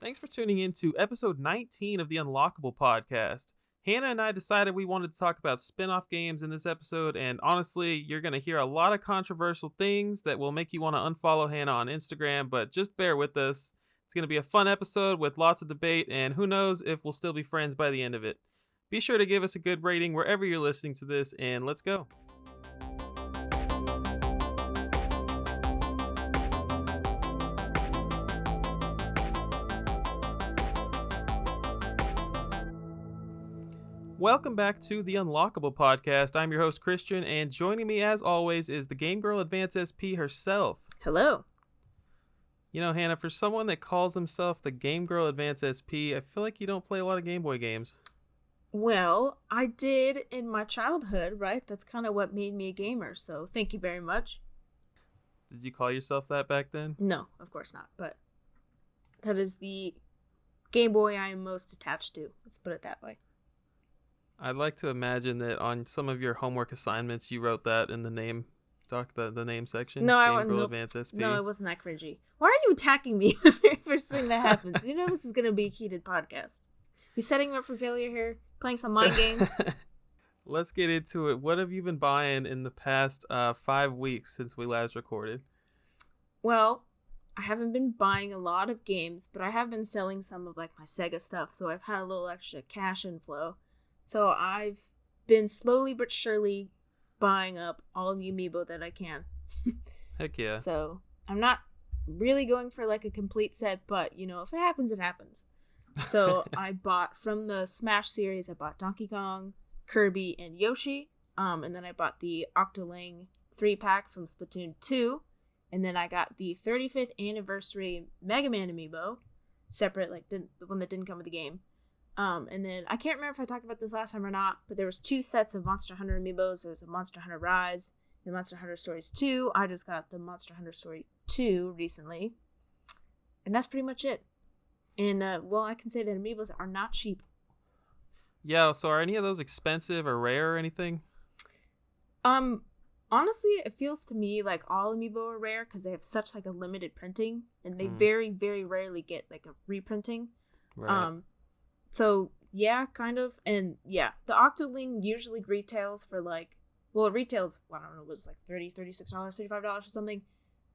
Thanks for tuning in to episode 19 of the Unlockable podcast. Hannah and I decided we wanted to talk about spin-off games in this episode, and honestly, you're going to hear a lot of controversial things that will make you want to unfollow Hannah on Instagram, but just bear with us. It's going to be a fun episode with lots of debate, and who knows if we'll still be friends by the end of it. Be sure to give us a good rating wherever you're listening to this, and let's go. Welcome back to the Unlockable podcast. I'm your host, Christian, and joining me as always is the Game Girl Advance SP herself. Hello. You know, Hannah, for someone that calls themselves the Game Girl Advance SP, I feel like you don't play a lot of Game Boy games. Well, I did in my childhood, right? That's kind of what made me a gamer, so thank you very much. Did you call yourself that back then? No, of course not, but that is the Game Boy I am most attached to. Let's put it that way. I'd like to imagine that on some of your homework assignments, you wrote that in the name, the name section. No, Game Girl Advance SP. No, it wasn't that cringy. Why are you attacking me the very first thing that happens? You know this is going to be a heated podcast. You setting me up for failure here? Playing some mind games? Let's get into it. What have you been buying in the past 5 weeks since we last recorded? Well, I haven't been buying a lot of games, but I have been selling some of like my Sega stuff, so I've had a little extra cash inflow. So I've been slowly but surely buying up all of the Amiibo that I can. Heck yeah. So I'm not really going for like a complete set, but you know, if it happens, it happens. So I bought from the Smash series, I bought Donkey Kong, Kirby, and Yoshi. And then I bought the Octoling 3-pack from Splatoon 2. And then I got the 35th anniversary Mega Man Amiibo, separate, like the one that didn't come with the game. And then I can't remember if I talked about this last time or not, but there was 2 sets of Monster Hunter Amiibos. There was a Monster Hunter Rise and Monster Hunter Stories 2. I just got the Monster Hunter Story 2 recently. And that's pretty much it. And, well, I can say that Amiibos are not cheap. Yeah, so are any of those expensive or rare or anything? Honestly, it feels to me like all Amiibo are rare because they have such, like, a limited printing. And they very, very rarely get, like, a reprinting. Right. So, yeah, kind of. And, yeah, the Octoling usually retails for, like, well, it retails, I don't know, it was like $30, $36, $35 or something.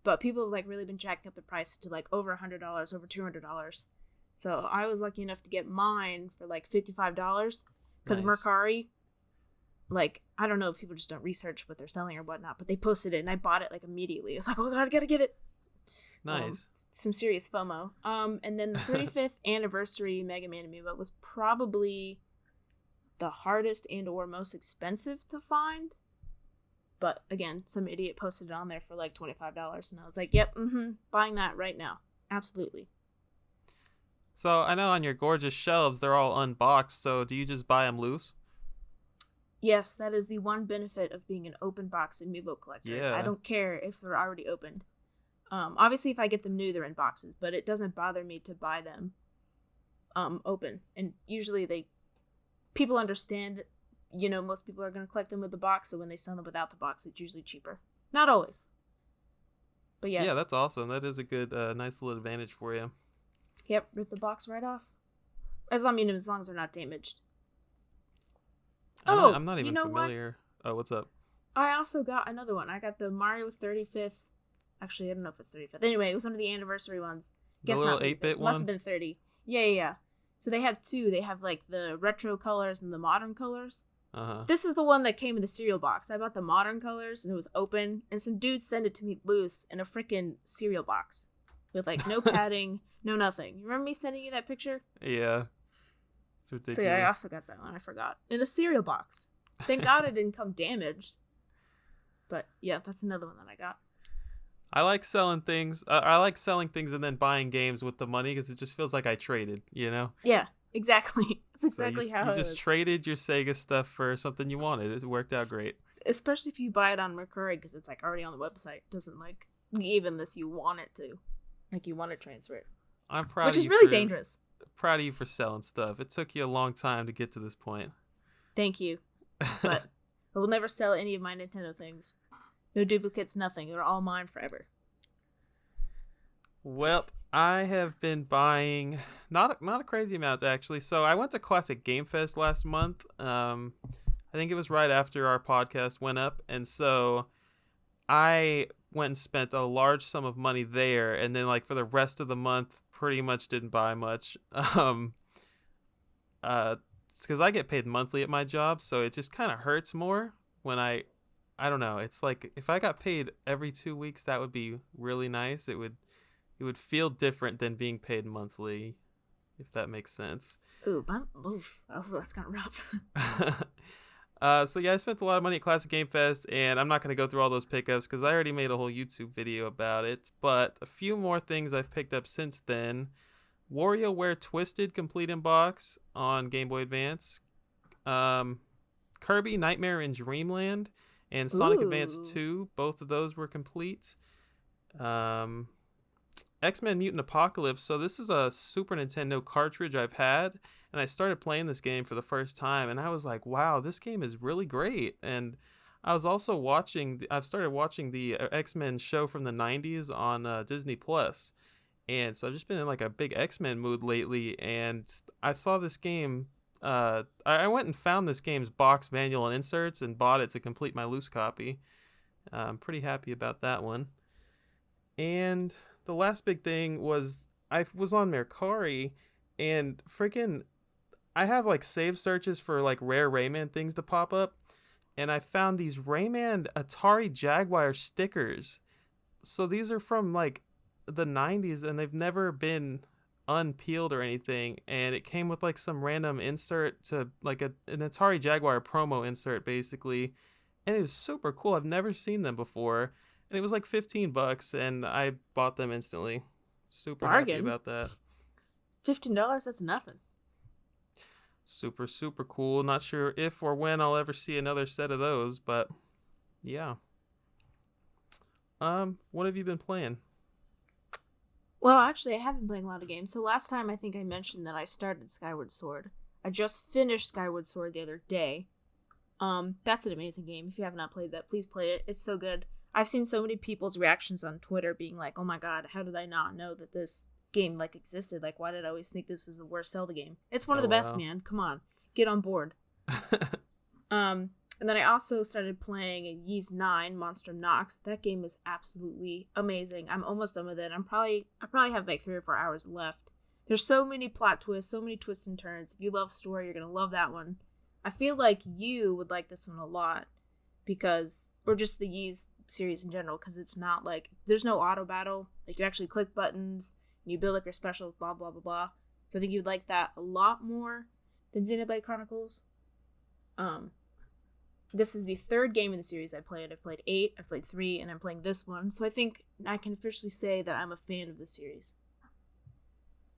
But people have, like, really been jacking up the price to, like, over $100, over $200. So I was lucky enough to get mine for, like, $55. Because Nice. Mercari, like, I don't know if people just don't research what they're selling or whatnot, but they posted it, and I bought it, like, immediately. It's like, oh, God, I gotta get it. Nice. Some serious FOMO. And then the 35th anniversary Mega Man Amiibo was probably the hardest and or most expensive to find. But again, some idiot posted it on there for like $25, and I was like, yep, buying that right now. Absolutely. So I know on your gorgeous shelves, they're all unboxed, so do you just buy them loose? Yes, that is the one benefit of being an open box Amiibo collector. Yeah. I don't care if they're already opened. Obviously, if I get them new, they're in boxes, but it doesn't bother me to buy them open. And usually people understand that, you know, most people are going to collect them with the box, so when they sell them without the box, it's usually cheaper. Not always. But yeah. Yeah, that's awesome. That is a good, nice little advantage for you. Yep, rip the box right off. As long as they're not damaged. I'm not even you know familiar. What? Oh, what's up? I also got another one. I got the Mario 35th. Actually, I don't know if it's 35th. Anyway, it was one of the anniversary ones. The little 8-bit one? Must have been 30. Yeah. So they have 2. They have, like, the retro colors and the modern colors. Uh-huh. This is the one that came in the cereal box. I bought the modern colors, and it was open. And some dude sent it to me loose in a freaking cereal box. With, like, no padding, no nothing. You remember me sending you that picture? Yeah. It's ridiculous. So yeah, I also got that one. I forgot. In a cereal box. Thank God it didn't come damaged. But, yeah, that's another one that I got. I like selling things. I like selling things and then buying games with the money because it just feels like I traded, you know? Yeah, exactly. That's exactly how how you it just is. Traded your Sega stuff for something you wanted. It worked out great. Especially if you buy it on Mercari because it's like already on the website. It doesn't like give unless you want it to. Like you want to transfer it. I'm proud Which of is you really dangerous. Proud of you for selling stuff. It took you a long time to get to this point. Thank you. But I will never sell any of my Nintendo things. No duplicates, nothing. They're all mine forever. Well, I have been buying not a crazy amount actually. So I went to Classic Game Fest last month. I think it was right after our podcast went up, and so I went and spent a large sum of money there, and then like for the rest of the month, pretty much didn't buy much. It's because I get paid monthly at my job, so it just kind of hurts more when I don't know. It's like if I got paid every 2 weeks, that would be really nice. It would feel different than being paid monthly, if that makes sense. Oof. Oh, that's kind of rough. So yeah, I spent a lot of money at Classic Game Fest, and I'm not going to go through all those pickups because I already made a whole YouTube video about it. But a few more things I've picked up since then: WarioWare Twisted Complete in Box on Game Boy Advance, Kirby Nightmare in Dreamland, and Sonic Advance 2. Both of those were complete. X-Men Mutant Apocalypse. So this is a Super Nintendo cartridge I've had, and I started playing this game for the first time, and I was like, wow, this game is really great. And I was also I've started watching the X-Men show from the 90s on Disney Plus. And so I've just been in like a big X-Men mood lately, and I saw this game. I went and found this game's box manual and inserts and bought it to complete my loose copy. I'm pretty happy about that one. And the last big thing was I was on Mercari, and freaking I have like save searches for like rare Rayman things to pop up, and I found these Rayman Atari Jaguar stickers. So these are from like the 90s, and they've never been unpeeled or anything, and it came with like some random insert to like an Atari Jaguar promo insert basically, and it was super cool. I've never seen them before, and it was like $15, and I bought them instantly. Super Bargain. happy about that. $15, that's nothing. Super, super cool. Not sure if or when I'll ever see another set of those, but yeah. What have you been playing? Well, actually, I have been playing a lot of games. So last time I think I mentioned that I started Skyward Sword. I just finished Skyward Sword the other day. That's an amazing game. If you have not played that, please play it. It's so good. I've seen so many people's reactions on Twitter being like, oh my god, how did I not know that this game like existed? Like, why did I always think this was the worst Zelda game? It's one of the best, man. Come on. Get on board. And then I also started playing Ys 9 Monstrum Nox. That game is absolutely amazing. I'm almost done with it. I probably have like 3 or 4 hours left. There's so many plot twists, so many twists and turns. If you love story, you're gonna love that one. I feel like you would like this one a lot or just the Ys series in general, because it's not like there's no auto battle. Like you actually click buttons and you build up your specials, blah blah blah blah. So I think you'd like that a lot more than Xenoblade Chronicles. This is the third game in the series I played. I've played 8, I've played 3, and I'm playing this one. So I think I can officially say that I'm a fan of the series.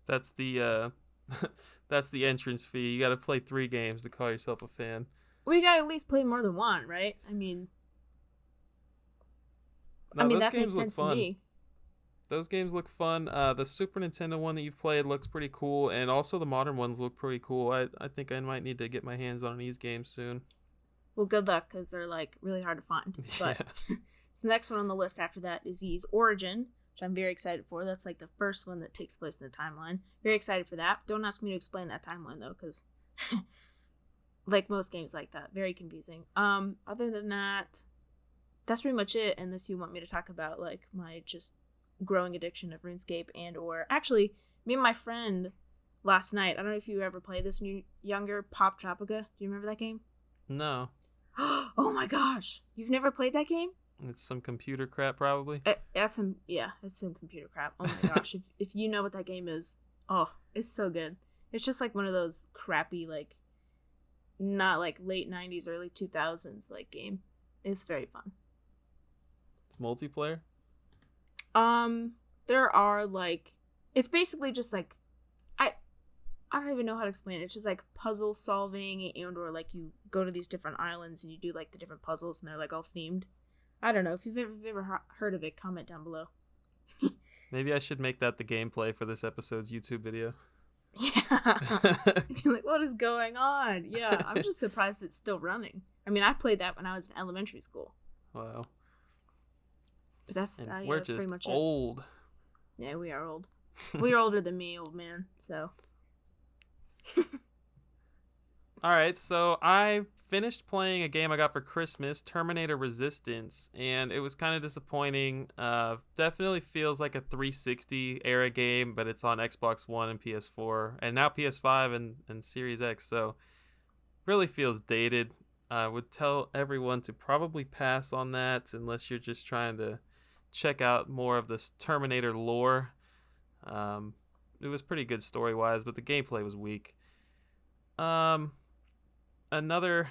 That's the that's the entrance fee. You got to play 3 games to call yourself a fan. Well, you got to at least play more than one, right? I mean, that makes sense to me. Those games look fun. The Super Nintendo one that you've played looks pretty cool, and also the modern ones look pretty cool. I think I might need to get my hands on these games soon. Well, good luck, because they're like really hard to find. But so the next one on the list after that is Ys Origin, which I'm very excited for. That's like the first one that takes place in the timeline. Very excited for that. Don't ask me to explain that timeline though, because like most games like that, very confusing. Other than that, that's pretty much it. Unless you want me to talk about like my just growing addiction of RuneScape or actually me and my friend last night. I don't know if you ever played this when you were younger. Pop Tropica. Do you remember that game? No. Oh my gosh, you've never played that game? It's some computer crap, probably. It's some computer crap. Oh my gosh, if you know what that game is, oh, it's so good. It's just like one of those crappy, like, not like late 90s, early 2000s like game. It's very fun. It's multiplayer? There are like, it's basically just like, I don't even know how to explain it. It's just like puzzle solving or like you go to these different islands and you do like the different puzzles and they're like all themed. I don't know. If you've ever heard of it, comment down below. Maybe I should make that the gameplay for this episode's YouTube video. Yeah. You're like, what is going on? Yeah, I'm just surprised it's still running. I mean, I played that when I was in elementary school. Wow. But that's we're that's just pretty much old. It. Yeah, we are old. Well, you're older than me, old man, so. All right, so I finished playing a game I got for Christmas, Terminator Resistance, and it was kind of disappointing. Definitely feels like a 360 era game, but it's on Xbox One and PS4, and now PS5 and Series X, so really feels dated. I would tell everyone to probably pass on that unless you're just trying to check out more of this Terminator lore. It was pretty good story-wise, but the gameplay was weak. Another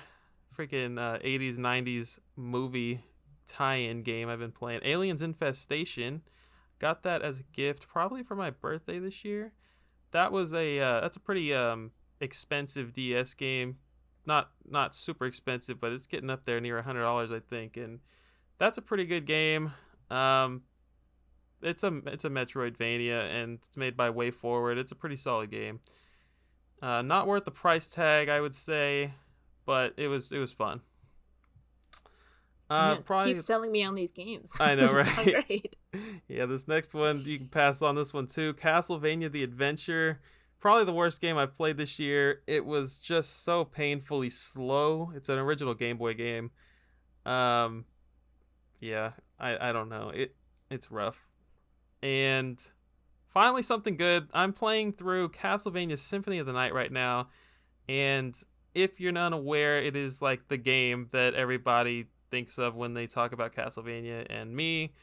freaking 80s 90s movie tie-in game I've been playing, Aliens Infestation. Got that as a gift probably for my birthday this year. That's a pretty expensive DS game. Not super expensive, but it's getting up there near $100 I think, and that's a pretty good game. It's a Metroidvania, and it's made by WayForward. It's a pretty solid game. Not worth the price tag, I would say, but it was fun. Keep selling me on these games. I know, right? Great. Yeah, this next one you can pass on this one too. Castlevania the Adventure, probably the worst game I've played this year. It was just so painfully slow. It's an original Game Boy game. Yeah, I don't know. It's rough. And finally, something good. I'm playing through Castlevania Symphony of the Night right now, and if you're not aware, it is like the game that everybody thinks of when they talk about Castlevania. And me,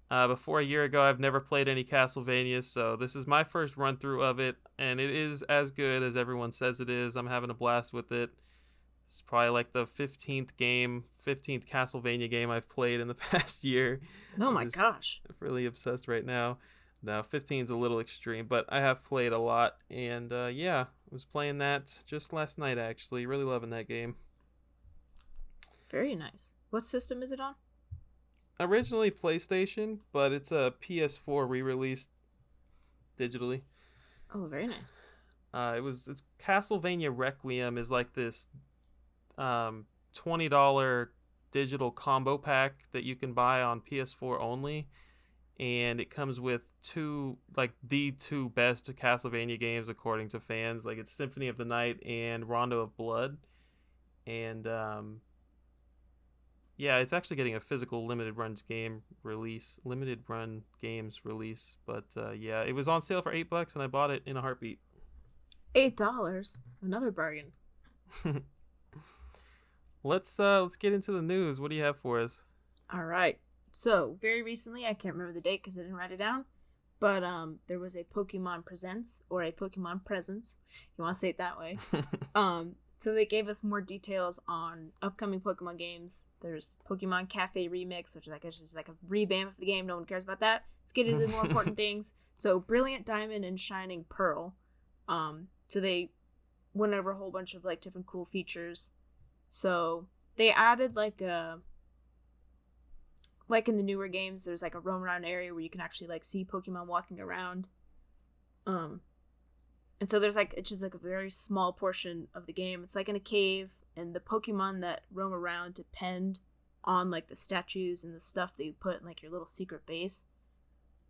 before a year ago, I've never played any Castlevania, so this is my first run through of it, and it is as good as everyone says it is. I'm having a blast with it. It's probably like the 15th Castlevania game I've played in the past year. Oh my gosh. I'm really obsessed right now. No, 15 is a little extreme, but I have played a lot, and yeah, I was playing that just last night, actually. Really loving that game. Very nice. What system is it on? Originally PlayStation, but it's a PS4 re-released digitally. Oh, very nice. It's Castlevania Requiem is like this $20 digital combo pack that you can buy on PS4 only. And it comes with the two best Castlevania games according to fans. Like, it's Symphony of the Night and Rondo of Blood. And yeah, it's actually getting a physical limited run games release. But yeah, it was on sale for $8 and I bought it in a heartbeat. $8, another bargain. Let's get into the news. What do you have for us? All right. So, very recently, I can't remember the date because I didn't write it down, but there was a Pokemon Presents, or a Pokemon Presents, you want to say it that way. So they gave us more details on upcoming Pokemon games. There's Pokemon Cafe Remix, which is just like a revamp of the game. No one cares about that. Let's get into the more important things. So, Brilliant Diamond and Shining Pearl. So they went over a whole bunch of like different cool features. So they added like in the newer games, there's like a roam around area where you can actually like see Pokemon walking around. And so there's it's just like a very small portion of the game. It's like in a cave, and the Pokemon that roam around depend on like the statues and the stuff that you put in like your little secret base.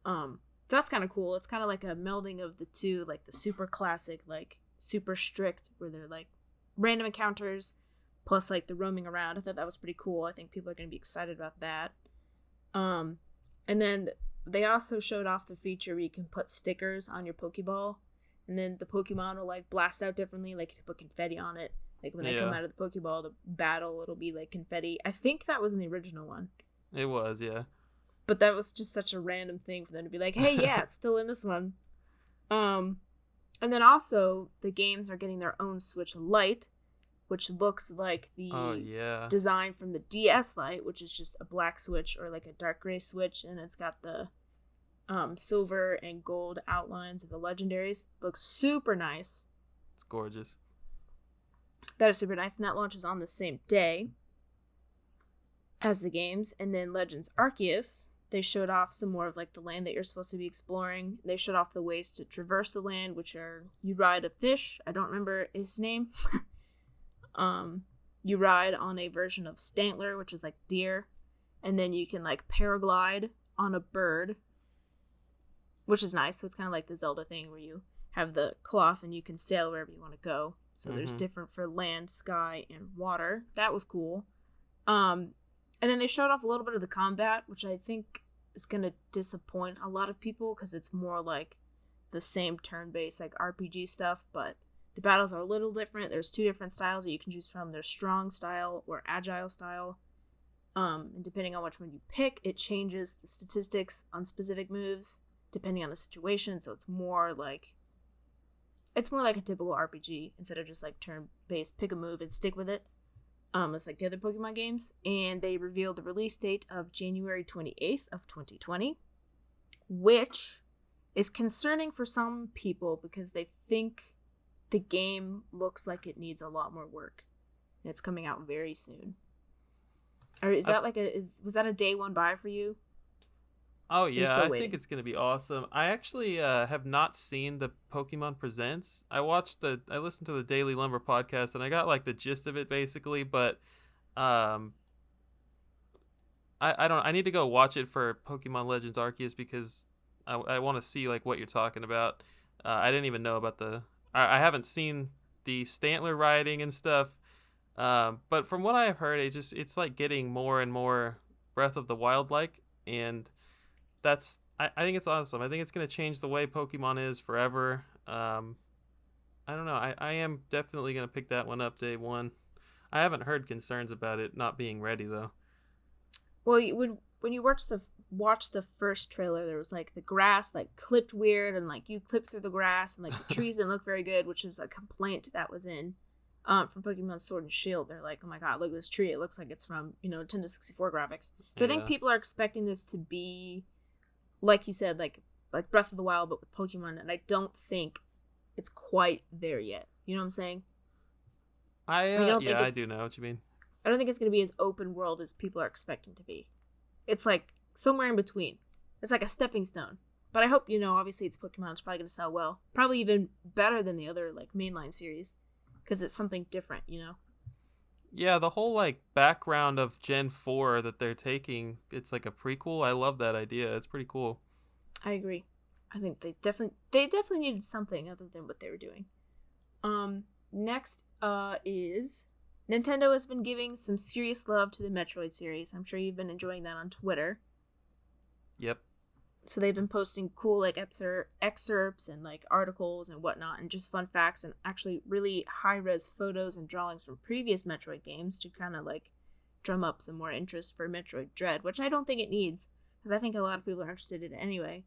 So that's kind of cool. It's kind of like a melding of the two, like the super classic, like super strict, where they're like random encounters plus like the roaming around. I thought that was pretty cool. I think people are going to be excited about that. And then they also showed off the feature where you can put stickers on your Pokeball, and then the Pokemon will like blast out differently. Like if you put confetti on it, like when they come out of the Pokeball to battle, it'll be like confetti. I think that was in the original one. It was, yeah. But that was just such a random thing for them to be like, hey, yeah, it's still in this one. And then also the games are getting their own Switch Lite, which looks like the design from the DS Lite, which is just a black Switch or like a dark gray Switch, and it's got the silver and gold outlines of the legendaries. Looks super nice. It's gorgeous. That is super nice, and that launches on the same day as the games. And then Legends Arceus, they showed off some more of like the land that you're supposed to be exploring. They showed off the ways to traverse the land, which are you ride a fish. I don't remember his name. You ride on a version of Stantler, which is like deer, and then you can like paraglide on a bird. which is nice. So it's kind of like the Zelda thing where you have the cloth and you can sail wherever you want to go. So there's different for land, sky, and water. That was cool. And then they showed off a little bit of the combat, which I think is going to disappoint a lot of people because it's more like the same turn-based like RPG stuff, but the battles are a little different. There's 2 different styles that you can choose from. There's strong style or agile style. And depending on which one you pick, it changes the statistics on specific moves depending on the situation. So it's more like a typical RPG instead of just like turn-based pick a move and stick with it. It's like the other Pokemon games. And they revealed the release date of January 28th of 2020, which is concerning for some people because they think the game looks like it needs a lot more work. And it's coming out very soon. Or is that was that a day one buy for you? Oh yeah, I think it's gonna be awesome. I actually have not seen the Pokemon Presents. I listened to the Daily Lumber podcast and I got like the gist of it basically, but I need to go watch it for Pokemon Legends Arceus because I want to see like what you're talking about. I didn't even know about I haven't seen the Stantler riding and stuff. But from what I've heard, it's like getting more and more Breath of the Wild like, and I think it's awesome. I think it's gonna change the way Pokemon is forever. I don't know. I am definitely gonna pick that one up day one. I haven't heard concerns about it not being ready though. Well, when you watch the first trailer, there was like the grass like clipped weird and like you clip through the grass and like the trees didn't look very good, which is a complaint that was in from Pokemon Sword and Shield. They're like, oh my god, look at this tree. It looks like it's from, Nintendo 64 graphics. So I think people are expecting this to be, like you said, like Breath of the Wild, but with Pokemon, and I don't think it's quite there yet. You know what I'm saying? I do know what you mean. I don't think it's going to be as open world as people are expecting to be. It's like somewhere in between. It's like a stepping stone. But I hope, obviously it's Pokemon. It's probably going to sell well. Probably even better than the other like mainline series. Because it's something different, Yeah, the whole like background of Gen 4 that they're taking, it's like a prequel. I love that idea. It's pretty cool. I agree. I think they definitely needed something other than what they were doing. Next is Nintendo has been giving some serious love to the Metroid series. I'm sure you've been enjoying that on Twitter. Yep. So they've been posting cool like excerpts and like articles and whatnot and just fun facts and actually really high-res photos and drawings from previous Metroid games to kind of like drum up some more interest for Metroid Dread, which I don't think it needs because I think a lot of people are interested in it anyway.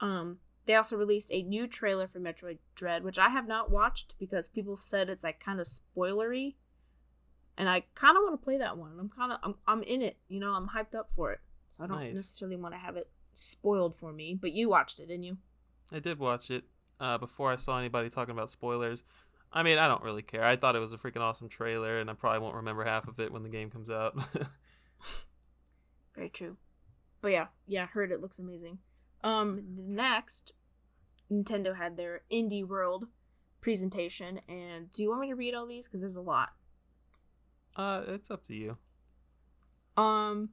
They also released a new trailer for Metroid Dread, which I have not watched because people said it's like kind of spoilery. And I kind of want to play that one. I'm in it, I'm hyped up for it. So I don't necessarily want to have it spoiled for me. But you watched it, didn't you? I did watch it before I saw anybody talking about spoilers. I mean, I don't really care. I thought it was a freaking awesome trailer, and I probably won't remember half of it when the game comes out. Very true. But yeah, heard it looks amazing. Next, Nintendo had their Indie World presentation, and do you want me to read all these? Because there's a lot. It's up to you. Nah.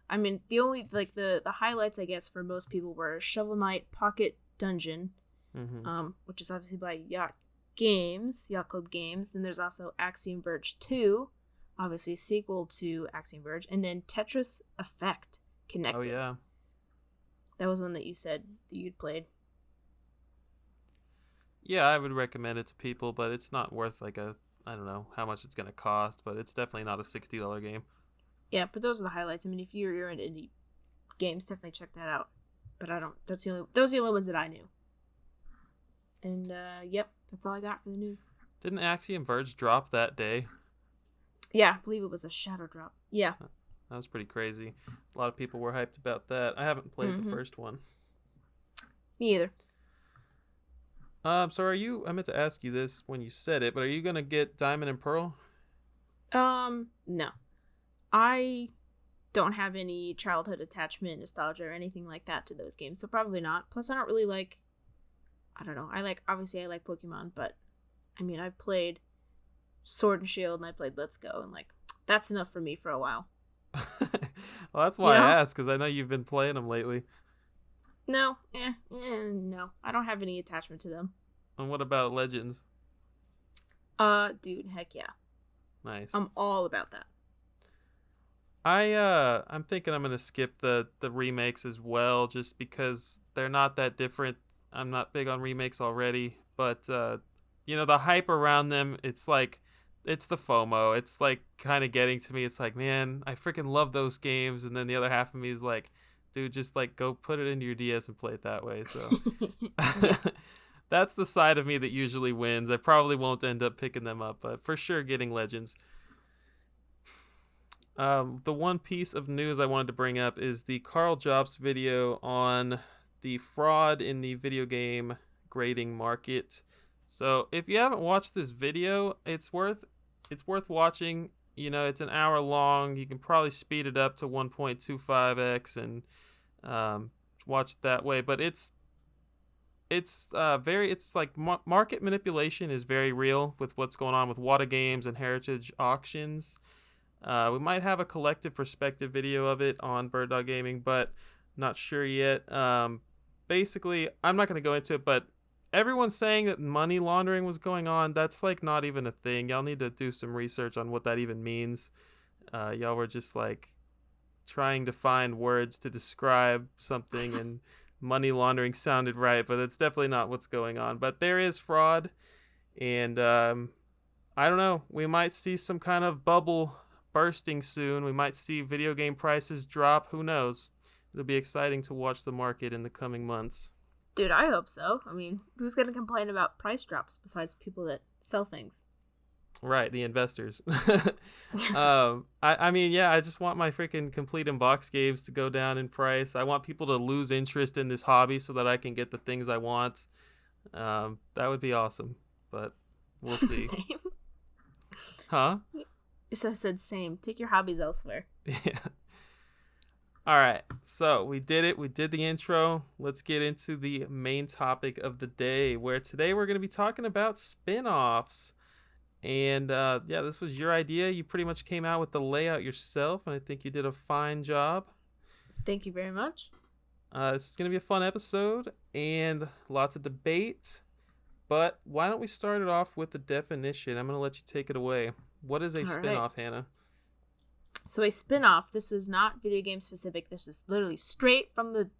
I mean, the only, like, the highlights, I guess, for most people were Shovel Knight Pocket Dungeon, which is obviously by Yacht Club Games. Then there's also Axiom Verge 2, obviously a sequel to Axiom Verge, and then Tetris Effect Connected. Oh, yeah. That was one that you said that you'd played. Yeah, I would recommend it to people, but it's not worth, like, I don't know how much it's going to cost, but it's definitely not a $60 game. Yeah, but those are the highlights. I mean, if you're into indie games, definitely check that out. But those are the only ones that I knew. And, yep, that's all I got for the news. Didn't Axiom Verge drop that day? Yeah, I believe it was a shadow drop. Yeah. That was pretty crazy. A lot of people were hyped about that. I haven't played the first one. Me either. So I meant to ask you this when you said it, but are you going to get Diamond and Pearl? No. I don't have any childhood attachment, nostalgia, or anything like that to those games, so probably not. Plus, I don't really like, I don't know, obviously I like Pokemon, but, I mean, I've played Sword and Shield, and I played Let's Go, and, like, that's enough for me for a while. Well, that's why I asked, because I know you've been playing them lately. No, no. I don't have any attachment to them. And what about Legends? Dude, heck yeah. Nice. I'm all about that. I'm thinking I'm gonna skip the remakes as well, just because they're not that different. I'm not big on remakes already, but the hype around them, it's like, it's the FOMO. It's like kind of getting to me. It's like, man, I freaking love those games, and then the other half of me is like, dude, just like go put it into your DS and play it that way. So that's the side of me that usually wins. I probably won't end up picking them up, but for sure getting Legends. The one piece of news I wanted to bring up is the Carl Jobst video on the fraud in the video game grading market. So if you haven't watched this video, it's worth watching. It's an hour long. You can probably speed it up to 1.25x and watch it that way. But it's like market manipulation is very real with what's going on with Wata Games and Heritage Auctions. We might have a collective perspective video of it on Bird Dog Gaming, but not sure yet. Basically, I'm not going to go into it, but everyone's saying that money laundering was going on. That's like not even a thing. Y'all need to do some research on what that even means. Y'all were just like trying to find words to describe something, and money laundering sounded right, but it's definitely not what's going on. But there is fraud, and I don't know. We might see some kind of bubble bursting soon. We might see video game prices drop. Who knows? It'll be exciting to watch the market in the coming months. Dude, I hope so. I mean, who's going to complain about price drops besides people that sell things? Right, the investors. I mean, yeah, I just want my freaking complete in box games to go down in price. I want people to lose interest in this hobby so that I can get the things I want. That would be awesome, but we'll see. Same. Huh? So I said same. Take your hobbies elsewhere. Yeah. All right. So we did it. We did the intro. Let's get into the main topic of the day, where today we're going to be talking about spin-offs. And yeah, this was your idea. You pretty much came out with the layout yourself, and I think you did a fine job. Thank you very much. This is going to be a fun episode and lots of debate. But why don't we start it off with the definition? I'm going to let you take it away. What is a spin-off, Hannah? So a spin-off, this was not video game specific. This is literally straight from the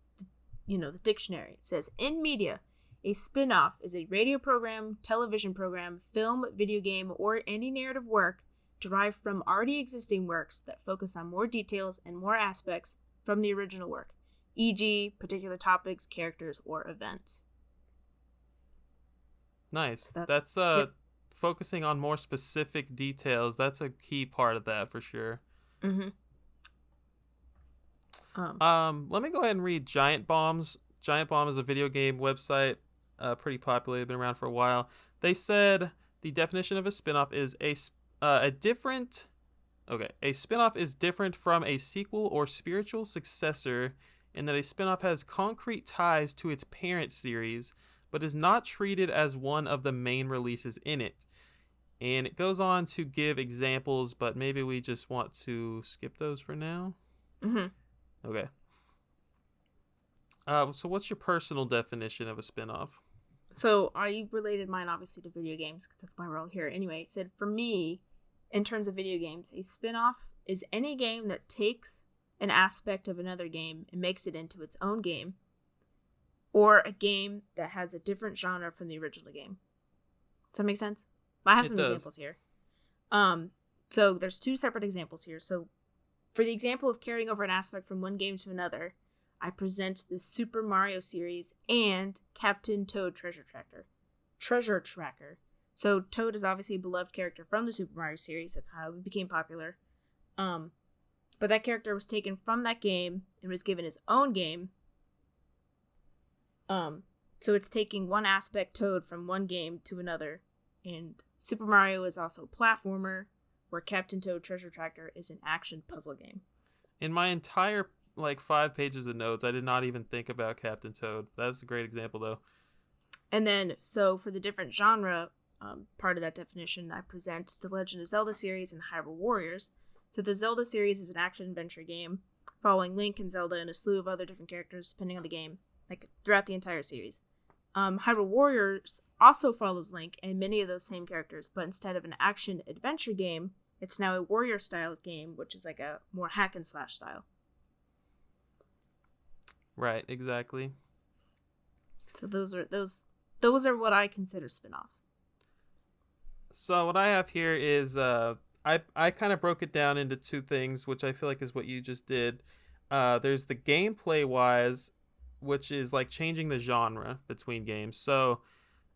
dictionary. It says, in media, a spin-off is a radio program, television program, film, video game, or any narrative work derived from already existing works that focus on more details and more aspects from the original work, e.g., particular topics, characters, or events. Nice. So that's focusing on more specific details. That's a key part of that for sure. Mm-hmm. Let me go ahead and read Giant Bombs. Giant Bomb is a video game website, pretty popular, been around for a while. They said the definition of a spin-off is a spin-off is different from a sequel or spiritual successor in that a spin-off has concrete ties to its parent series, but is not treated as one of the main releases in it. And it goes on to give examples, but maybe we just want to skip those for now. Mm-hmm. Okay. So what's your personal definition of a spin-off? So I related mine obviously to video games because that's why we're all here. Anyway, it said for me, in terms of video games, a spin-off is any game that takes an aspect of another game and makes it into its own game, or a game that has a different genre from the original game. Does that make sense? I have some examples here. So there's two separate examples here. So for the example of carrying over an aspect from one game to another, I present the Super Mario series and Captain Toad Treasure Tracker. So Toad is obviously a beloved character from the Super Mario series. That's how it became popular. But that character was taken from that game and was given his own game. So it's taking one aspect Toad from one game to another. And Super Mario is also a platformer, where Captain Toad Treasure Tracker is an action puzzle game. In my entire 5 pages of notes, I did not even think about Captain Toad. That's a great example, though. And then, so for the different genre part of that definition, I present the Legend of Zelda series and Hyrule Warriors. So the Zelda series is an action-adventure game, following Link and Zelda and a slew of other different characters, depending on the game. like throughout the entire series. Hyrule Warriors also follows Link and many of those same characters, but instead of an action adventure game, it's now a warrior style game, which is like a more hack and slash style. Right, exactly. So those are what I consider spin-offs. So what I have here is I kind of broke it down into two things, which I feel like is what you just did. There's the gameplay wise, which is like changing the genre between games. So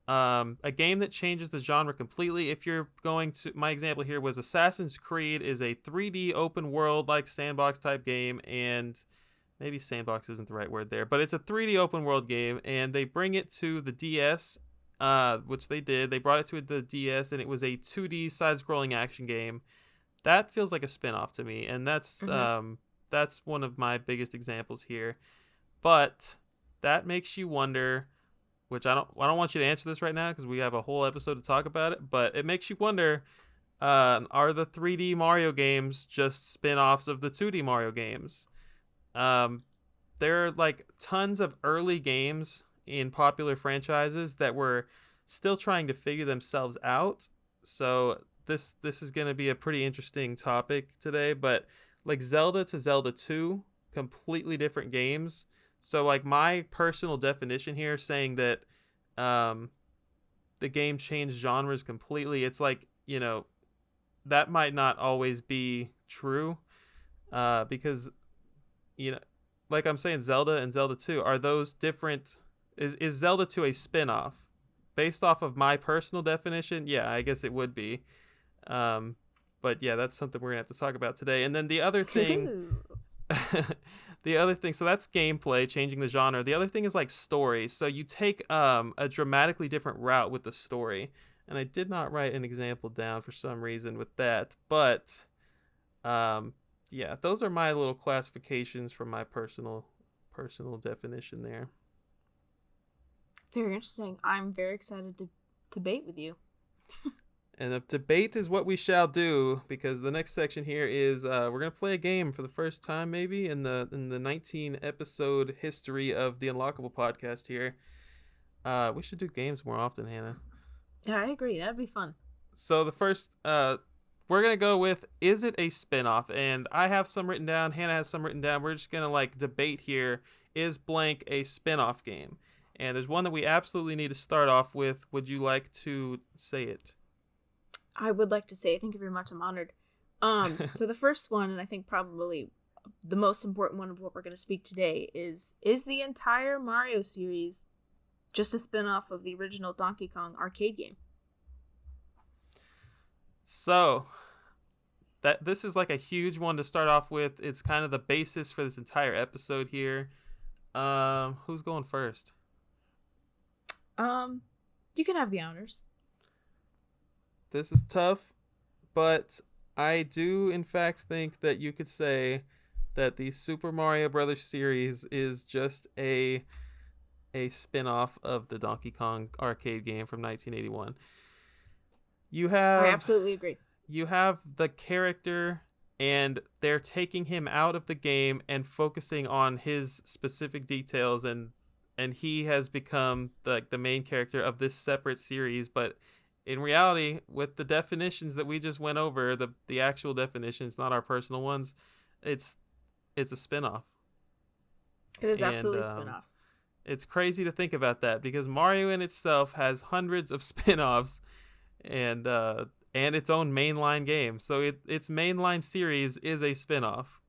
a game that changes the genre completely. If you're going to, my example here was Assassin's Creed is a 3D open world like sandbox type game, and maybe sandbox isn't the right word there, but it's a 3D open world game, and they bring it to the DS, which they did. They brought it to the DS, and it was a 2D side-scrolling action game. That feels like a spin-off to me, and that's one of my biggest examples here. But that makes you wonder, which I don't want you to answer this right now because we have a whole episode to talk about it, but it makes you wonder, are the 3D Mario games just spin-offs of the 2D Mario games? There are like tons of early games in popular franchises that were still trying to figure themselves out. So this is going to be a pretty interesting topic today, but like Zelda to Zelda 2, completely different games. So like my personal definition here saying that the game changed genres completely, it's like, that might not always be true, because like I'm saying, Zelda and Zelda 2, are those different? Is Zelda 2 a spin-off? Based off of my personal definition, yeah, I guess it would be. But yeah, that's something we're going to have to talk about today. And then the other thing, so that's gameplay, changing the genre. The other thing is like story. So you take a dramatically different route with the story. And I did not write an example down for some reason with that, but yeah, those are my little classifications from my personal definition there. Very interesting. I'm very excited to debate with you. And the debate is what we shall do, because the next section here is we're gonna play a game for the first time maybe in the 19 episode history of the Unlockable podcast here. We should do games more often, Hannah. Yeah, I agree. That'd be fun. So the first we're going to go with, is it a spin-off? And I have some written down. Hannah has some written down. We're just going to like debate here. Is blank a spin-off game? And there's one that we absolutely need to start off with. Would you like to say it? I would like to say it. Thank you very much. I'm honored. So the first one, and I think probably the most important one of what we're going to speak today, is the entire Mario series just a spin-off of the original Donkey Kong arcade game? So this is like a huge one to start off with. It's kind of the basis for this entire episode here. Who's going first? You can have the honors. This is tough, but I do in fact think that you could say that the Super Mario Brothers series is just a spin-off of the Donkey Kong arcade game from 1981. I absolutely agree. You have the character, and they're taking him out of the game and focusing on his specific details, and he has become the main character of this separate series. But in reality, with the definitions that we just went over, the actual definitions, not our personal ones, it's a spin-off. It is absolutely a spin-off. It's crazy to think about that, because Mario in itself has hundreds of spin-offs and its own mainline game. So its mainline series is a spin-off.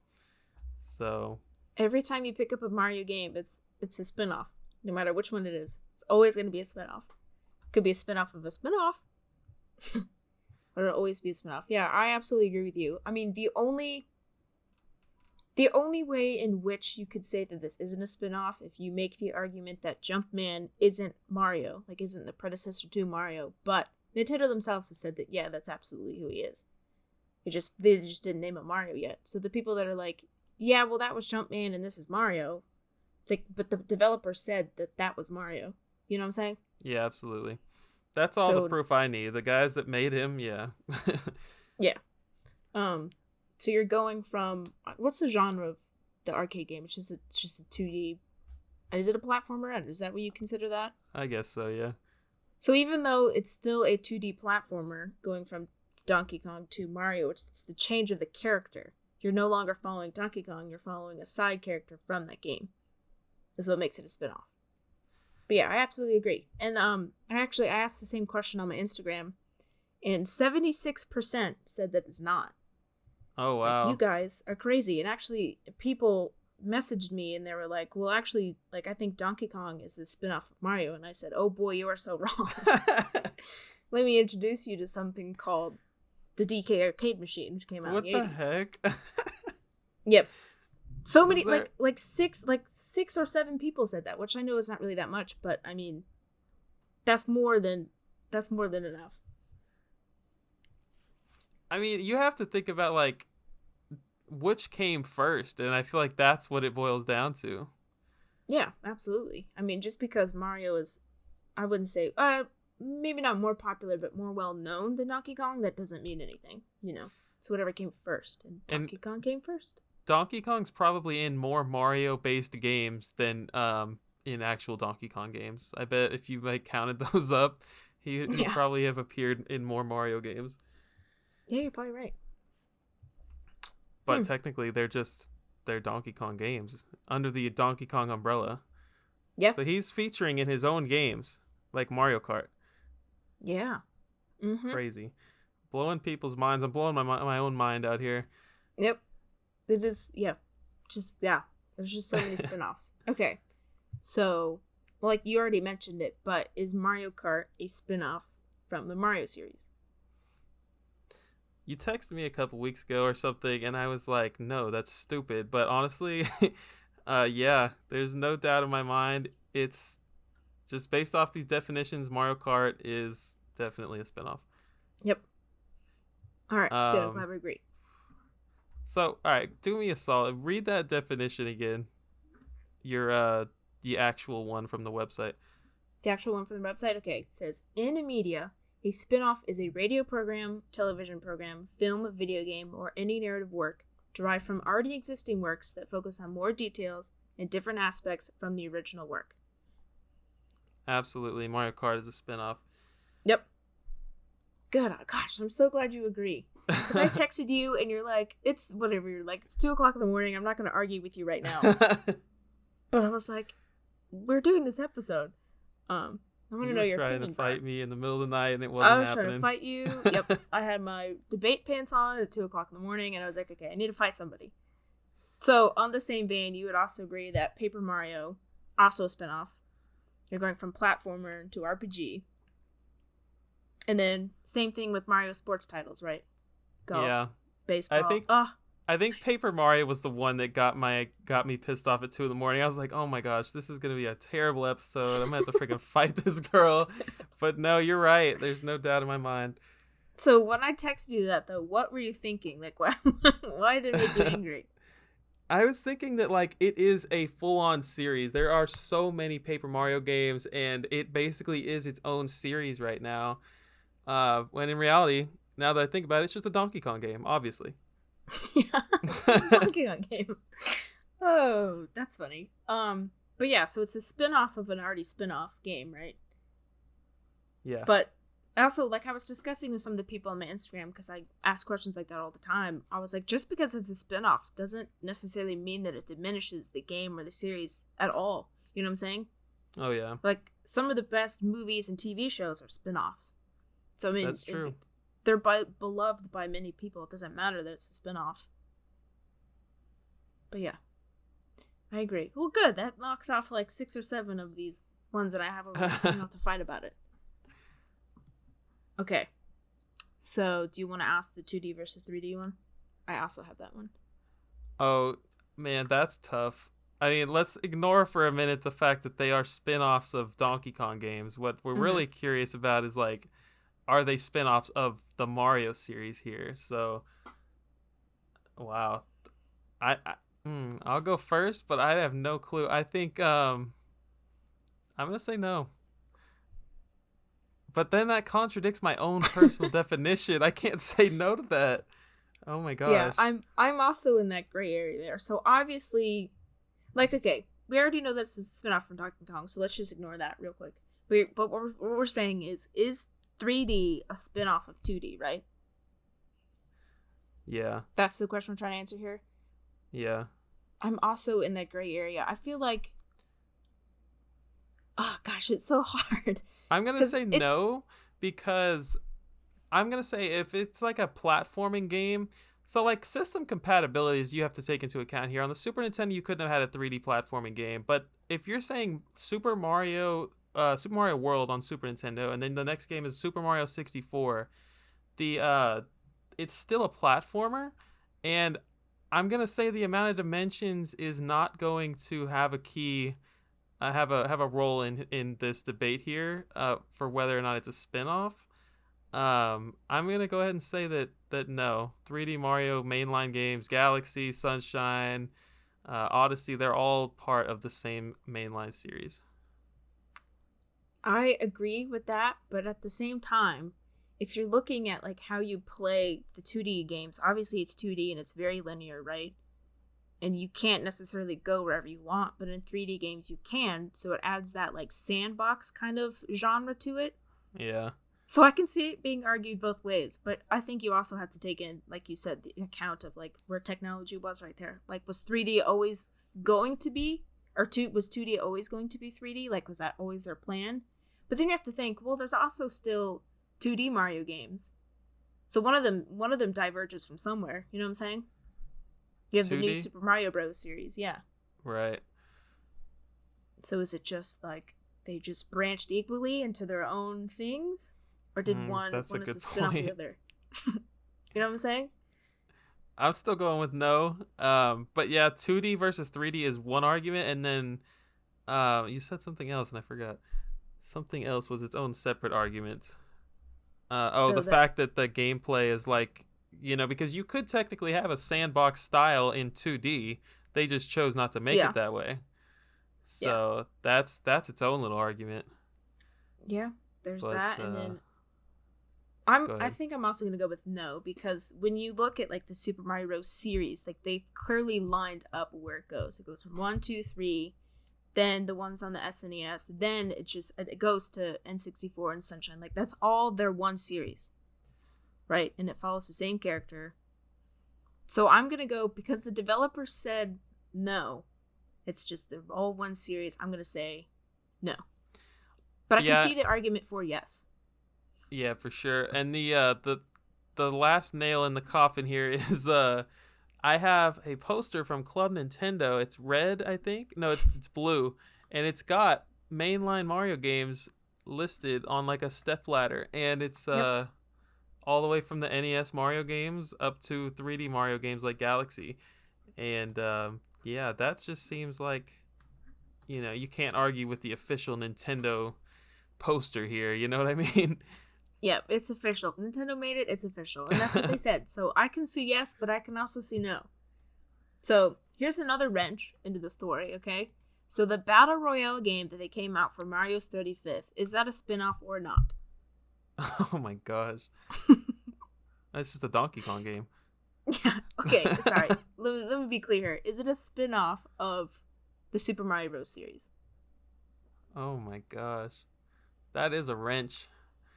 So every time you pick up a Mario game, it's a spin-off. No matter which one it is. It's always going to be a spin-off. Could be a spin-off of a spin-off. But it'll always be a spin-off. Yeah, I absolutely agree with you. I mean, the only way in which you could say that this isn't a spin-off, if you make the argument that Jumpman isn't Mario, like isn't the predecessor to Mario, but Nintendo themselves have said that, yeah, that's absolutely who he is. They just didn't name him Mario yet. So the people that are like, yeah, well, that was Jumpman and this is Mario, it's like, but the developer said that was Mario. You know what I'm saying? Yeah, absolutely. That's all the proof I need. The guys that made him, yeah. Yeah. So you're going from, what's the genre of the arcade game? It's just a 2D Is it a platformer? Is that what you consider that? I guess so, yeah. So even though it's still a 2D platformer going from Donkey Kong to Mario, it's the change of the character. You're no longer following Donkey Kong, you're following a side character from that game. Is what makes it a spin-off. But yeah, I absolutely agree. And I asked the same question on my Instagram, and 76% said that it's not. Oh, wow. Like, you guys are crazy. And actually, people messaged me and they were like, well, actually, like, I think Donkey Kong is a spin-off of Mario. And I said, oh boy, you are so wrong. Let me introduce you to something called the DK Arcade Machine, which came out in the 80s. What the heck? Yep. So many, like six or seven people said that, which I know is not really that much, but I mean, that's more than enough. I mean, you have to think about, like, which came first, and I feel like that's what it boils down to. Yeah, absolutely. I mean, just because Mario is, I wouldn't say, maybe not more popular, but more well-known than Donkey Kong, that doesn't mean anything, you know? So whatever came first, and Donkey Kong came first. Donkey Kong's probably in more Mario-based games than in actual Donkey Kong games. I bet if you, like, counted those up, he probably have appeared in more Mario games. Yeah, you're probably right. But technically, they're Donkey Kong games under the Donkey Kong umbrella. Yeah. So he's featuring in his own games, like Mario Kart. Yeah. Mm-hmm. Crazy. Blowing people's minds. I'm blowing my own mind out here. Yep. It is, yeah. There's just so many spin-offs. Okay. So, like, you already mentioned it, but is Mario Kart a spin-off from the Mario series? You texted me a couple weeks ago or something, and I was like, no, that's stupid. But honestly, yeah, there's no doubt in my mind. It's just based off these definitions, Mario Kart is definitely a spinoff. Yep. All right, good. I'm glad we agree. So, all right, do me a solid. Read that definition again. The actual one from the website. The actual one from the website? Okay, it says, in a media, a spin-off is a radio program, television program, film, video game, or any narrative work derived from already existing works that focus on more details and different aspects from the original work. Absolutely. Mario Kart is a spin-off. Yep. Good. Gosh, I'm so glad you agree. Because I texted you and you're like, it's whatever. You're like, it's 2:00 in the morning. I'm not going to argue with you right now. But I was like, we're doing this episode. I want to know your opinions. You were trying to fight me in the middle of the night and it wasn't happening. I was trying to fight you. Yep. I had my debate pants on at 2:00 in the morning and I was like, okay, I need to fight somebody. So on the same vein, you would also agree that Paper Mario, also a spinoff. You're going from platformer to RPG. And then same thing with Mario sports titles, right? Golf, baseball. I think nice. Paper Mario was the one that got me pissed off at 2 a.m. I was like, oh my gosh, this is gonna be a terrible episode. I'm gonna have to freaking fight this girl. But no, you're right. There's no doubt in my mind. So when I texted you that though, what were you thinking? Like, why did it make you angry? I was thinking that, like, it is a full-on series. There are so many Paper Mario games, and it basically is its own series right now. When in reality, now that I think about it, it's just a Donkey Kong game, obviously. Yeah, it's just a Donkey Kong game. Oh, that's funny. But yeah, so it's a spin-off of an already spin-off game, right? Yeah. But also, like, I was discussing with some of the people on my Instagram, because I ask questions like that all the time. I was like, just because it's a spin-off doesn't necessarily mean that it diminishes the game or the series at all. You know what I'm saying? Oh, yeah. Like, some of the best movies and TV shows are spin-offs. So, I mean, that's true. They're beloved by many people. It doesn't matter that it's a spin-off. But yeah, I agree. Well, good. That knocks off like 6 or 7 of these ones that I have to fight about it. Okay. So, do you want to ask the 2D versus 3D one? I also have that one. Oh, man, that's tough. I mean, let's ignore for a minute the fact that they are spin-offs of Donkey Kong games. What we're really curious about is, like, are they spin-offs of the Mario series here? So, wow. I'll go first, but I have no clue. I think I'm going to say no. But then that contradicts my own personal definition. I can't say no to that. Oh my gosh. Yeah, I'm also in that gray area there. So obviously, like, okay, we already know that it's a spin-off from Donkey Kong, so let's just ignore that real quick. But what we're saying is 3D a spin-off of 2D, right? Yeah. That's the question we're trying to answer here. Yeah. I'm also in that gray area. I feel like, oh gosh, it's so hard. I'm going to say no, because I'm going to say if it's like a platforming game, so like system compatibilities you have to take into account here. On the Super Nintendo, you couldn't have had a 3D platforming game, but if you're saying Super Mario World on Super Nintendo, and then the next game is Super Mario 64, it's still a platformer, and I'm gonna say the amount of dimensions is not going to have a key, have a role in this debate here, for whether or not it's a spin-off. I'm gonna go ahead and say that no, 3D Mario mainline games, Galaxy, Sunshine, Odyssey, they're all part of the same mainline series. I agree with that, but at the same time, if you're looking at like how you play the 2D games, obviously it's 2D and it's very linear, right? And you can't necessarily go wherever you want, but in 3D games you can, so it adds that like sandbox kind of genre to it. Yeah. So I can see it being argued both ways, but I think you also have to take in, like you said, the account of like where technology was right there. Like, was 3D always going to be, or was 2D always going to be 3D? Like, was that always their plan? But then you have to think, well, there's also still 2D Mario games, so one of them diverges from somewhere. You know what I'm saying? You have 2D? The new Super Mario Bros. Series, yeah. Right. So is it just like they just branched equally into their own things, or did one is a spin-off of the other? You know what I'm saying? I'm still going with no. But yeah, 2D versus 3D is one argument, and then you said something else, and I forgot. Something else was its own separate argument. The fact that the gameplay is like, because you could technically have a sandbox style in 2D. They just chose not to make it that way. So that's its own little argument. Yeah, there's that, and then I think I'm also gonna go with no, because when you look at like the Super Mario Bros. Series, like they've clearly lined up where it goes. It goes from 1, 2, 3. Then the ones on the SNES, then it goes to N64 and Sunshine. Like, that's all their one series, right? And it follows the same character. So I'm going to go, because the developer said no, it's just they're all one series, I'm going to say no. But I can see the argument for yes. Yeah, for sure. And the last nail in the coffin here is I have a poster from Club Nintendo. It's red, I think. No, it's blue, and it's got mainline Mario games listed on like a stepladder, and it's all the way from the NES Mario games up to 3D Mario games like Galaxy, and that just seems like, you can't argue with the official Nintendo poster here. You know what I mean? Yeah, it's official. Nintendo made it, it's official. And that's what they said. So I can see yes, but I can also see no. So here's another wrench into the story, okay? So the Battle Royale game that they came out for Mario's 35th, is that a spin-off or not? Oh my gosh. That's just a Donkey Kong game. Yeah, okay, sorry. Let me be clear here. Is it a spin-off of the Super Mario Bros. Series? Oh my gosh. That is a wrench.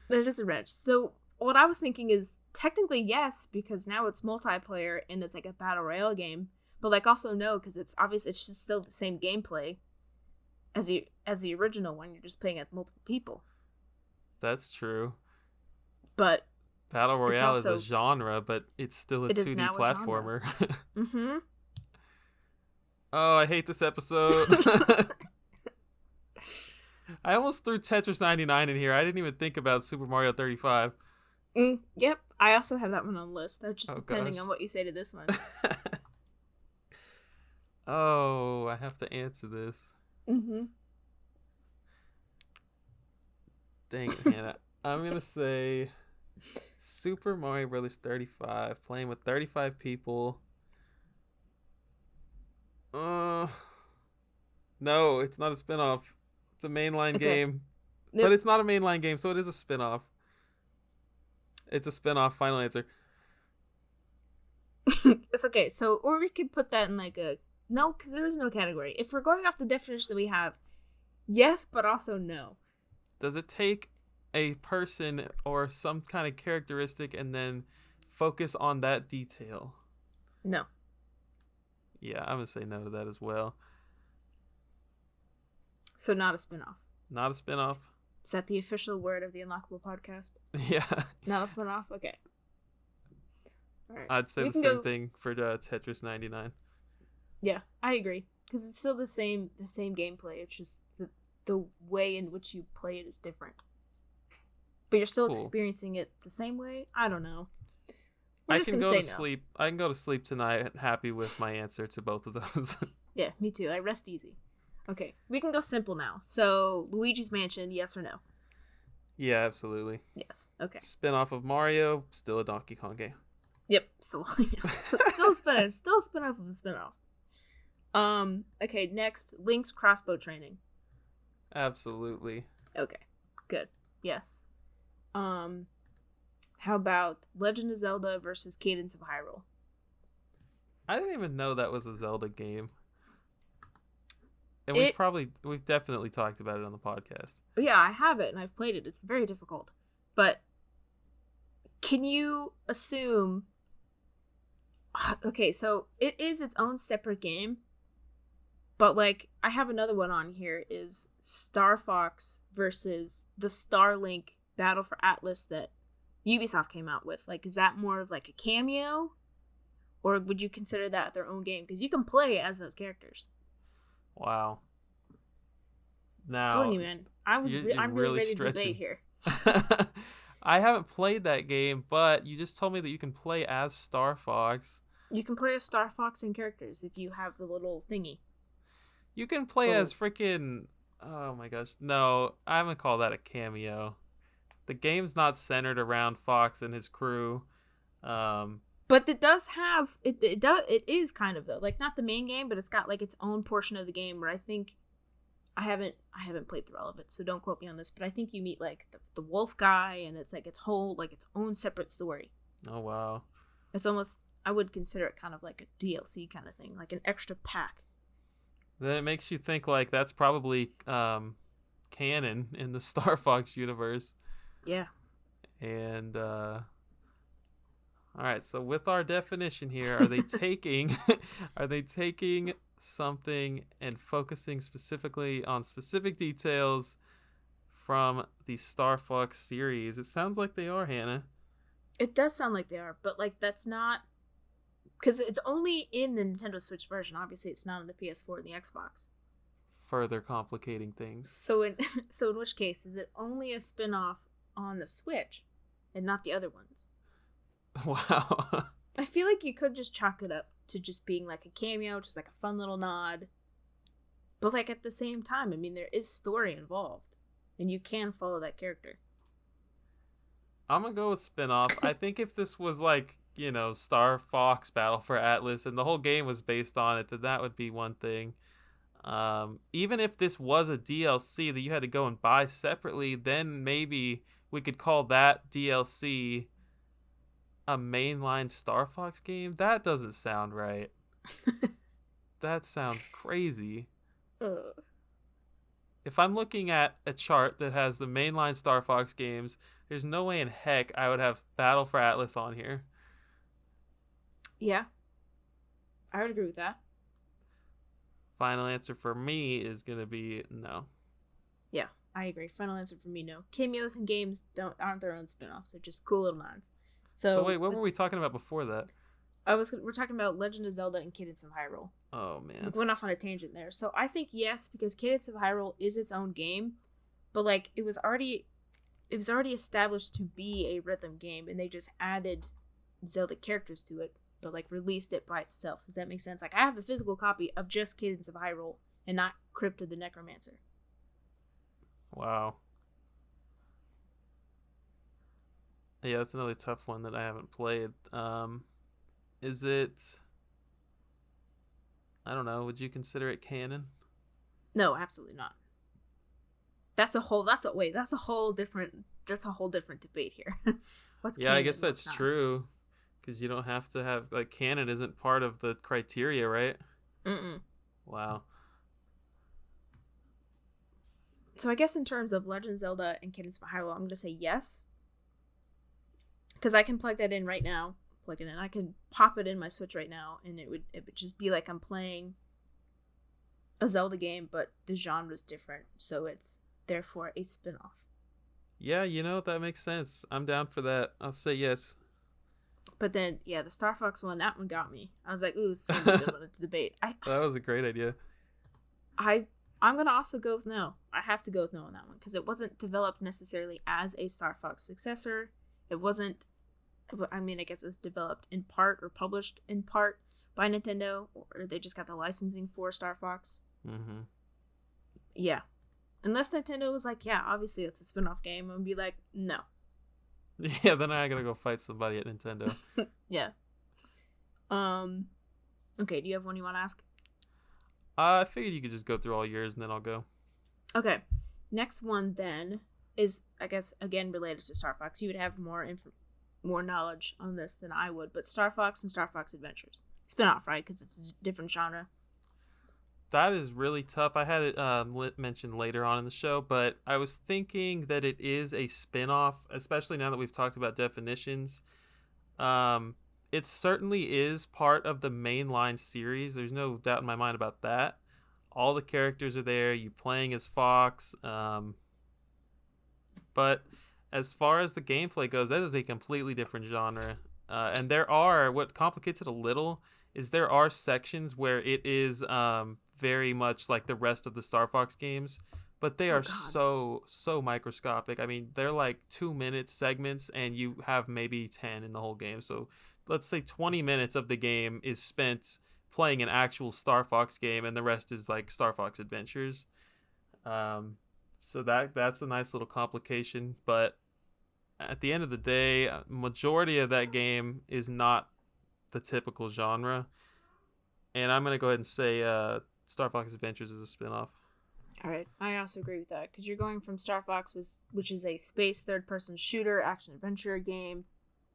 But it is a wrench. So what I was thinking is technically yes, because now it's multiplayer and it's like a battle royale game. But like also no, because it's obvious it's just still the same gameplay as the original one. You're just playing at multiple people. That's true. But battle royale is a genre, but it's still a 2D platformer. Mm-hmm. Oh, I hate this episode. I almost threw Tetris 99 in here. I didn't even think about Super Mario 35. Yep, I also have that one on the list. Just depending on what you say to this one. Oh, I have to answer this. Mm-hmm. Dang it, Hannah. I'm going to say Super Mario Brothers 35, playing with 35 people. No, it's not a spinoff. It's a mainline game. Yep. But it's not a mainline game, so it is a spinoff. It's a spinoff. Final answer. It's okay. So, or we could put that in like a No, because there is no category. If we're going off the definition that we have, yes, but also no. Does it take a person or some kind of characteristic and then focus on that detail? No. Yeah, I'm going to say no to that as well. So not a spinoff. Not a spinoff. Is that the official word of the Unlockable podcast? Yeah. Not a spinoff? Okay. All right. I'd say the same thing for Tetris 99. Yeah, I agree. Because it's still the same gameplay. It's just the way in which you play it is different. But you're still experiencing it the same way? I don't know. I can go to sleep. I can go to sleep tonight happy with my answer to both of those. Yeah, me too. I rest easy. Okay, we can go simple now. So, Luigi's Mansion, yes or no? Yeah, absolutely. Yes. Okay. Spin-off of Mario, still a Donkey Kong game. Yep. Still a spin-off. Still a spin-off of a spin-off. Okay, next, Link's crossbow training. Absolutely. Okay. Good. Yes. How about Legend of Zelda versus Cadence of Hyrule? I didn't even know that was a Zelda game. And we've definitely talked about it on the podcast. Yeah, I have it and I've played it. It's very difficult. But can you assume... Okay, so it is its own separate game. But, like, I have another one on here, is Star Fox versus the Starlink Battle for Atlas that Ubisoft came out with. Like, is that more of, like, a cameo? Or would you consider that their own game? Because you can play as those characters. Wow. Now, I'm telling you, man, I'm really ready to debate here. I haven't played that game, but you just told me that you can play as Star Fox. You can play as Star Fox and characters if you have the little thingy. You can play as freaking... Oh my gosh. No, I'm going to call that a cameo. The game's not centered around Fox and his crew. But it does have... It is kind of, though. Like, not the main game, but it's got, like, its own portion of the game where I think... I haven't played through all of it, so don't quote me on this, but I think you meet, like, the wolf guy, and it's, like, its own separate story. Oh, wow. It's almost... I would consider it kind of like a DLC kind of thing, like an extra pack. Then it makes you think, like, that's probably canon in the Star Fox universe. Yeah. And, all right, so with our definition here, are they taking something and focusing specifically on specific details from the Star Fox series? It sounds like they are, Hannah. It does sound like they are, but, like, that's not... Because it's only in the Nintendo Switch version. Obviously, it's not on the PS4 and the Xbox. Further complicating things. So in which case, is it only a spin-off on the Switch and not the other ones? Wow. I feel like you could just chalk it up to just being like a cameo, just like a fun little nod. But, like, at the same time, I mean, there is story involved. And you can follow that character. I'm going to go with spin-off. I think if this was, like... you know, Star Fox Battle for Atlas and the whole game was based on it, then that would be one thing. Even if this was a DLC that you had to go and buy separately, then maybe we could call that DLC a mainline Star Fox game. That doesn't sound right. That sounds crazy. If I'm looking at a chart that has the mainline Star Fox games, there's no way in heck I would have Battle for Atlas on here. Yeah, I would agree with that. Final answer for me is going to be no. Yeah, I agree. Final answer for me, no. Cameos in games aren't their own spin-offs. They're just cool little nods. So wait, what were we talking about before that? We're talking about Legend of Zelda and Cadence of Hyrule. Oh, man. We went off on a tangent there. So I think yes, because Cadence of Hyrule is its own game, but, like, it was already established to be a rhythm game, and they just added Zelda characters to it. But, like, released it by itself. Does that make sense? Like, I have a physical copy of just Cadence of Hyrule and not Crypt of the Necromancer. Wow. Yeah, that's another tough one that I haven't played. Is it... I don't know. Would you consider it canon? No, absolutely not. That's a whole different debate here. What's canon? Yeah, I guess that's true. Because you don't have to have, like, canon isn't part of the criteria, right? Mm-mm. Wow. So I guess in terms of Legend of Zelda and Cadence of Hyrule, I'm going to say yes. Because I can plug that in right now. Plug it in. I can pop it in my Switch right now, and it would just be like I'm playing a Zelda game, but the genre's different, so it's therefore a spin-off. Yeah, that makes sense. I'm down for that. I'll say yes. But then, yeah, the Star Fox one, that one got me. I was like, ooh, this is going to be a good one to debate. That was a great idea. I'm going to also go with no. I have to go with no on that one, because it wasn't developed necessarily as a Star Fox successor. It wasn't, I mean, I guess it was developed in part or published in part by Nintendo, or they just got the licensing for Star Fox. Mm-hmm. Yeah. Unless Nintendo was like, yeah, obviously it's a spin-off game, and be like, no. Yeah, then I gotta go fight somebody at Nintendo. Yeah. Okay, do you have one you want to ask? I figured you could just go through all yours and then I'll go. Okay. Next one then is, I guess, again related to Star Fox. You would have more knowledge on this than I would, but Star Fox and Star Fox Adventures. Spin-off, right? Because it's a different genre. That is really tough. I had it mentioned later on in the show, but I was thinking that it is a spin-off, especially now that we've talked about definitions. It certainly is part of the mainline series. There's no doubt in my mind about that. All the characters are there. You playing as Fox. But as far as the gameplay goes, that is a completely different genre. And what complicates it a little is there are sections where it is very much like the rest of the Star Fox games, but they are so microscopic. I mean, they're like 2-minute segments, and you have maybe 10 in the whole game. So let's say 20 minutes of the game is spent playing an actual Star Fox game, and the rest is like Star Fox Adventures. So that's a nice little complication, but at the end of the day, majority of that game is not the typical genre, and I'm gonna go ahead and say Star Fox Adventures is a spin-off. All right, I also agree with that, because you're going from Star Fox, which is a space third-person shooter action-adventure game,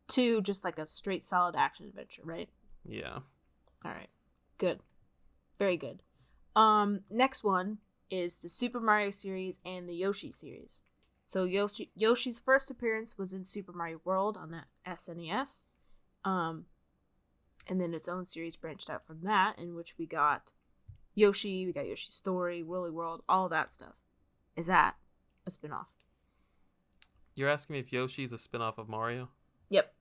to just like a straight solid action-adventure, right? Yeah. All right, good. Very good. Next one is the Super Mario series and the Yoshi series. So Yoshi's first appearance was in Super Mario World on the SNES. And then its own series branched out from that, in which we got Yoshi, we got Yoshi's Story, Woolly World, all of that stuff. Is that a spin-off? You're asking me if Yoshi's a spin-off of Mario? Yep.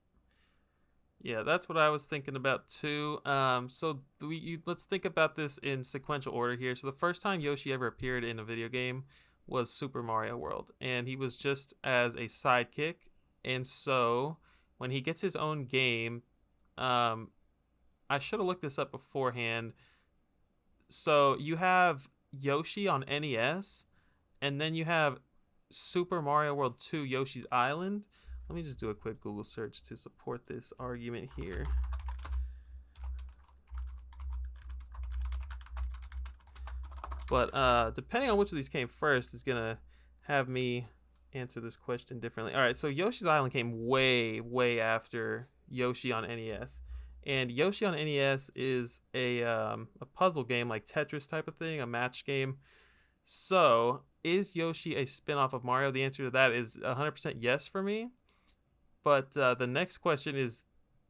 Yeah, that's what I was thinking about too. Let's think about this in sequential order here. So the first time Yoshi ever appeared in a video game was Super Mario World, and he was just as a sidekick. And so when he gets his own game, I should have looked this up beforehand. So you have Yoshi on NES, and then you have Super Mario World 2 Yoshi's Island. Let me just do a quick Google search to support this argument here. But depending on which of these came first is going to have me answer this question differently. All right, so Yoshi's Island came way, way after Yoshi on NES. And Yoshi on NES is a puzzle game, like Tetris type of thing, a match game. So is Yoshi a spin-off of Mario? The answer to that is 100% yes for me. But the next question is,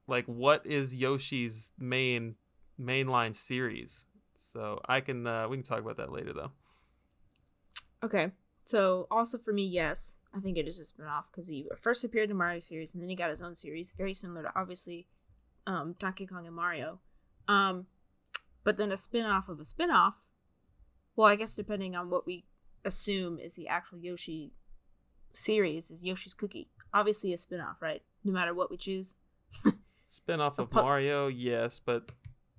like, what is Yoshi's mainline series? So we can talk about that later, though. Okay. So also for me, yes, I think it is a spin-off, because he first appeared in the Mario series, and then he got his own series, very similar to, obviously, Donkey Kong and Mario. But then a spin-off of a spin-off, well, I guess depending on what we assume is the actual Yoshi series, is Yoshi's Cookie. Obviously a spin-off, right? No matter what we choose. Spin-off of Mario, yes, but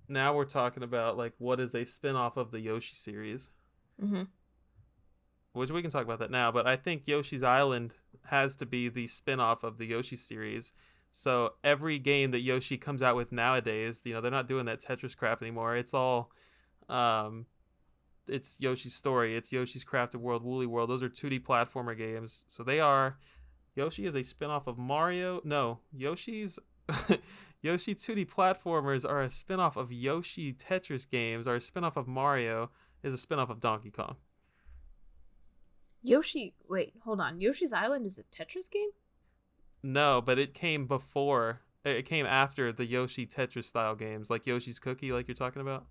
now we're talking about, like, what is a spin-off of the Yoshi series? Mm-hmm. Which we can talk about that now, but I think Yoshi's Island has to be the spin-off of the Yoshi series. So every game that Yoshi comes out with nowadays, they're not doing that Tetris crap anymore. It's all, it's Yoshi's Story, it's Yoshi's Crafted World, Woolly World. Those are 2D platformer games. So Yoshi is a spin-off of Mario. No, Yoshi's Yoshi 2D platformers are a spin-off of Yoshi Tetris games, are a spin-off of Mario, is a spin-off of Donkey Kong. Yoshi, wait, hold on. Yoshi's Island is a Tetris game? No, but it came before. It came after the Yoshi Tetris style games, like Yoshi's Cookie, like you're talking about.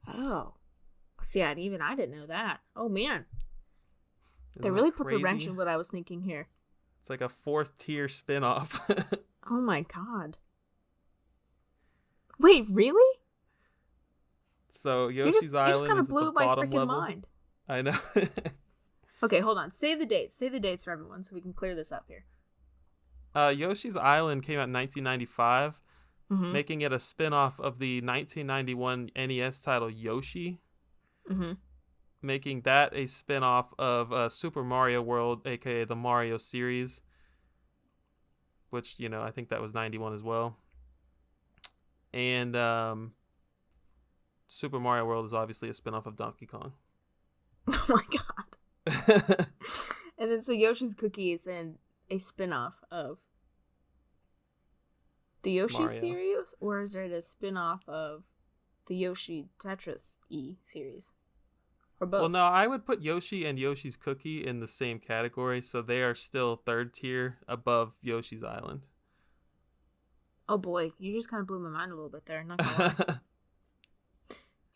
Oh. See, I didn't know that. Oh, man. Isn't That really that puts a wrench crazy? in what I was thinking here. It's like a fourth tier spin-off. Oh, my God. Wait, really? So Yoshi's Island you just kind of is blew at the my bottom freaking level. mind. I know. Okay, hold on. Say the dates. Say the dates for everyone so we can clear this up here. Yoshi's Island came out in 1995, Mm-hmm. making it a spin-off of the 1991 NES title Yoshi, Mm-hmm. making that a spin-off of Super Mario World, aka the Mario series, which, I think that was 91 as well. And Super Mario World is obviously a spin-off of Donkey Kong. Oh, my God. And then so Yoshi's Cookie is then a spin-off of the Yoshi Mario. series, or is it a spin-off of the Yoshi Tetris series? Or both? Well, no, I would put Yoshi and Yoshi's Cookie in the same category, so they are still third tier above Yoshi's Island. Oh boy, you just kind of blew my mind a little bit there, not gonna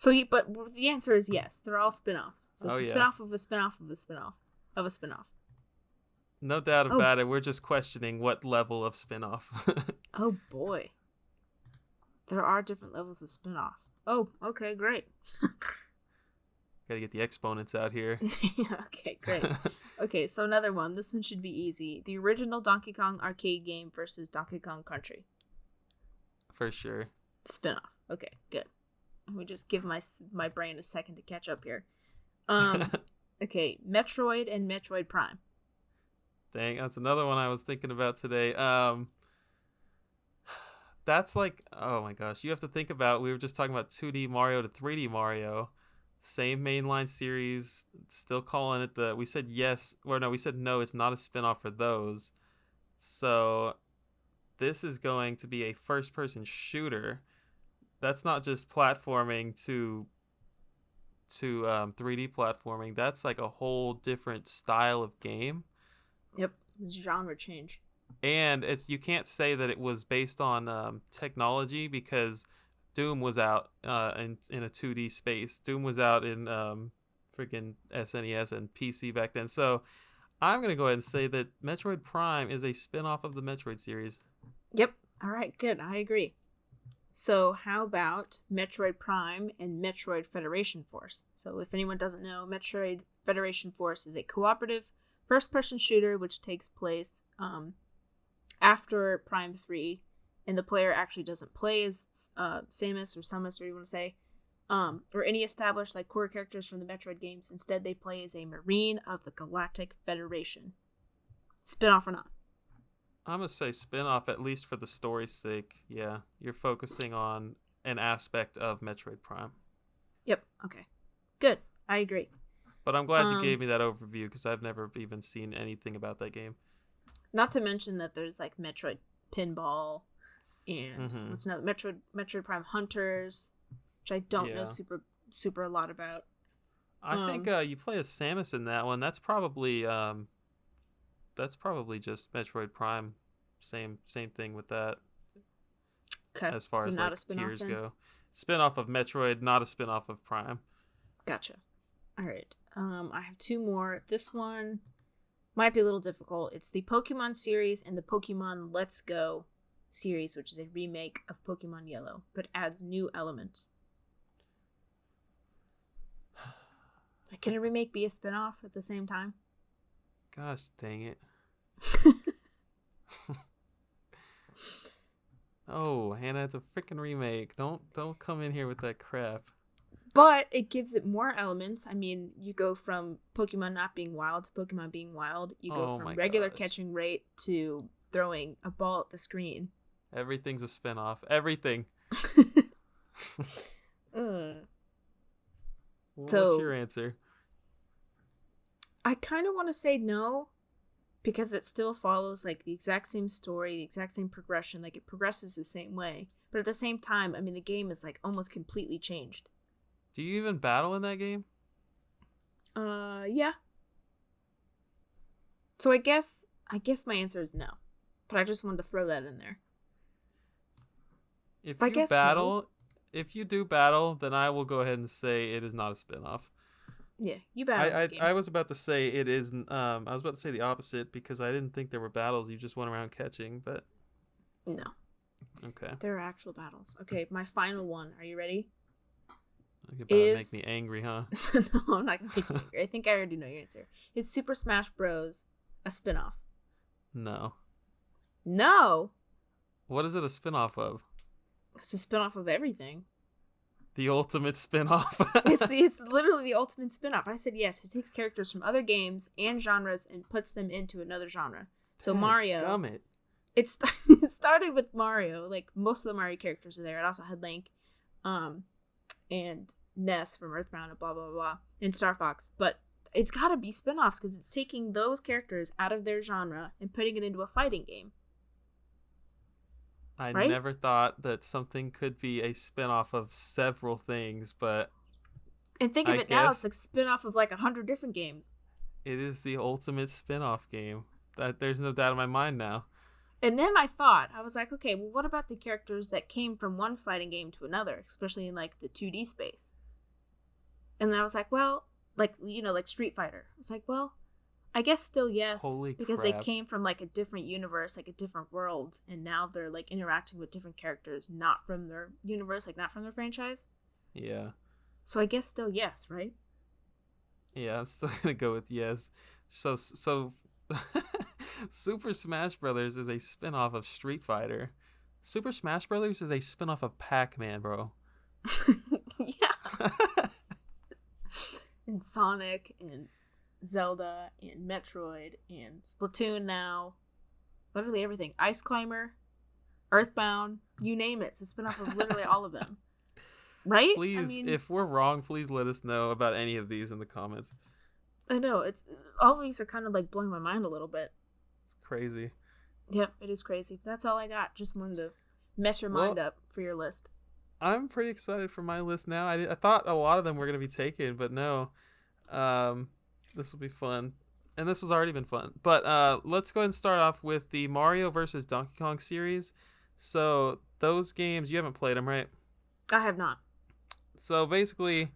lie. But the answer is yes, they're all spin-offs. So it's a spin-off of a spin-off of a spin-off of a spin-off. No doubt about it. We're just questioning what level of spin-off. Oh boy. There are different levels of spin-off. Oh, okay, great. Gotta get the exponents out here. Okay, great. Okay, so another one. This one should be easy. The original Donkey Kong arcade game versus Donkey Kong Country. For sure. Spin-off. Okay, good. Let me just give my brain a second to catch up here. Okay, Metroid and Metroid Prime. Dang, that's another one I was thinking about today. That's like, oh my gosh, you have to think about, we were just talking about 2D Mario to 3D Mario. Same mainline series, still calling it we said yes, or no, we said no, it's not a spin-off for those. So this is going to be a first-person shooter. That's not just platforming to 3D platforming. That's like a whole different style of game. Yep, it's genre change. And you can't say that it was based on technology, because Doom was out in a 2D space. Doom was out in freaking SNES and PC back then. So I'm going to go ahead and say that Metroid Prime is a spin-off of the Metroid series. Yep. All right, good. I agree. So how about Metroid Prime and Metroid Federation Force? So if anyone doesn't know, Metroid Federation Force is a cooperative first-person shooter which takes place after Prime 3, and the player actually doesn't play as Samus or Samus, whatever you want to say, or any established core characters from the Metroid games. Instead, they play as a Marine of the Galactic Federation. Spin-off or not? I'm going to say spin-off, at least for the story's sake. Yeah, you're focusing on an aspect of Metroid Prime. Yep, okay. Good, I agree. But I'm glad you gave me that overview, because I've never even seen anything about that game. Not to mention that there's Metroid Pinball and what's another Metroid Prime Hunters, which I don't know super a lot about. I think you play as Samus in that one. That's probably just Metroid Prime. Same thing with that. Okay. As far as not a spin-off tiers then? go. Spin-off of Metroid, not a spin-off of Prime. Gotcha. All right. I have two more. This one might be a little difficult. It's the Pokemon series and the Pokemon Let's Go series, which is a remake of Pokemon Yellow, but adds new elements. Can a remake be a spin-off at the same time? Gosh dang it. Oh, Hannah, it's a freaking remake. Don't come in here with that crap. But it gives it more elements. I mean, you go from Pokemon not being wild to Pokemon being wild. You go from regular catching rate to throwing a ball at the screen. Everything's a spinoff. Everything. What's your answer? I kind of want to say no, because it still follows like the exact same story, the exact same progression, like it progresses the same way. But at the same time, I mean, the game is like almost completely changed. Do you even battle in that game? Yeah. So I guess my answer is no. But I just wanted to throw that in there. If you do battle, then I will go ahead and say it is not a spin-off. Yeah, you battle. I was about to say it is. I was about to say the opposite because I didn't think there were battles. You just went around catching, but no. Okay. There are actual battles. Okay, my final one. Are you ready? You're about to make me angry, huh? No, I'm not gonna make you angry. I think I already know your answer. Is Super Smash Bros. A spin-off? No. No. What is it a spin-off of? It's a spin-off of everything. The ultimate spin-off. It's literally the ultimate spin-off. I said yes. It takes characters from other games and genres and puts them into another genre. So Mario. Gummit. It started with Mario. Like most of the Mario characters are there. It also had Link, and Ness from Earthbound and blah blah blah, and Star Fox. But it's got to be spin-offs because it's taking those characters out of their genre and putting it into a fighting game. I right? never thought that something could be a spin-off of several things, but and think of it now, it's like spin-off of like 100 different games. It is the ultimate spin-off game. That there's no doubt in my mind now. And then I was like, okay, well, what about the characters that came from one fighting game to another, especially in like the 2D space? And then I was like, well, like, you know, like Street Fighter. I was like, well, I guess still yes. Holy because crap. They came from like a different universe, like a different world, and now they're like interacting with different characters not from their universe, like not from their franchise. Yeah. So I guess still yes, right? Yeah, I'm still gonna go with yes. So Super Smash Brothers is a spin-off of Street Fighter. Super Smash Brothers is a spin-off of Pac-Man, bro. Yeah. And Sonic and Zelda and Metroid and Splatoon now. Literally everything. Ice Climber, Earthbound, you name it. It's a spin-off of literally all of them. Right? Please, if we're wrong, please let us know about any of these in the comments. I know, it's all of these are kind of like blowing my mind a little bit. It's crazy. Yep, it is crazy. That's all I got. Just wanted to mess your mind up for your list. I'm pretty excited for my list now. I thought a lot of them were going to be taken, but no. This will be fun. And this has already been fun. But let's go ahead and start off with the Mario versus Donkey Kong series. So those games, you haven't played them, right? I have not. So basically,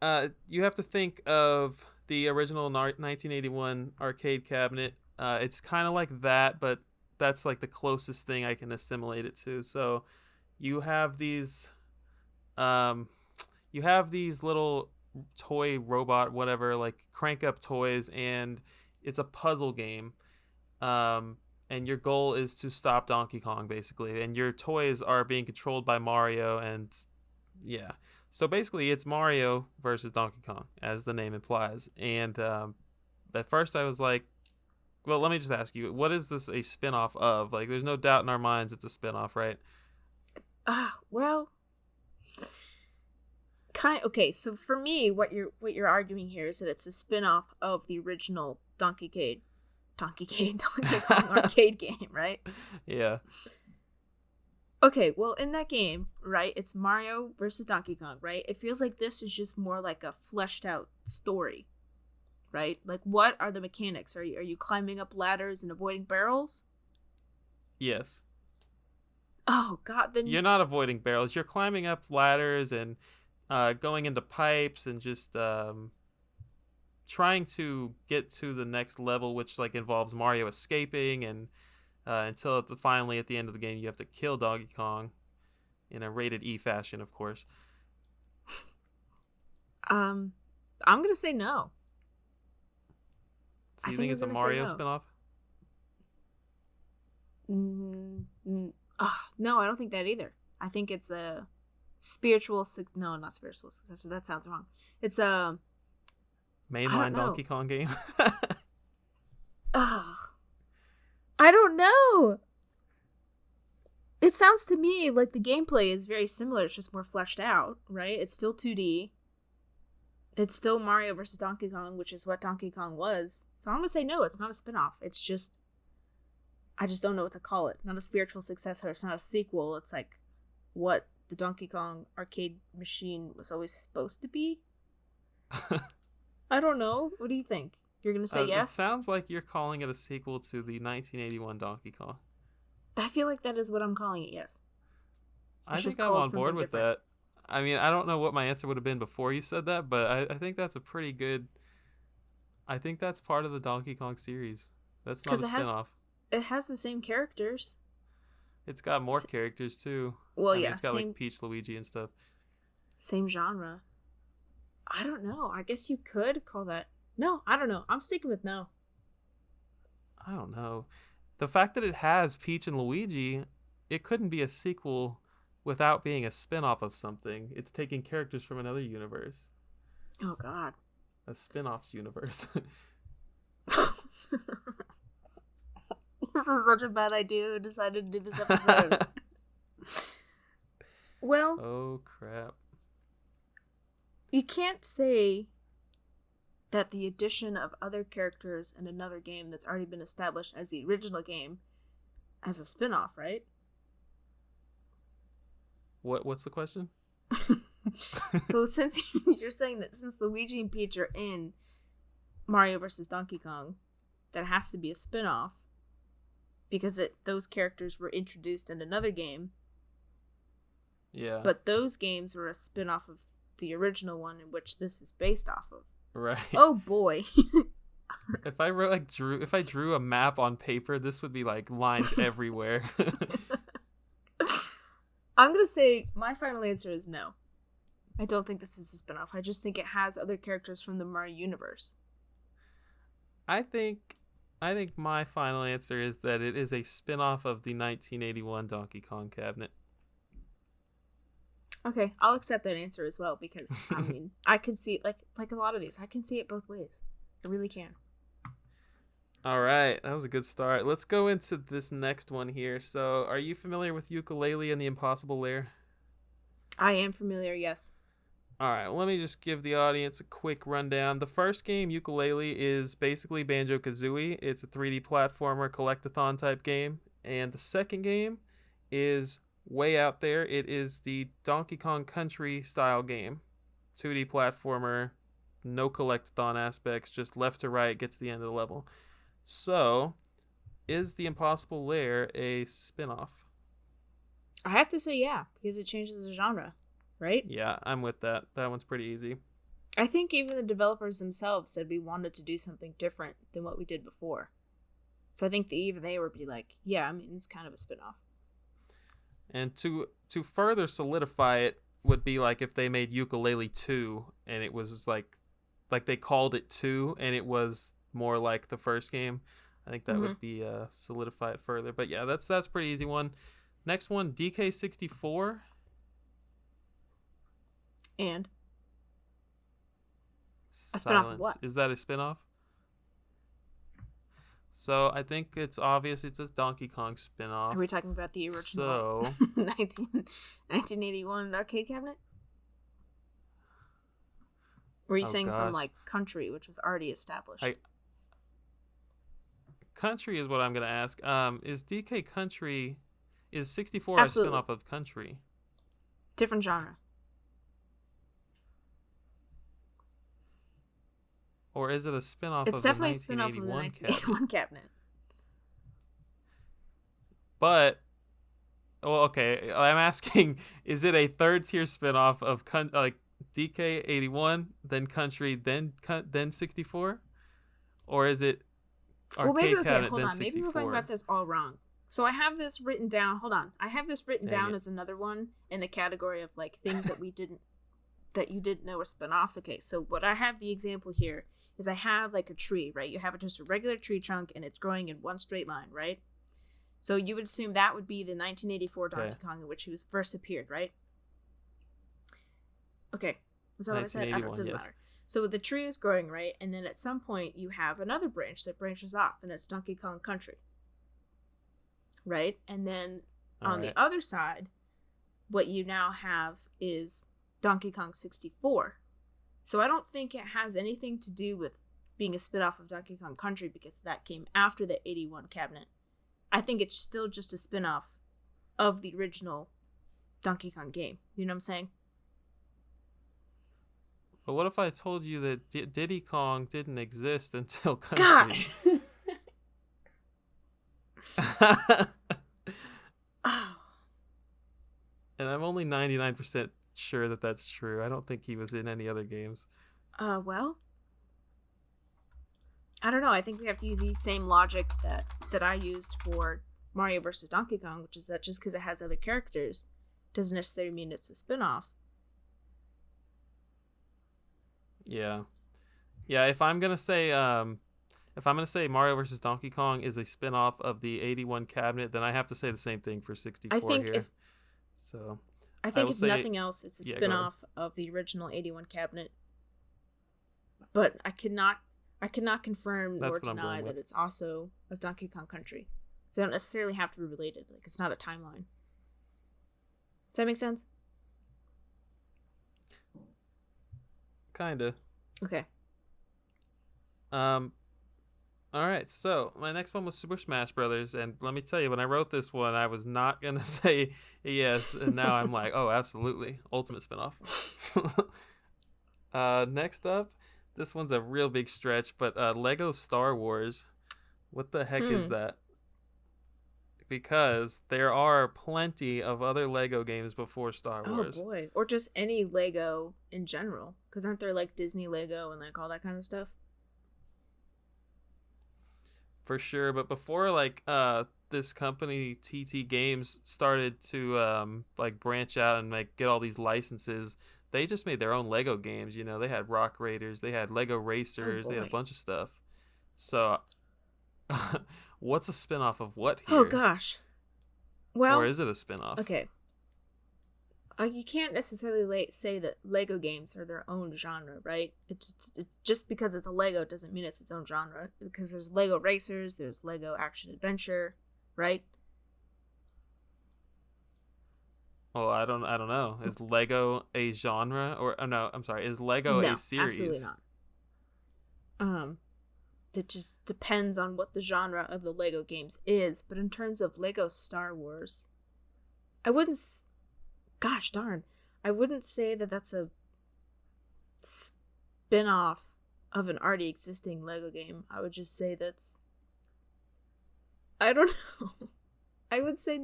you have to think of the original 1981 arcade cabinet. It's kind of like that, but that's like the closest thing I can assimilate it to. So you have these little toy robot, whatever, like crank up toys, and it's a puzzle game. And your goal is to stop Donkey Kong, basically. And your toys are being controlled by Mario, and yeah. So basically, it's Mario versus Donkey Kong, as the name implies. And at first I was like, well, let me just ask you, what is this a spin-off of? Like, there's no doubt in our minds it's a spin-off, right? Well, okay, so for me, what you're arguing here is that it's a spin-off of the original Donkey Kong arcade game, right? Yeah. Okay, well, in that game, right, it's Mario versus Donkey Kong, right? It feels like this is just more like a fleshed out story, right? Like, what are the mechanics? Are you climbing up ladders and avoiding barrels? Yes. Oh, God, then... You're not avoiding barrels. You're climbing up ladders and going into pipes and just trying to get to the next level, which like involves Mario escaping, and until finally at the end of the game you have to kill Donkey Kong in a rated E fashion, of course. I'm gonna say no. So you think it's a Mario spinoff? No, I don't think that either. I think it's a spiritual no, not spiritual successor. That sounds wrong. It's a mainline Donkey Kong game. I don't know. It sounds to me like the gameplay is very similar. It's just more fleshed out, right? It's still 2D. It's still Mario versus Donkey Kong, which is what Donkey Kong was. So I'm going to say no, it's not a spin-off. It's just, I just don't know what to call it. Not a spiritual successor. It's not a sequel. It's like what the Donkey Kong arcade machine was always supposed to be. I don't know. What do you think? You're going to say yes? It sounds like you're calling it a sequel to the 1981 Donkey Kong. I feel like that is what I'm calling it, yes. I think I'm on board with that. I mean, I don't know what my answer would have been before you said that, but I think that's a pretty good... I think that's part of the Donkey Kong series. That's not a spin-off. It has the same characters. It's got more characters, too. Well, It's got, like, Peach, Luigi, and stuff. Same genre. I don't know. I guess you could call that... No, I don't know. I'm sticking with no. I don't know. The fact that it has Peach and Luigi, it couldn't be a sequel without being a spin-off of something. It's taking characters from another universe. Oh, God. A spin-offs universe. This is such a bad idea. I decided to do this episode. Well... Oh, crap. You can't say that the addition of other characters in another game that's already been established as the original game as a spin-off, right? What's the question? So since you're saying that since Luigi and Peach are in Mario vs. Donkey Kong, that has to be a spin-off because those characters were introduced in another game. Yeah. But those games were a spin-off of the original one in which this is based off of. Right. Oh boy. If I drew a map on paper, this would be like lines everywhere. I'm going to say my final answer is no. I don't think this is a spin-off. I just think it has other characters from the Mario universe. I think my final answer is that it is a spin-off of the 1981 Donkey Kong cabinet. Okay, I'll accept that answer as well because, I mean, I can see it, like a lot of these, I can see it both ways. I really can. All right, that was a good start. Let's go into this next one here. So, are you familiar with Yooka-Laylee and the Impossible Lair? I am familiar, yes. All right, let me just give the audience a quick rundown. The first game, Yooka-Laylee, is basically Banjo-Kazooie. It's a 3D platformer collectathon type game. And the second game is way out there. It is the Donkey Kong Country style game. 2D platformer, no collectathon aspects, just left to right, get to the end of the level. So, is the Impossible Lair a spin-off? I have to say yeah, because it changes the genre, right? Yeah, I'm with that. That one's pretty easy. I think even the developers themselves said we wanted to do something different than what we did before. So I think even they would be like, yeah, I mean, it's kind of a spin-off. And to further solidify it would be like if they made Yooka-Laylee 2 and it was like they called it 2 and it was more like the first game. I think that would be solidify it further. But yeah, that's a pretty easy one. Next one, DK64. And a spin-off of what? Is that a spin-off? So I think it's obvious it's a Donkey Kong spin-off. Are we talking about the original 1981 arcade cabinet? Or are you saying from like Country, which was already established? Country is what I'm going to ask. Is DK Country, is 64 Absolutely. a spin-off of Country? Different genre. Or is it a spin-off It's of the definitely a spin-off of the 1981 cabinet. But, well, okay, I'm asking, is it a third-tier spin-off of like DK81, then Country, then 64? Or is it arcade cabinet, hold then on. 64? Maybe we're going about this all wrong. So I have this written down. Hold on. I have this written down as another one in the category of like things that you didn't know were spin-offs. Okay, so what I have the example here is I have like a tree, right? You have just a regular tree trunk and it's growing in one straight line, right? So you would assume that would be the 1984 Donkey Kong in which he was first appeared, right? Okay. Was that what I said? It doesn't matter. So the tree is growing, right? And then at some point you have another branch that branches off and it's Donkey Kong Country. Right? And then on the other side, what you now have is Donkey Kong 64. So I don't think it has anything to do with being a spin-off of Donkey Kong Country because that came after the 81 cabinet. I think it's still just a spin-off of the original Donkey Kong game. You know what I'm saying? But what if I told you that Diddy Kong didn't exist until Country? Gosh! And I'm only 99% sure that that's true. I don't think he was in any other games. Well, I don't know. I think we have to use the same logic that I used for Mario vs. Donkey Kong, which is that just because it has other characters doesn't necessarily mean it's a spin-off. Yeah. If I'm gonna say Mario vs. Donkey Kong is a spin-off of the 81 cabinet, then I have to say the same thing for 64 I think here. I think if nothing else, it's a spin-off of the original 81 cabinet. But I cannot confirm or deny that it's also a Donkey Kong Country. So they don't necessarily have to be related. Like, it's not a timeline. Does that make sense? Kinda. Okay. All right, so my next one was Super Smash Brothers, and let me tell you, when I wrote this one, I was not gonna say yes, and now I'm like, oh, absolutely, ultimate spinoff. Next up, this one's a real big stretch, but Lego Star Wars. What the heck is that? Because there are plenty of other Lego games before Star Wars. Oh boy, or just any Lego in general, because aren't there like Disney Lego and like all that kind of stuff? For sure, but before like this company TT Games started to like branch out and like get all these licenses, they just made their own Lego games. You know, they had Rock Raiders, they had Lego Racers, they had a bunch of stuff. So, what's a spinoff of what here? Oh gosh, well, or is it a spinoff? Okay, you can't necessarily say that Lego games are their own genre, right? It's just because it's a Lego doesn't mean it's its own genre. Because there's Lego Racers, there's Lego Action Adventure, right? Well, I don't know. Is Lego a genre, or no? I'm sorry. Is Lego a series? Absolutely not. It just depends on what the genre of the Lego games is. But in terms of Lego Star Wars, I wouldn't. Gosh darn, I wouldn't say that that's a spin-off of an already existing Lego game. I would just say that's, I don't know. I would say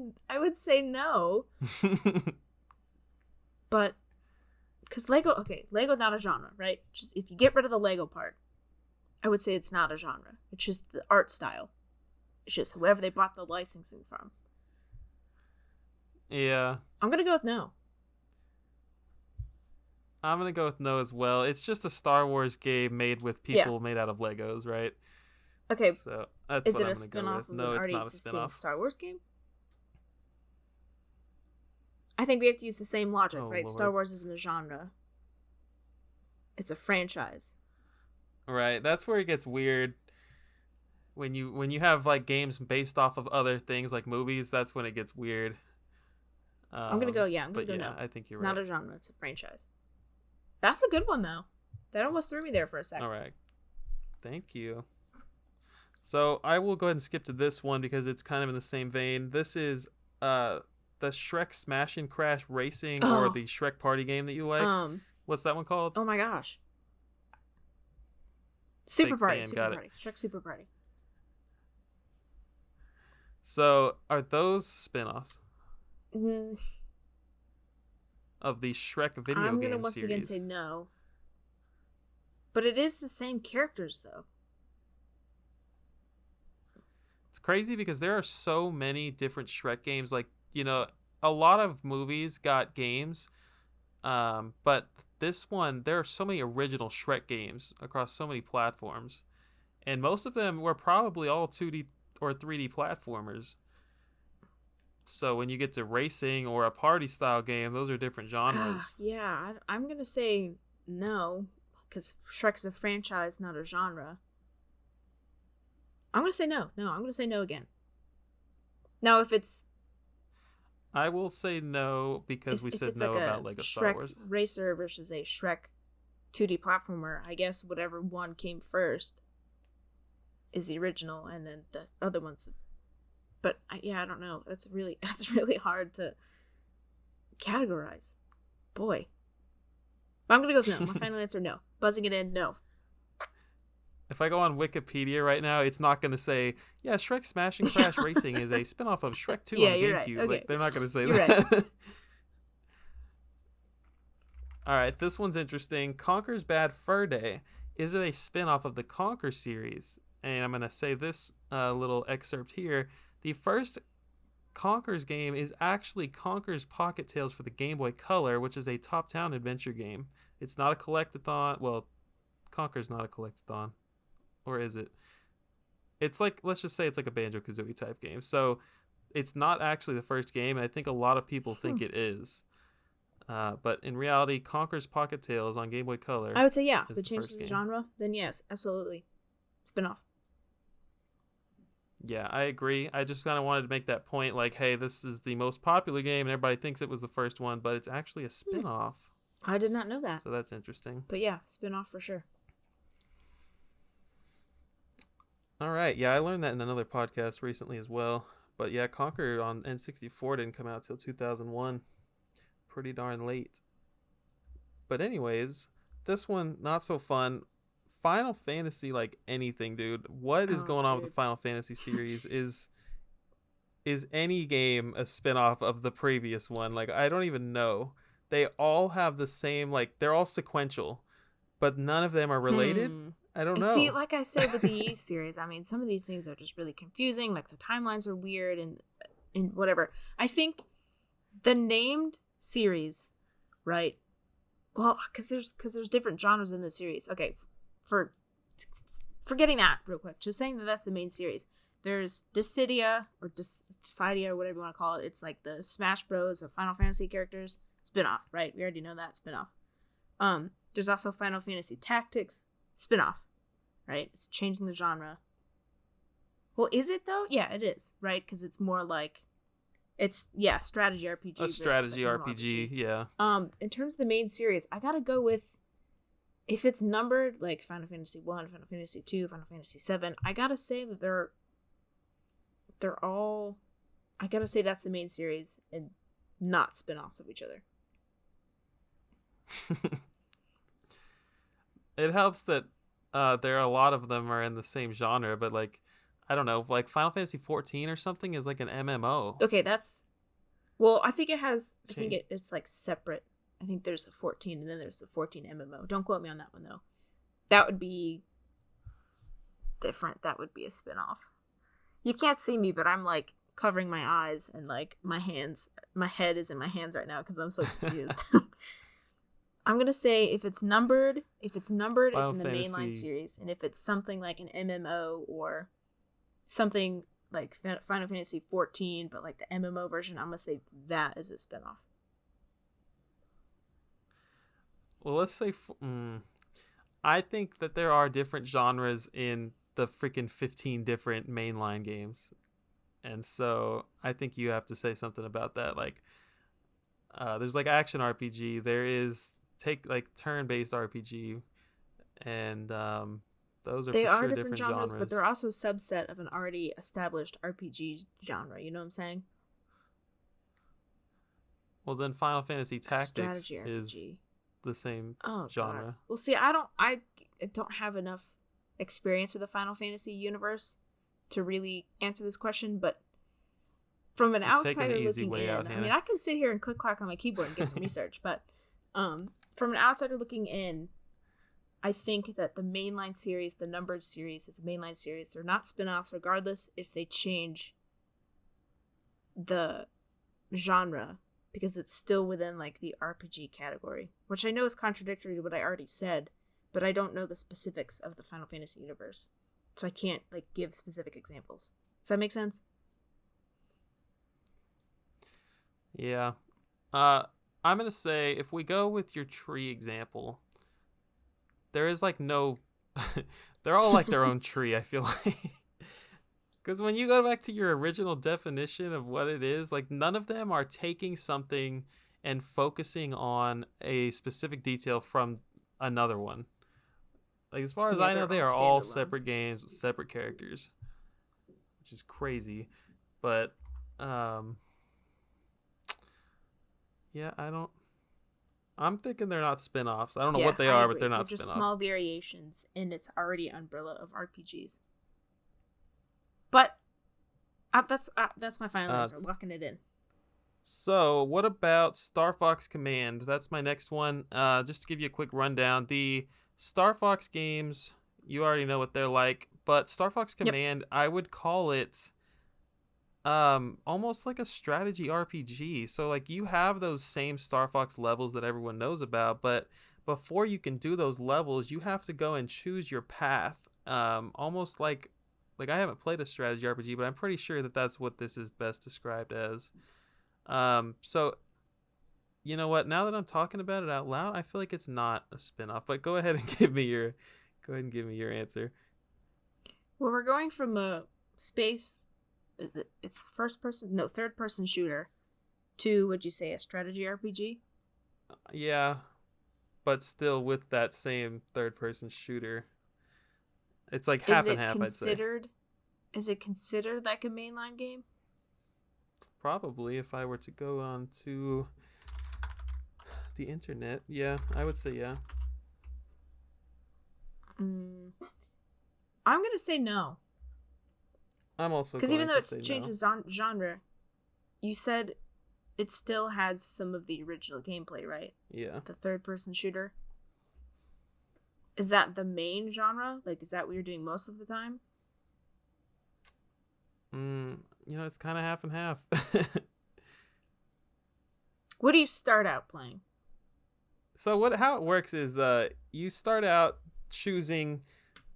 no. But because Lego not a genre, right? Just if you get rid of the Lego part, I would say it's not a genre. It's just the art style. It's just whoever they bought the licensing from. Yeah. I'm going to go with no. I'm going to go with no as well. It's just a Star Wars game made with people made out of Legos, right? Okay. So that's is what it I'm a spin-off of an already existing Star Wars game? I think we have to use the same logic, right? Lord. Star Wars isn't a genre. It's a franchise. Right. That's where it gets weird. When you have like games based off of other things like movies, that's when it gets weird. I'm gonna go. Yeah, I'm gonna go. No, I think you're right. Not a genre; it's a franchise. That's a good one, though. That almost threw me there for a second. All right, thank you. So I will go ahead and skip to this one because it's kind of in the same vein. This is the Shrek Smash and Crash Racing or the Shrek Party game that you like. What's that one called? Oh my gosh! Super Party. Shrek Super Party. So are those spin-offs? Of the Shrek video game series? I'm going to once again say no. But it is the same characters, though. It's crazy because there are so many different Shrek games. Like, you know, a lot of movies got games. But this one, there are so many original Shrek games across so many platforms. And most of them were probably all 2D or 3D platformers. So when you get to racing or a party style game, those are different genres. Yeah, I'm going to say no, because Shrek is a franchise, not a genre. I'm going to say no. No, I'm going to say no again. Now, if it's... I will say no because we said no like about Lego Star Wars. Shrek Racer versus a Shrek 2D platformer, I guess whatever one came first is the original, and then the other ones. But yeah, I don't know. That's really hard to categorize. Boy. But I'm gonna go with no. My final answer, no. Buzzing it in, no. If I go on Wikipedia right now, it's not gonna say, yeah, Shrek Smash and Crash Racing is a spin-off of Shrek 2 on GameCube. Right. Okay. Like, they're not gonna say you're that. Right. All right, this one's interesting. Conker's Bad Fur Day. Is it a spin-off of the Conker series? And I'm going to say this little excerpt here. The first Conker's game is actually Conker's Pocket Tales for the Game Boy Color, which is a top-down adventure game. It's not a collectathon. Well, Conker's not a collectathon. Or is it? It's like, let's just say it's like a Banjo-Kazooie type game. So it's not actually the first game, and I think a lot of people think it is. But in reality, Conker's Pocket Tales on Game Boy Color. I would say, yeah. If it changes the genre, then yes, absolutely. Spin-off. Yeah, I agree. I just kind of wanted to make that point, like, hey, this is the most popular game, and everybody thinks it was the first one, but it's actually a spin-off. I did not know that. So that's interesting. But yeah, spin-off for sure. All right. Yeah, I learned that in another podcast recently as well. But yeah, Conker on N64 didn't come out till 2001. Pretty darn late. But anyways, this one, not so fun. Final Fantasy, like anything, dude. What is going on with the Final Fantasy series? Is any game a spin-off of the previous one? Like, I don't even know. They all have the same, like, they're all sequential, but none of them are related. I don't know. See, like I said with the Yi series, I mean, some of these things are just really confusing. Like, the timelines are weird and whatever. I think the named series, right? Well, because there's different genres in the series. Okay, forgetting that real quick, just saying that that's the main series. There's Dissidia or Dissidia or whatever you want to call it. It's like the Smash Bros of Final Fantasy characters spin-off, right? We already know that spin-off. There's also Final Fantasy Tactics spin-off, right? It's changing the genre. Well, is it though? Yeah, it is, right? Because it's more like strategy RPG. A strategy RPG, yeah. In terms of the main series, I gotta go with, if it's numbered like Final Fantasy 1, Final Fantasy 2, Final Fantasy 7, I gotta say that they're all, I gotta say that's the main series and not spin-offs of each other. It helps that there are a lot of them are in the same genre, but like, I don't know, like Final Fantasy 14 or something is like an MMO. Okay, that's, well, I think it has, I think it's like separate. I think there's a 14 and then there's the 14 MMO. Don't quote me on that one though. That would be different. That would be a spin-off. You can't see me, but I'm like covering my eyes and like my head is in my hands right now because I'm so confused. I'm going to say if it's numbered, it's in the mainline series. And if it's something like an MMO or something like Final Fantasy 14, but like the MMO version, I'm going to say that is a spinoff. Well, let's say, I think that there are different genres in the freaking 15 different mainline games. And so I think you have to say something about that. Like, there's like action RPG, there is turn-based RPG, and those are they for are sure different genres, but they're also a subset of an already established RPG genre. You know what I'm saying? Well, then Final Fantasy Tactics is the same genre. God. Well, see, I don't have enough experience with the Final Fantasy universe to really answer this question, but from an outsider looking in, I mean, I can sit here and click-clack on my keyboard and get some research, but from an outsider looking in, I think that the mainline series, the numbered series, is a mainline series. They're not spin-offs, regardless if they change the genre, because it's still within like the RPG category, which I know is contradictory to what I already said, but I don't know the specifics of the Final Fantasy universe, so I can't like give specific examples. Does that make sense? Yeah. I'm gonna say, if we go with your tree example, there is like no they're all like their own tree, I feel like. Because when you go back to your original definition of what it is, like none of them are taking something and focusing on a specific detail from another one. Like, as far as Yeah, I know, they they're are all all separate standalones. games with separate characters, which is crazy. But yeah, I'm thinking they're not spin-offs. I don't know Yeah, what they I are, but agree. they're They're not just spin-offs. small variations in its already umbrella of RPGs. But that's my final answer. Locking it in. So, what about Star Fox Command? That's my next one. Just to give you a quick rundown, the Star Fox games, you already know what they're like, but Star Fox Yep. Command, I would call it almost like a strategy RPG. So, like, you have those same Star Fox levels that everyone knows about, but before you can do those levels, you have to go and choose your path. Almost like I haven't played a strategy RPG, but I'm pretty sure that that's what this is best described as. So you know what? Now that I'm talking about it out loud, I feel like it's not a spin-off. But go ahead and give me your answer. Well, we're going from a space. It's first person? No, third person shooter. To would you say a strategy RPG? Yeah, but still with that same third-person shooter. It's like half and half, I'd say. Is it considered like a mainline game? Probably, if I were to go on to the internet, yeah, I would say yeah. I'm gonna say no. I'm also Because going even though to it's say changed no. genre, you said it still had some of the original gameplay, right? Yeah. The third person shooter. Is that the main genre? Like, is that what you're doing most of the time? It's kind of half and half. What do you start out playing? So how it works is you start out choosing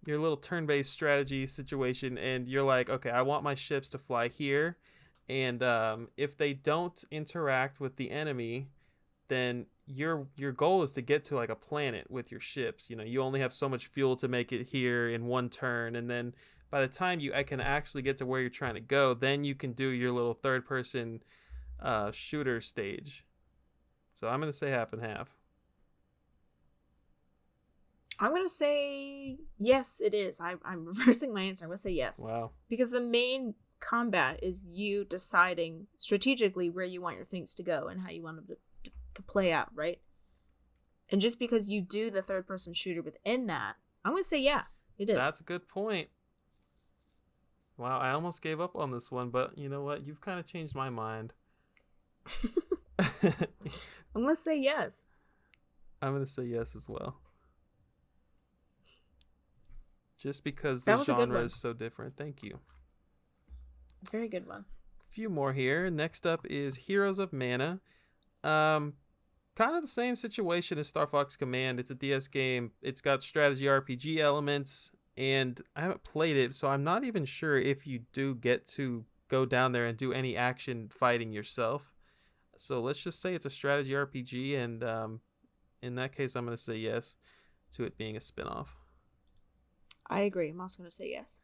your little turn-based strategy situation, and you're like, okay, I want my ships to fly here, and if they don't interact with the enemy, then your goal is to get to like a planet with your ships. You only have so much fuel to make it here in one turn, and then by the time I can actually get to where you're trying to go, then you can do your little third-person shooter stage. So I'm gonna say half and half. I'm going to say yes, it is. I'm reversing my answer. I'm going to say yes. Wow. Because the main combat is you deciding strategically where you want your things to go and how you want them to play out, right? And just because you do the third person shooter within that, I'm going to say yeah, it is. That's a good point. Wow, I almost gave up on this one, but you know what? You've kind of changed my mind. I'm going to say yes. I'm going to say yes as well. Just because the genre is so different. Thank you. Very good one. A few more here. Next up is Heroes of Mana. Kind of the same situation as Star Fox Command. It's a DS game. It's got strategy RPG elements, and I haven't played it, so I'm not even sure if you do get to go down there and do any action fighting yourself. So let's just say it's a strategy RPG, and in that case, I'm going to say yes to it being a spinoff. I agree. I'm also going to say yes.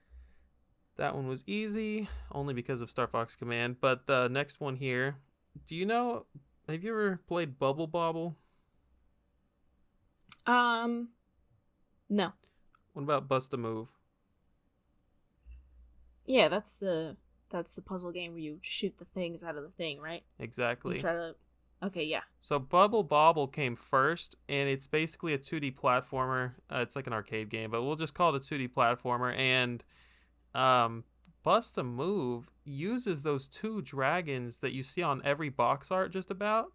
That one was easy, only because of Star Fox Command. But the next one here, have you ever played Bubble Bobble? No. What about Bust a Move? Yeah, that's the puzzle game where you shoot the things out of the thing, right? Exactly. You try to... Okay, yeah. So Bubble Bobble came first, and it's basically a 2D platformer. It's like an arcade game, but we'll just call it a 2D platformer. And Bust a Move uses those two dragons that you see on every box art just about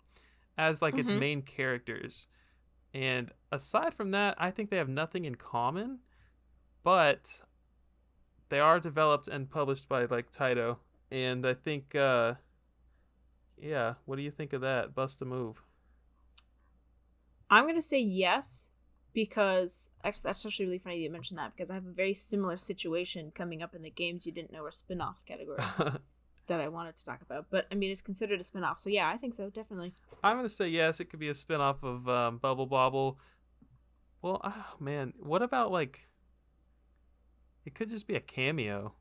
as like its main characters. And aside from that, I think they have nothing in common, but they are developed and published by like Taito. And I think yeah, what do you think of that? Bust a Move. I'm going to say yes, because actually that's actually really funny you mentioned that, because I have a very similar situation coming up in the games you didn't know were spin-offs category that I wanted to talk about. But I mean, it's considered a spin-off, so yeah, I think so, definitely. I'm going to say yes, it could be a spin-off of Bubble Bobble. Well, oh man, what about like, it could just be a cameo.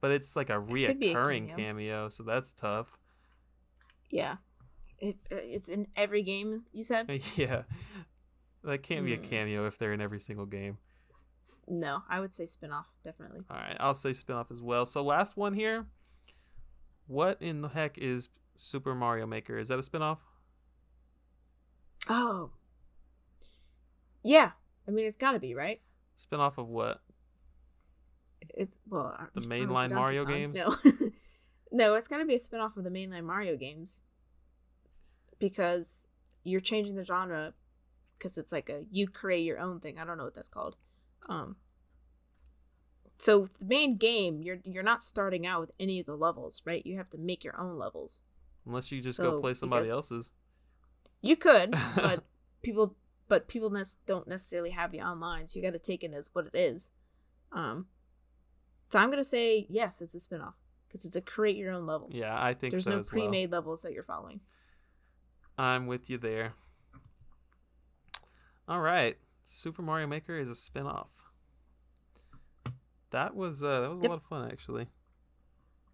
But it's like a reoccurring cameo, so that's tough. Yeah. It's in every game, you said? Yeah. That can't be a cameo if they're in every single game. No, I would say spin-off, definitely. All right, I'll say spin-off as well. So last one here. What in the heck is Super Mario Maker? Is that a spin-off? Oh. Yeah. I mean, it's got to be, right? Spin-off of what? It's, well... The mainline Mario games? No. No, it's got to be a spin-off of the mainline Mario games. Because you're changing the genre, because it's like you create your own thing. I don't know what that's called. So the main game, you're not starting out with any of the levels, right? You have to make your own levels. Unless you just go play somebody else's. You could, but people don't necessarily have the online, so you got to take it as what it is. So I'm gonna say yes, it's a spinoff because it's a create your own level. Yeah, I think there's so no as well. pre-made levels that you're following. I'm with you there. All right, Super Mario Maker is a spinoff. That was a lot of fun, actually.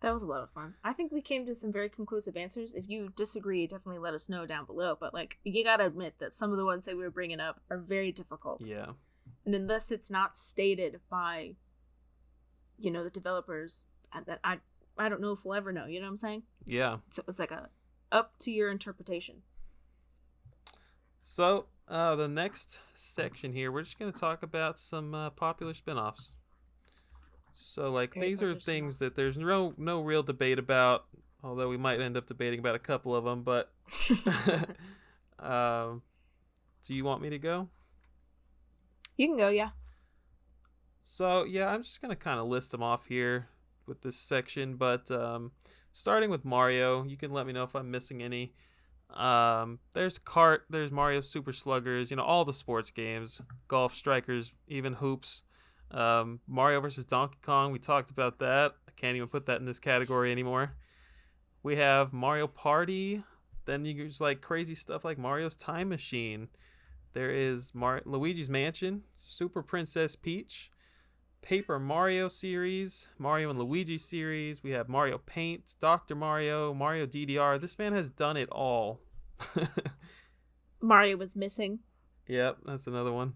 That was a lot of fun. I think we came to some very conclusive answers. If you disagree, definitely let us know down below. But like, you gotta admit that some of the ones that we were bringing up are very difficult. Yeah. And unless it's not stated by, the developers, that I don't know if we'll ever know. You know what I'm saying? Yeah. So it's like up to your interpretation. So the next section here, we're just gonna talk about some popular spinoffs. So, like, these are things that there's no real debate about, although we might end up debating about a couple of them, but... do you want me to go? You can go, yeah. So, yeah, I'm just going to kind of list them off here with this section, but starting with Mario, you can let me know if I'm missing any. There's Kart, there's Mario Super Sluggers, all the sports games, Golf Strikers, even Hoops. Mario vs. Donkey Kong, we talked about that. I can't even put that in this category anymore. We have Mario Party. Then you use like crazy stuff like Mario's Time Machine. There is Luigi's Mansion, Super Princess Peach, Paper Mario series, Mario and Luigi series. We have Mario Paint, Dr. Mario, Mario DDR. This man has done it all. Mario was missing. Yep, that's another one.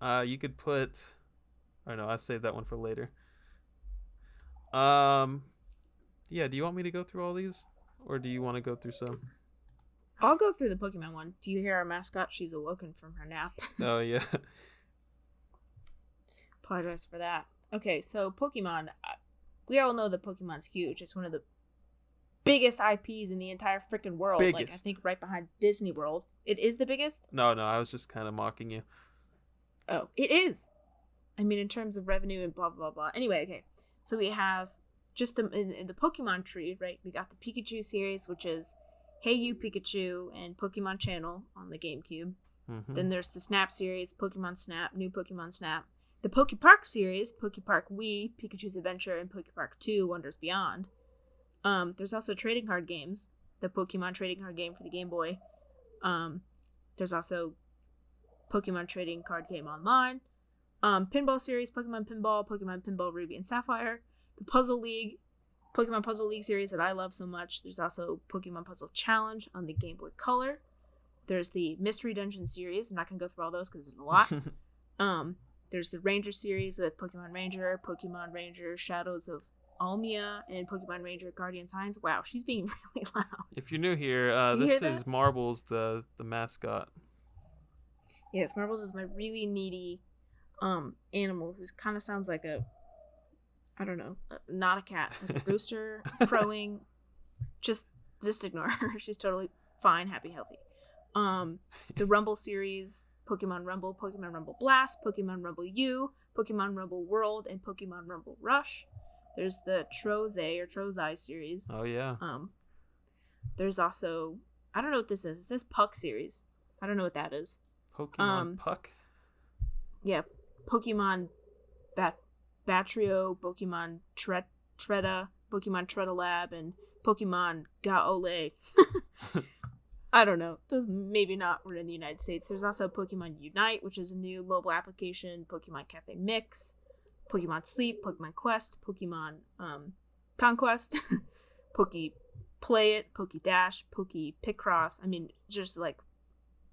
You could put... I don't know, I'll save that one for later. Yeah, do you want me to go through all these? Or do you want to go through some? I'll go through the Pokemon one. Do you hear our mascot? She's awoken from her nap. Oh, yeah. Apologize for that. Okay, so Pokemon. We all know that Pokemon's huge. It's one of the biggest IPs in the entire freaking world. Biggest. Like, I think right behind Disney World. It is the biggest? No, I was just kind of mocking you. Oh, it is. I mean, in terms of revenue and blah, blah, blah. Anyway, okay. So we have just in the Pokemon tree, right? We got the Pikachu series, which is Hey You Pikachu and Pokemon Channel on the GameCube. Mm-hmm. Then there's the Snap series, Pokemon Snap, New Pokemon Snap. The Pokepark series, Pokepark Wii, Pikachu's Adventure, and Pokepark 2, Wonders Beyond. There's also trading card games. The Pokemon trading card game for the Game Boy. There's also Pokemon trading card game online. Pinball series, Pokemon Pinball Ruby and Sapphire. The Puzzle League, Pokemon Puzzle League series that I love so much. There's also Pokemon Puzzle Challenge on the Game Boy Color. There's the Mystery Dungeon series. I'm not going to go through all those because there's a lot. There's the Ranger series with Pokemon Ranger, Shadows of Almia, and Pokemon Ranger Guardian Signs. Wow, she's being really loud. If you're new here, this is Marbles, the mascot. Yes, Marbles is my really needy animal who kind of sounds like not a cat, like a rooster crowing. Just ignore her. She's totally fine, happy, healthy. The Rumble series, Pokemon Rumble Blast, Pokemon Rumble U, Pokemon Rumble World, and Pokemon Rumble Rush. There's the Trozei series. Oh yeah. There's also, I don't know what this is. It says Puck series. I don't know what that is. Pokemon Puck? Yeah. Pokemon Batrio, Pokemon Treda, Pokemon Tredalab, and Pokemon Gaole. I don't know. Those maybe not were in the United States. There's also Pokemon Unite, which is a new mobile application, Pokemon Cafe Mix, Pokemon Sleep, Pokemon Quest, Pokemon Conquest, Poke Play It, Poke Dash, Poke Picross. I mean, just like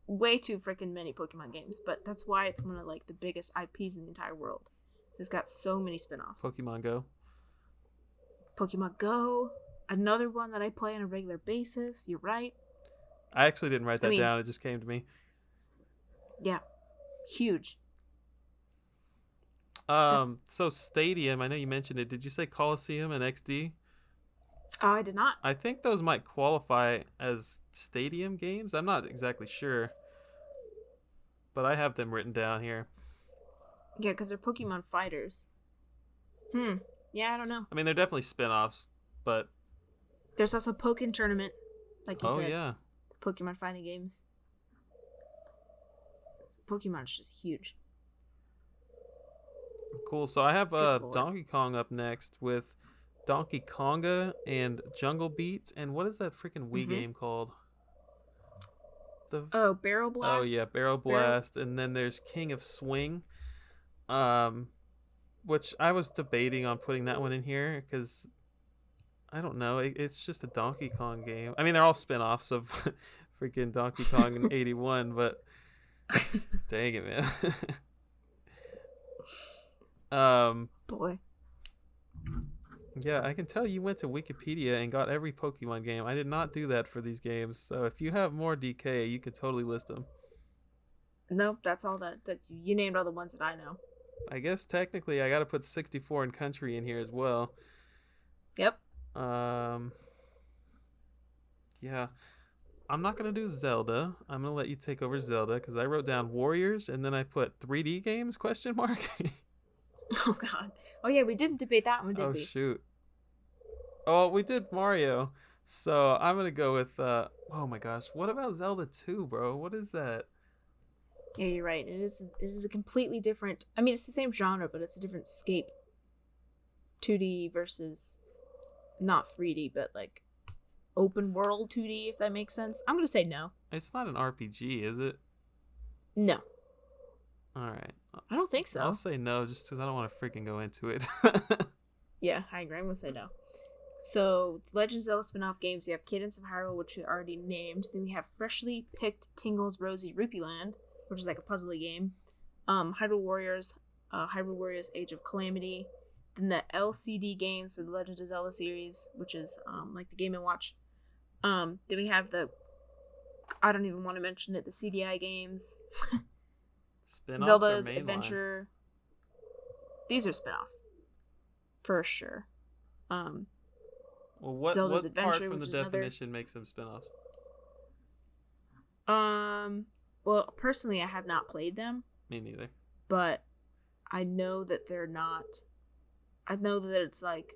way too freaking many Pokemon games, but that's why it's one of like the biggest IPs in the entire world. It's got so many spin-offs. Pokemon Go. Pokemon Go, another one that I play on a regular basis. You're right. I actually didn't write that down. It just came to me. Yeah, huge. So Stadium, I know you mentioned it. Did you say Coliseum and XD? Oh, I did not. I think those might qualify as Stadium games. I'm not exactly sure, but I have them written down here. Yeah, because they're Pokemon Fighters. Yeah, I don't know. I mean, they're definitely spin-offs, but... There's also Pokken Tournament, like you said. Oh, yeah. The Pokemon fighting games. Pokemon's just huge. Cool. So I have Donkey Kong up next with Donkey Konga and Jungle Beat. And what is that freaking Wii game called? Barrel Blast? Oh, yeah, Barrel Blast. And then there's King of Swing. Which I was debating on putting that one in here because I don't know. It's just a Donkey Kong game. I mean, they're all spin-offs of freaking Donkey Kong in 81, but dang it, man. Boy. Yeah, I can tell you went to Wikipedia and got every Pokemon game. I did not do that for these games. So if you have more DK, you could totally list them. Nope, that's all that you named all the ones that I know. I guess technically I got to put 64 and country in here as well. Yep. Yeah. I'm not going to do Zelda. I'm going to let you take over Zelda because I wrote down Warriors and then I put 3D games, question mark. Oh, God. Oh, yeah, we didn't debate that one, did we? Oh, shoot. Oh, we did Mario. So I'm going to go with, oh my gosh. What about Zelda 2, bro? What is that? Yeah, you're right. It is a completely different... I mean, it's the same genre, but it's a different scape. 2D versus... Not 3D, but like... Open world 2D, if that makes sense. I'm going to say no. It's not an RPG, is it? No. Alright. I don't think so. I'll say no, just because I don't want to freaking go into it. Yeah, I agree. I'm going to say no. So, the Legend of Zelda spin-off games, we have Cadence of Hyrule, which we already named. Then we have freshly picked Tingle's Rosy Rupee Land, which is like a puzzly game. Hyrule Warriors, Hyrule Warriors Age of Calamity. Then the LCD games for the Legend of Zelda series, which is like the Game & Watch. Then we have the, I don't even want to mention it, the CDI games. Spin-offs Zelda's or mainline? Adventure. These are spin-offs. For sure. Well, what Zelda's part Adventure, from the which is another... definition makes them spin-offs? Well, personally, I have not played them. Me neither. But I know that they're not... I know that it's like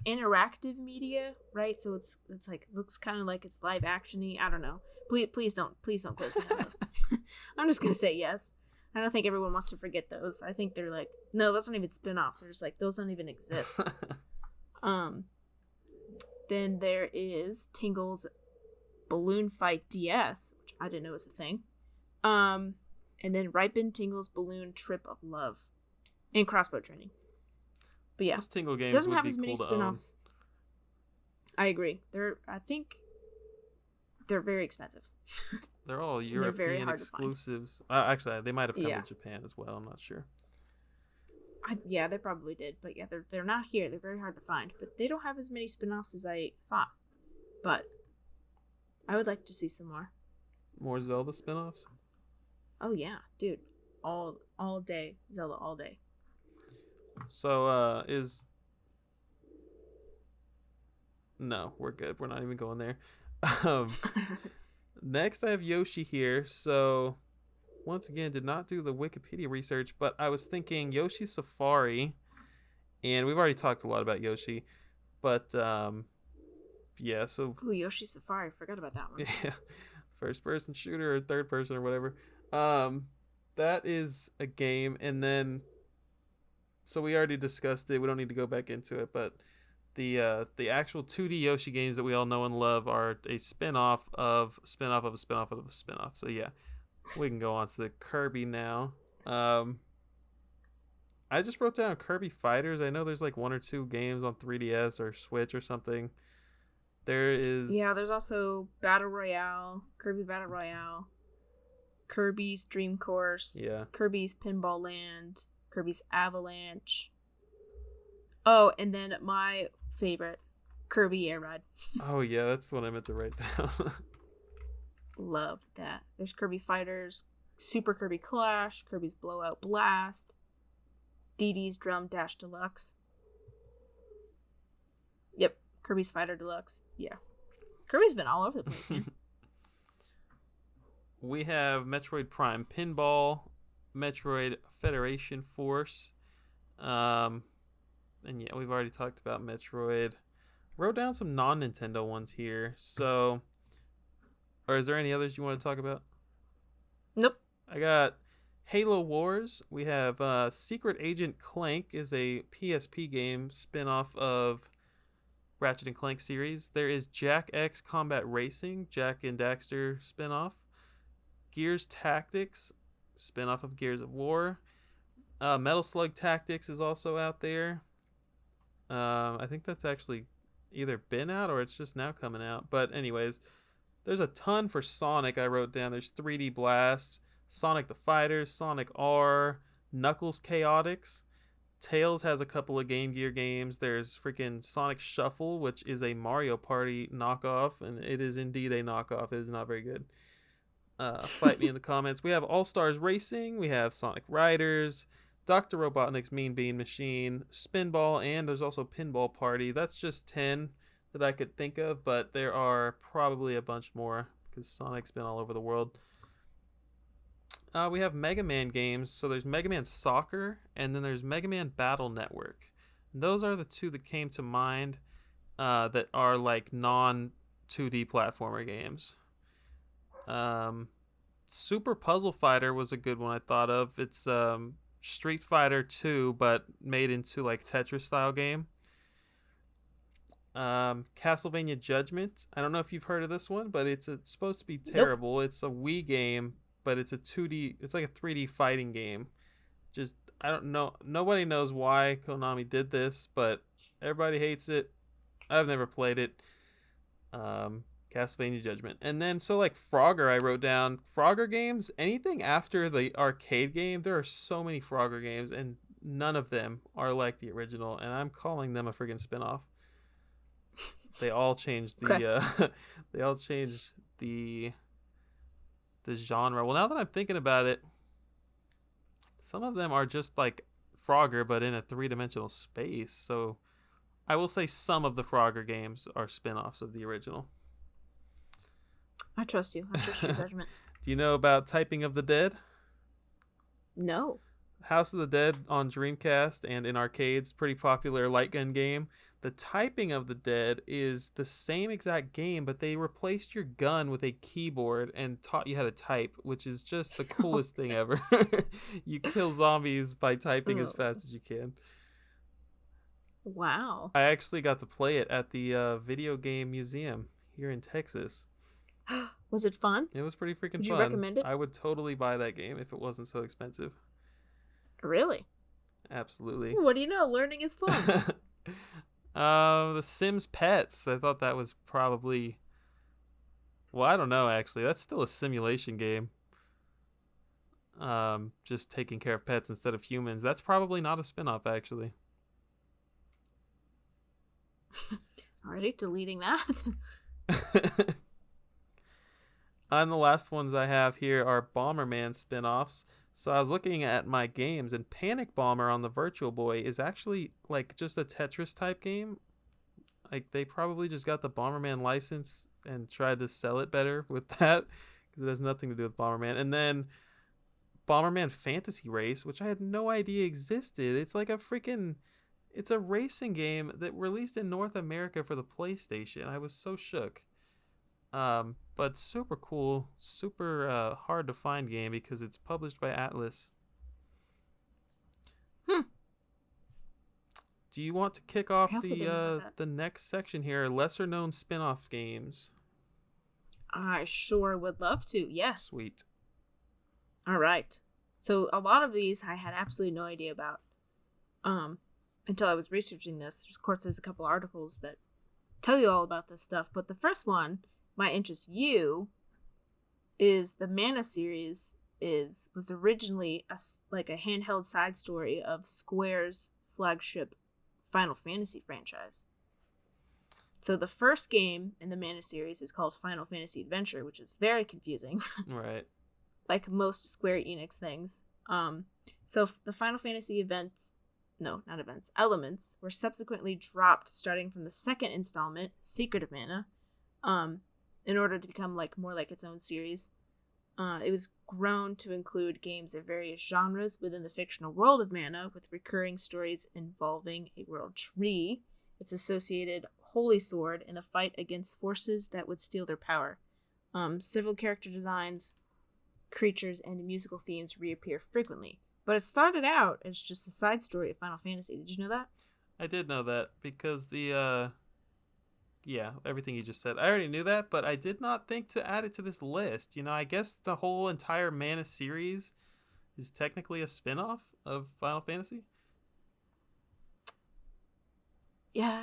interactive media, right? So it's like looks kind of like it's live actiony. I don't know. Please don't close me on those. I'm just gonna say yes. I don't think everyone wants to forget those. I think they're like, no, those aren't even spin-offs. They're just like, those don't even exist. Then there is Tingle's Balloon Fight DS, which I didn't know was a thing. And then Ripen Tingle's Balloon Trip of Love. And Crossbow Training. But yeah. Those Tingle games doesn't would have be as many cool spin-offs. I agree. I think they're very expensive. They're all They're very European hard to find. exclusives. Actually, they might have come Yeah. to Japan as well. I'm not sure. Yeah, they probably did. But yeah, they're not here. They're very hard to find. But they don't have as many spin-offs as I thought. But I would like to see some more. More Zelda spin-offs? Oh yeah, dude. All day. Zelda all day. So, No, we're good. We're not even going there. Next, I have Yoshi here. So, once again, did not do the Wikipedia research, but I was thinking Yoshi Safari, and we've already talked a lot about Yoshi, but, yeah, so... Ooh, Yoshi Safari. Forgot about that one. Yeah, first-person shooter or third-person or whatever. That is a game, and then... So we already discussed it. We don't need to go back into it, but the actual 2D Yoshi games that we all know and love are a spin-off of a spin-off of a spin-off of a spin-off. So yeah, we can go on to the Kirby now. I just wrote down Kirby Fighters. I know there's like one or two games on 3DS or Switch or something. There is... Yeah, there's also Battle Royale, Kirby's Dream Course, Yeah. Kirby's Pinball Land, Kirby's Avalanche. Oh, and then my favorite, Kirby Air Ride. Oh, yeah, that's the one I meant to write down. Love that. There's Kirby Fighters, Super Kirby Clash, Kirby's Blowout Blast, Dee Dee's Drum Dash Deluxe. Yep, Kirby's Fighter Deluxe. Yeah. Kirby's been all over the place, man. We have Metroid Prime Pinball, Metroid Federation Force, and yeah, we've already talked about Metroid. Wrote down some non-Nintendo ones here, so... Or is there any others you want to talk about? Nope. I got Halo Wars. We have Secret Agent Clank is a PSP game spin-off of Ratchet and Clank series. There is Jack X Combat Racing, Jack and Daxter spin-off. Gears Tactics, spin-off of Gears of War. Metal Slug Tactics is also out there. I think that's actually either been out or it's just now coming out. But anyways, there's a ton for Sonic I wrote down. There's 3D Blast, Sonic the Fighters, Sonic R, Knuckles Chaotix. Tails has a couple of Game Gear games. There's freaking Sonic Shuffle, which is a Mario Party knockoff, and it is indeed a knockoff. It is not very good. Fight me in the comments. We have All Stars Racing. We have Sonic Riders, Dr. Robotnik's Mean Bean Machine, Spinball, and there's also Pinball Party. That's just 10 that I could think of, but there are probably a bunch more because Sonic's been all over the world. We have Mega Man games. So there's Mega Man Soccer, and then there's Mega Man Battle Network. And those are the two that came to mind that are like non-2D platformer games. Super Puzzle Fighter was a good one I thought of. It's Street Fighter 2, but made into like Tetris style game. Castlevania Judgment. I don't know if you've heard of this one, but it's supposed to be terrible. Nope. It's a Wii game, but it's a 2D. It's like a 3D fighting game. Just I don't know. Nobody knows why Konami did this, but everybody hates it. I've never played it. Castlevania Judgment, and then so like Frogger, I wrote down Frogger games. Anything after the arcade game, there are so many Frogger games, and none of them are like the original. And I'm calling them a friggin' spinoff. They all changed the they all changed the genre. Well, now that I'm thinking about it, some of them are just like Frogger but in a 3-dimensional space. So I will say some of the Frogger games are spin-offs of the original. I trust you. I trust your judgment. Do you know about Typing of the Dead? No. House of the Dead on Dreamcast and in arcades, pretty popular light gun game. The Typing of the Dead is the same exact game, but they replaced your gun with a keyboard and taught you how to type, which is just the coolest thing ever. You kill zombies by typing as fast as you can. Wow. I actually got to play it at the Video Game Museum here in Texas. Was it fun? It was pretty freaking fun. Would you recommend it? I would totally buy that game if it wasn't so expensive. Really? Absolutely. What do you know? Learning is fun. The Sims Pets. I thought that was probably... Well, I don't know, actually. That's still a simulation game. Just taking care of pets instead of humans. That's probably not a spin-off, actually. Alrighty, deleting that. And the last ones I have here are Bomberman spin-offs. So I was looking at my games, and Panic Bomber on the Virtual Boy is actually like just a Tetris type game. Like they probably just got the Bomberman license and tried to sell it better with that because it has nothing to do with Bomberman. And then Bomberman Fantasy Race, which I had no idea existed. It's like it's a racing game that released in North America for the PlayStation. I was so shook. But super cool, super hard to find game because it's published by Atlas. Do you want to kick off the next section here? Lesser known spin-off games. I sure would love to. Yes. Sweet. All right. So a lot of these I had absolutely no idea about. Until I was researching this. Of course, there's a couple articles that tell you all about this stuff, but the first one might interest you. Is the Mana series was originally a handheld side story of Square's flagship Final Fantasy franchise. So the first game in the Mana series is called Final Fantasy Adventure, which is very confusing. Right. Like most Square Enix things. So the Final Fantasy elements were subsequently dropped starting from the second installment, Secret of Mana, in order to become more like its own series. It was grown to include games of various genres within the fictional world of Mana, with recurring stories involving a world tree, its associated holy sword, and a fight against forces that would steal their power. Several character designs, creatures, and musical themes reappear frequently. But it started out as just a side story of Final Fantasy. Did you know that? I did know that because everything you just said. I already knew that, but I did not think to add it to this list. I guess the whole entire Mana series is technically a spin-off of Final Fantasy. Yeah,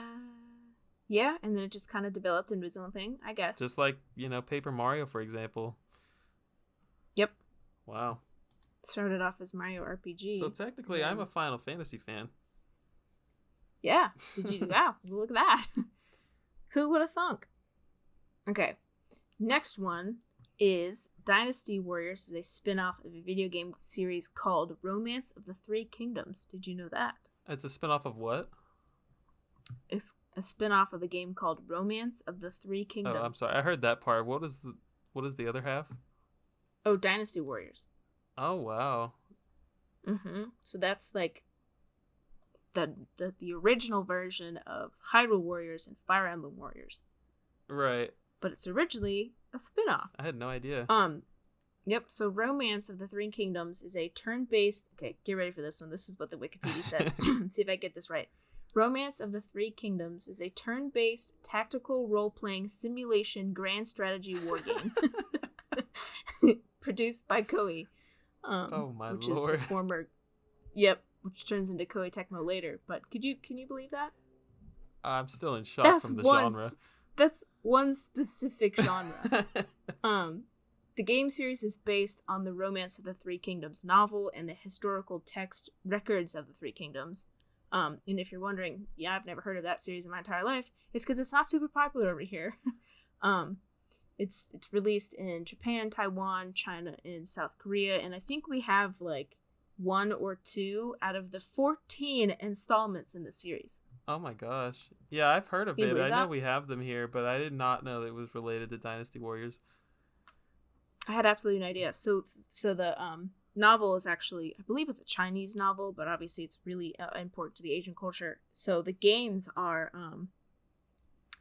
and then it just kind of developed into its own thing, I guess. Just like, Paper Mario, for example. Yep. Wow. Started off as Mario RPG. So technically, I'm a Final Fantasy fan. Yeah. Did you? Wow. Look at that. Who would have thunk? Okay. Next one is Dynasty Warriors is a spin-off of a video game series called Romance of the Three Kingdoms. Did you know that? It's a spin-off of what? It's a spin-off of a game called Romance of the Three Kingdoms. Oh, I'm sorry. I heard that part. What is the other half? Oh, Dynasty Warriors. Oh, wow. Mm-hmm. So that's like the original version of Hyrule Warriors and Fire Emblem Warriors. Right. But it's originally a spin-off. I had no idea. Yep, so Romance of the Three Kingdoms is a turn-based... Okay, get ready for this one. This is what the Wikipedia said. Let's see if I get this right. Romance of the Three Kingdoms is a turn-based tactical role-playing simulation grand strategy war game. Produced by Koei. Oh my which lord. Is the former... Yep, which turns into Koei Tecmo later. But can you believe that? I'm still in shock from the genre. That's one specific genre. The game series is based on the Romance of the Three Kingdoms novel and the historical text records of the Three Kingdoms. And if you're wondering, yeah, I've never heard of that series in my entire life, it's because it's not super popular over here. It's released in Japan, Taiwan, China, and South Korea, and I think we have like 1 or 2 out of the 14 installments in the series. Oh my gosh. Yeah, I've heard of it. I know that? we have them here, but I did not know that it was related to Dynasty Warriors. I had absolutely no idea. So the novel is actually, I believe it's a Chinese novel, but obviously it's really important to the Asian culture. So the games are,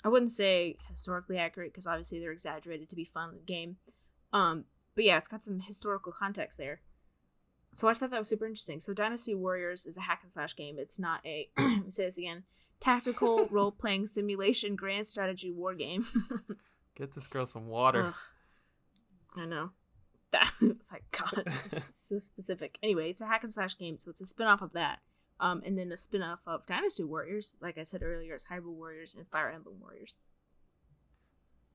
I wouldn't say historically accurate because obviously they're exaggerated to be fun in the game. But yeah, it's got some historical context there. So I thought that was super interesting. So Dynasty Warriors is a hack and slash game. It's not a, let me say this again, tactical role-playing simulation grand strategy war game. Get this girl some water. Ugh. I know. That was like, gosh, this is so specific. Anyway, it's a hack and slash game, so it's a spin-off of that. And then a spin-off of Dynasty Warriors, like I said earlier, is Hyrule Warriors and Fire Emblem Warriors.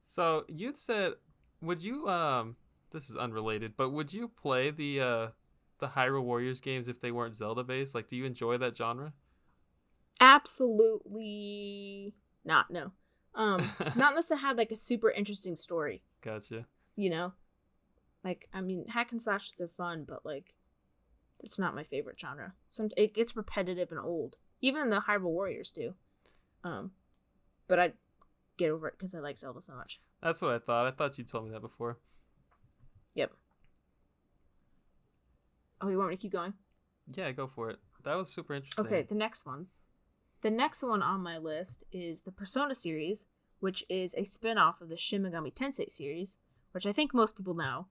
So you said, would you this is unrelated, but would you play the Hyrule Warriors games if they weren't Zelda based? Like, do you enjoy that genre? Absolutely not. No. Not unless it had like a super interesting story. Gotcha. You know, like, I mean, hack and slashes are fun, but like, it's not my favorite genre. It gets repetitive and old. Even the Hyrule Warriors do. But I get over it because I like Zelda so much. That's what I thought. I thought you told me that before. Yep. Oh, you want me to keep going? Yeah, go for it. That was super interesting. Okay, the next one. The next one on my list is the Persona series, which is a spin-off of the Shin Megami Tensei series, which I think most people know.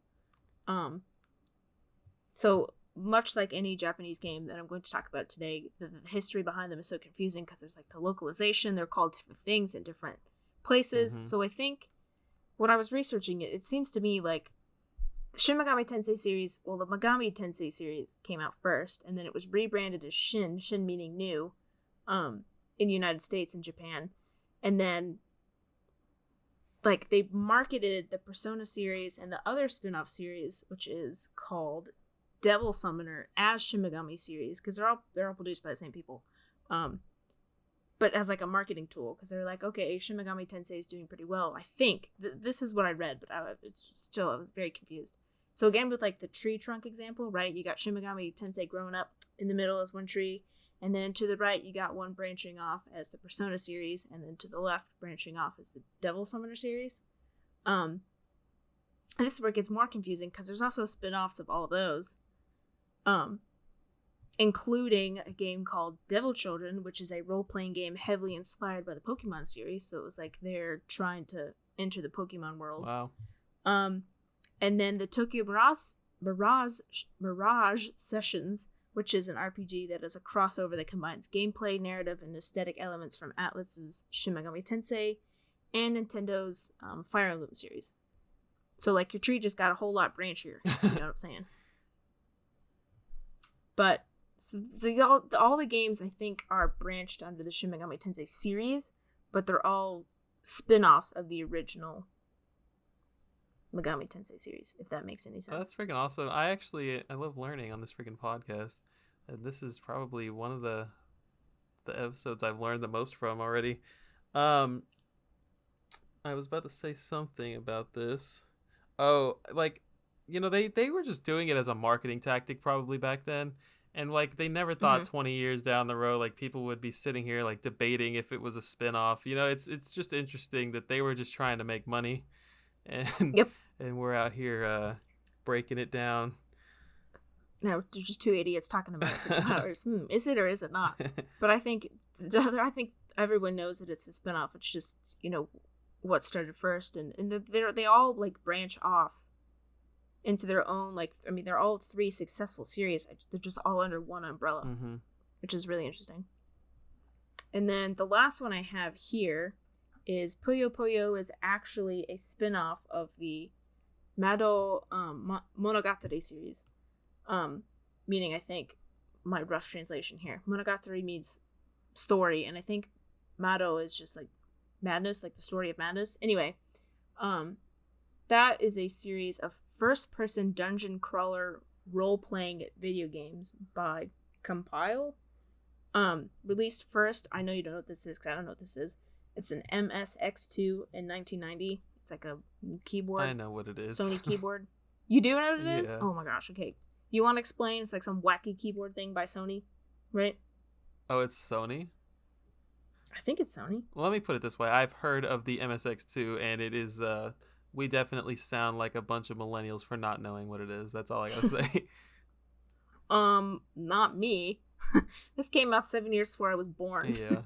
So much like any Japanese game that I'm going to talk about today, the history behind them is so confusing because there's like the localization, they're called different things in different places. Mm-hmm. So I think when I was researching it, it seems to me like the Shin Megami Tensei series, well, the Megami Tensei series came out first, and then it was rebranded as Shin meaning new, in the United States and Japan. And then like they marketed the Persona series and the other spin-off series, which is called Devil Summoner, as Shin Megami series, because they're all produced by the same people. But as like a marketing tool, because they're like, okay, Shin Megami Tensei is doing pretty well. I think this is what I read, but I was very confused. So again, with like the tree trunk example, right? You got Shin Megami Tensei growing up. In the middle is one tree, and then to the right you got one branching off as the Persona series, and then to the left branching off as the Devil Summoner series. And this is where it gets more confusing, because there's also spin-offs of all of those. Including a game called Devil Children, which is a role-playing game heavily inspired by the Pokemon series. So it was like they're trying to enter the Pokemon world. Wow. And then the Tokyo Mirage Sessions, which is an RPG that is a crossover that combines gameplay, narrative, and aesthetic elements from Atlus's Shin Megami Tensei and Nintendo's Fire Emblem series. So like your tree just got a whole lot branchier. You know what I'm saying? But so all the games, I think, are branched under the Shin Megami Tensei series, but they're all spin-offs of the original Megami Tensei series, if that makes any sense. Oh, that's freaking awesome. I love learning on this freaking podcast, and this is probably one of the episodes I've learned the most from already. I was about to say something about this. Oh, like, you know, they were just doing it as a marketing tactic probably back then. And, like, they never thought 20 years down the road, like, people would be sitting here, like, debating if it was a spinoff. You know, it's just interesting that they were just trying to make money. And, and we're out here breaking it down. No, there's just two idiots talking about it for 2 hours. Is it or is it not? But I think everyone knows that it's a spinoff. It's just, you know, what started first. And they all, like, branch off into their own, like, I mean, they're all 3 successful series. They're just all under one umbrella, which is really interesting. And then the last one I have here is Puyo Puyo is actually a spin-off of the Mado Monogatari series. Meaning, I think, my rough translation here, Monogatari means story, and I think Mado is just, like, madness, like the story of madness. Anyway, that is a series of first-person dungeon crawler role-playing video games by Compile. Released first, I know you don't know what this is, because I don't know what this is. It's an MSX2 in 1990. It's like a keyboard. I know what it is. Sony keyboard. You do know what it is? Yeah. Oh my gosh, okay. You want to explain? It's like some wacky keyboard thing by Sony, right? Oh, it's Sony? I think it's Sony. Well, let me put it this way. I've heard of the MSX2, and it is, we definitely sound like a bunch of millennials for not knowing what it is. That's all I gotta say. Not me. This came out 7 years before I was born. Yeah.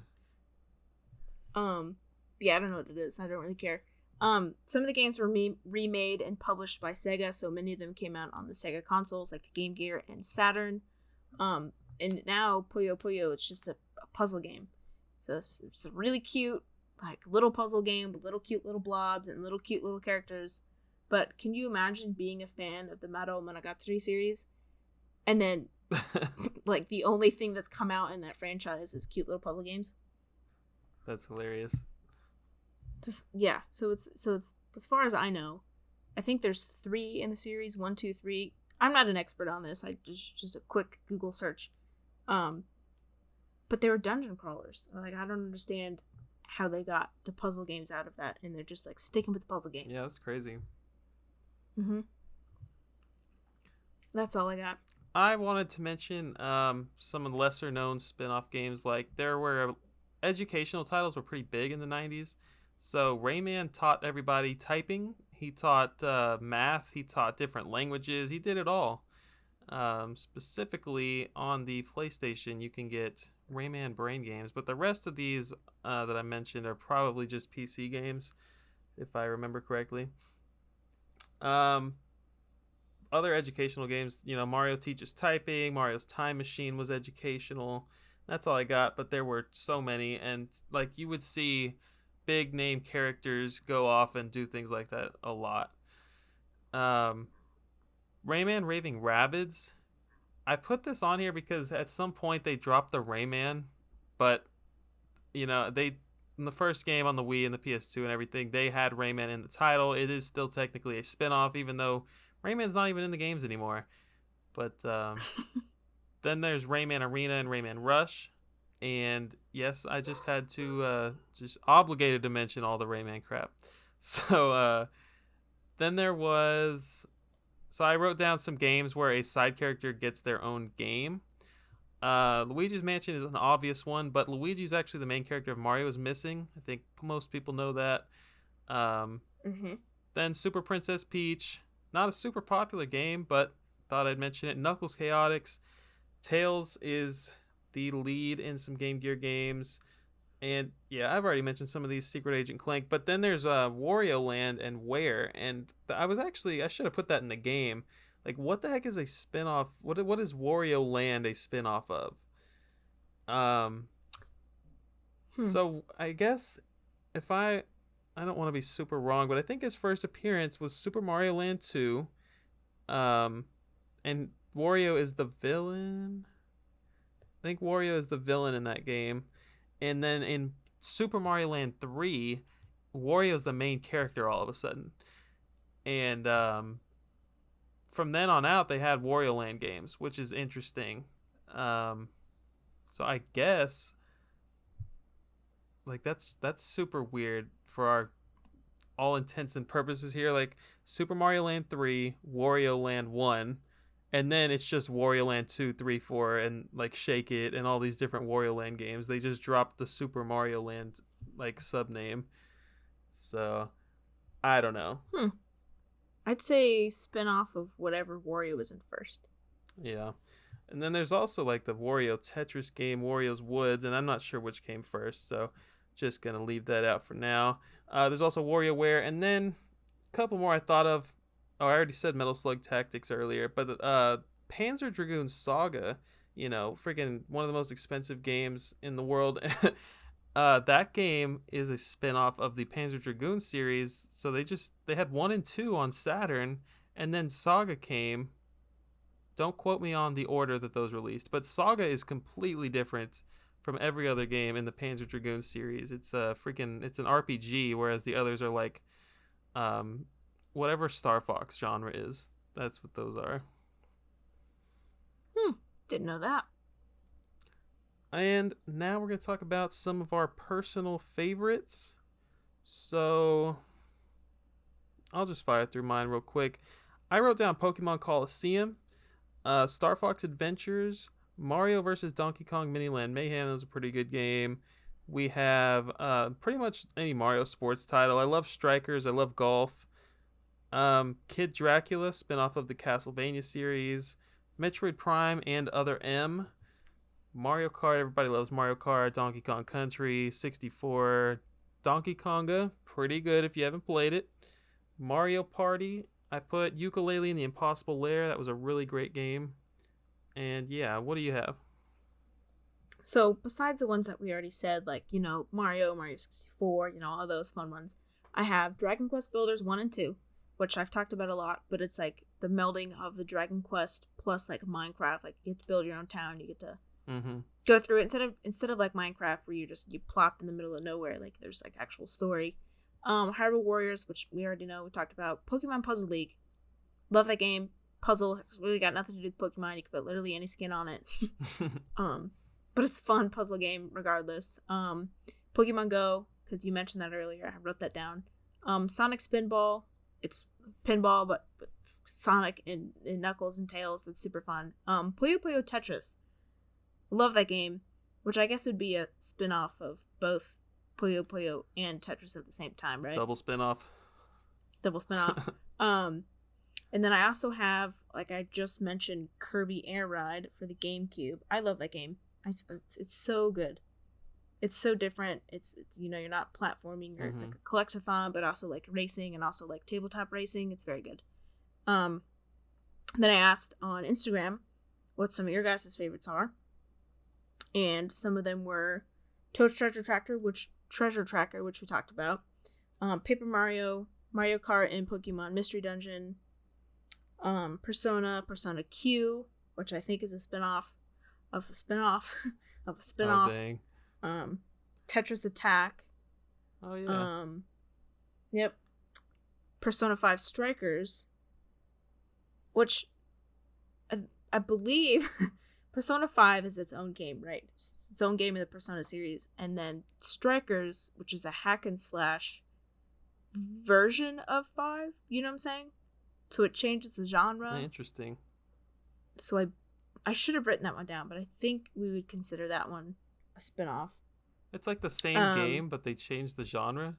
Yeah, I don't know what it is. I don't really care. Some of the games were remade and published by Sega, so many of them came out on the Sega consoles, like the Game Gear and Saturn. And now Puyo Puyo, it's just a puzzle game. So it's a really cute, like, little puzzle game with little cute little blobs and little cute little characters. But can you imagine being a fan of the Mado Monogatari series, and then like the only thing that's come out in that franchise is cute little puzzle games? That's hilarious. Yeah, so it's as far as I know, I think there's 3 in the series, 1, 2, 3. I'm not an expert on this. I just a quick Google search. But they were dungeon crawlers. Like, I don't understand how they got the puzzle games out of that, and they're just like sticking with the puzzle games. Yeah, that's crazy. That's all I got. I wanted to mention some of the lesser known spin-off games. Like, there were educational titles were pretty big in the 90s. So Rayman taught everybody typing. He taught math. He taught different languages. He did it all. Specifically on the PlayStation, you can get Rayman Brain games, but the rest of these that I mentioned are probably just PC games, if I remember correctly. Other educational games, you know, Mario teaches typing. Mario's Time Machine was educational. That's all I got, but there were so many, and like you would see big name characters go off and do things like that a lot. Rayman Raving Rabbids, I put this on here because at some point they dropped the Rayman, but you know, they in the first game on the Wii and the PS2 and everything, they had Rayman in the title. It is still technically a spin-off, even though Rayman's not even in the games anymore. But then there's Rayman Arena and Rayman Rush. And yes, I just had to just obligated to mention all the Rayman crap. So then there was... So I wrote down some games where a side character gets their own game. Luigi's Mansion is an obvious one, but Luigi's actually the main character of Mario is missing. I think most people know that. Then Super Princess Peach, not a super popular game, but thought I'd mention it. Knuckles Chaotix. Tails is the lead in some Game Gear games. And yeah, I've already mentioned some of these, Secret Agent Clank. But then there's Wario Land and Where. And I should have put that in the game. Like, what the heck is a spin-off? What is Wario Land a spin-off of? So I guess if I don't want to be super wrong, but I think his first appearance was Super Mario Land 2. And Wario is the villain. I think Wario is the villain in that game. And then in Super Mario Land 3, Wario's the main character all of a sudden. And from then on out, they had Wario Land games, which is interesting. So I guess, like, that's super weird for our all intents and purposes here. Like, Super Mario Land 3, Wario Land 1, and then it's just Wario Land 2, 3, 4, and like Shake It and all these different Wario Land games. They just dropped the Super Mario Land like sub name. So I don't know. I'd say spin-off of whatever Wario was in first. Yeah. And then there's also like the Wario Tetris game, Wario's Woods, and I'm not sure which came first, so just gonna leave that out for now. There's also WarioWare, and then a couple more I thought of. Oh, I already said Metal Slug Tactics earlier, but Panzer Dragoon Saga, freaking one of the most expensive games in the world. That game is a spin-off of the Panzer Dragoon series, so they had 1 and 2 on Saturn, and then Saga came. Don't quote me on the order that those released, but Saga is completely different from every other game in the Panzer Dragoon series. It's an RPG, whereas the others are like whatever Star Fox genre is. That's what those are. Didn't know that. And now we're going to talk about some of our personal favorites. So I'll just fire through mine real quick. I wrote down Pokemon Coliseum, Star Fox Adventures, Mario vs. Donkey Kong Miniland Mayhem. That was a pretty good game. We have pretty much any Mario sports title. I love Strikers. I love golf. Kid Dracula, spinoff of the Castlevania series. Metroid Prime and Other M. Mario Kart, everybody loves Mario Kart. Donkey Kong Country, 64. Donkey Konga, pretty good if you haven't played it. Mario Party, I put Yooka-Laylee in the Impossible Lair. That was a really great game. And yeah, what do you have? So besides the ones that we already said, like, Mario 64, all those fun ones, I have Dragon Quest Builders 1 and 2, which I've talked about a lot, but it's like the melding of the Dragon Quest plus like Minecraft. Like, you get to build your own town, you get to go through it instead of like Minecraft where you plop in the middle of nowhere. Like, there's like actual story. Hyrule Warriors, which we already know, we talked about. Pokemon Puzzle League, love that game. Puzzle, it's really got nothing to do with Pokemon. You can put literally any skin on it. But it's a fun puzzle game regardless. Pokemon Go, because you mentioned that earlier, I wrote that down. Sonic Spinball, it's pinball but with Sonic and Knuckles and Tails. That's super fun. Puyo Puyo Tetris, love that game, which I guess would be a spin-off of both Puyo Puyo and Tetris at the same time, right? Double spin-off. And then I also have, like I just mentioned, Kirby Air Ride for the GameCube. I love that game. It's so good. It's so different. It's you're not platforming, or it's like a collectathon, but also like racing and also like tabletop racing. It's very good. Then I asked on Instagram what some of your guys' favorites are, and some of them were Toad's Treasure Tracker, which we talked about, Paper Mario, Mario Kart, and Pokemon Mystery Dungeon, Persona Q, which I think is a spin-off of a spin-off of a spin-off. Oh, dang. Tetris Attack, Oh yeah. Yep. Persona 5 Strikers, which I believe Persona 5 is its own game, right? It's its own game in the Persona series. And then Strikers, which is a hack and slash version of 5, you know what I'm saying? So it changes the genre. Interesting. So I should have written that one down, but I think we would consider that one a spin-off. It's like the same game, but they changed the genre.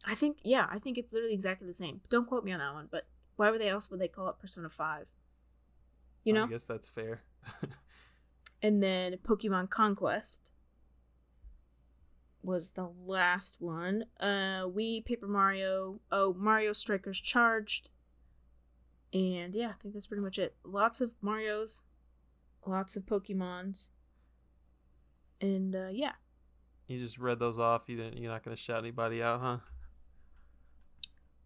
I think it's literally exactly the same. Don't quote me on that one, but why would they call it Persona 5? You know? I guess that's fair. And then Pokemon Conquest was the last one. Wii, Paper Mario, Mario Strikers Charged. And yeah, I think that's pretty much it. Lots of Marios, lots of Pokemons. And yeah. You just read those off. You're not going to shout anybody out, huh?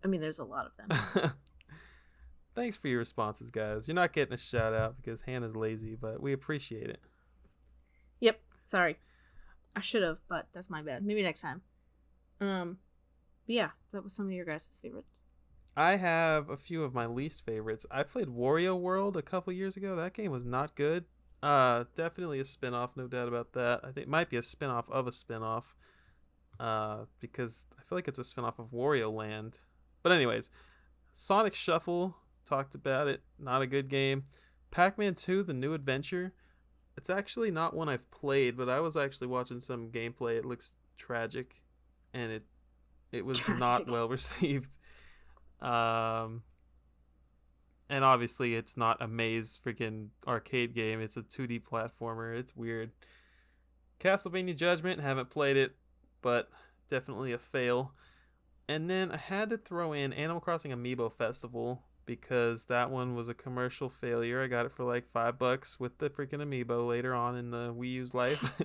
I mean, there's a lot of them. Thanks for your responses, guys. You're not getting a shout out because Hannah's lazy, but we appreciate it. Yep. Sorry. I should have, but that's my bad. Maybe next time. But yeah, that was some of your guys' favorites. I have a few of my least favorites. I played Wario World a couple years ago. That game was not good. Definitely a spin-off, no doubt about that. I think it might be a spin-off of a spin-off. Because I feel like it's a spin-off of Wario Land. But anyways, Sonic Shuffle, talked about it. Not a good game. Pac-Man 2, The New Adventure. It's actually not one I've played, but I was actually watching some gameplay. It looks tragic, and it was not well received. And obviously it's not a maze freaking arcade game. It's a 2D platformer. It's weird. Castlevania Judgment, haven't played it, but definitely a fail. And then I had to throw in Animal Crossing Amiibo Festival because that one was a commercial failure. I got it for like $5 with the freaking Amiibo later on in the Wii U's life.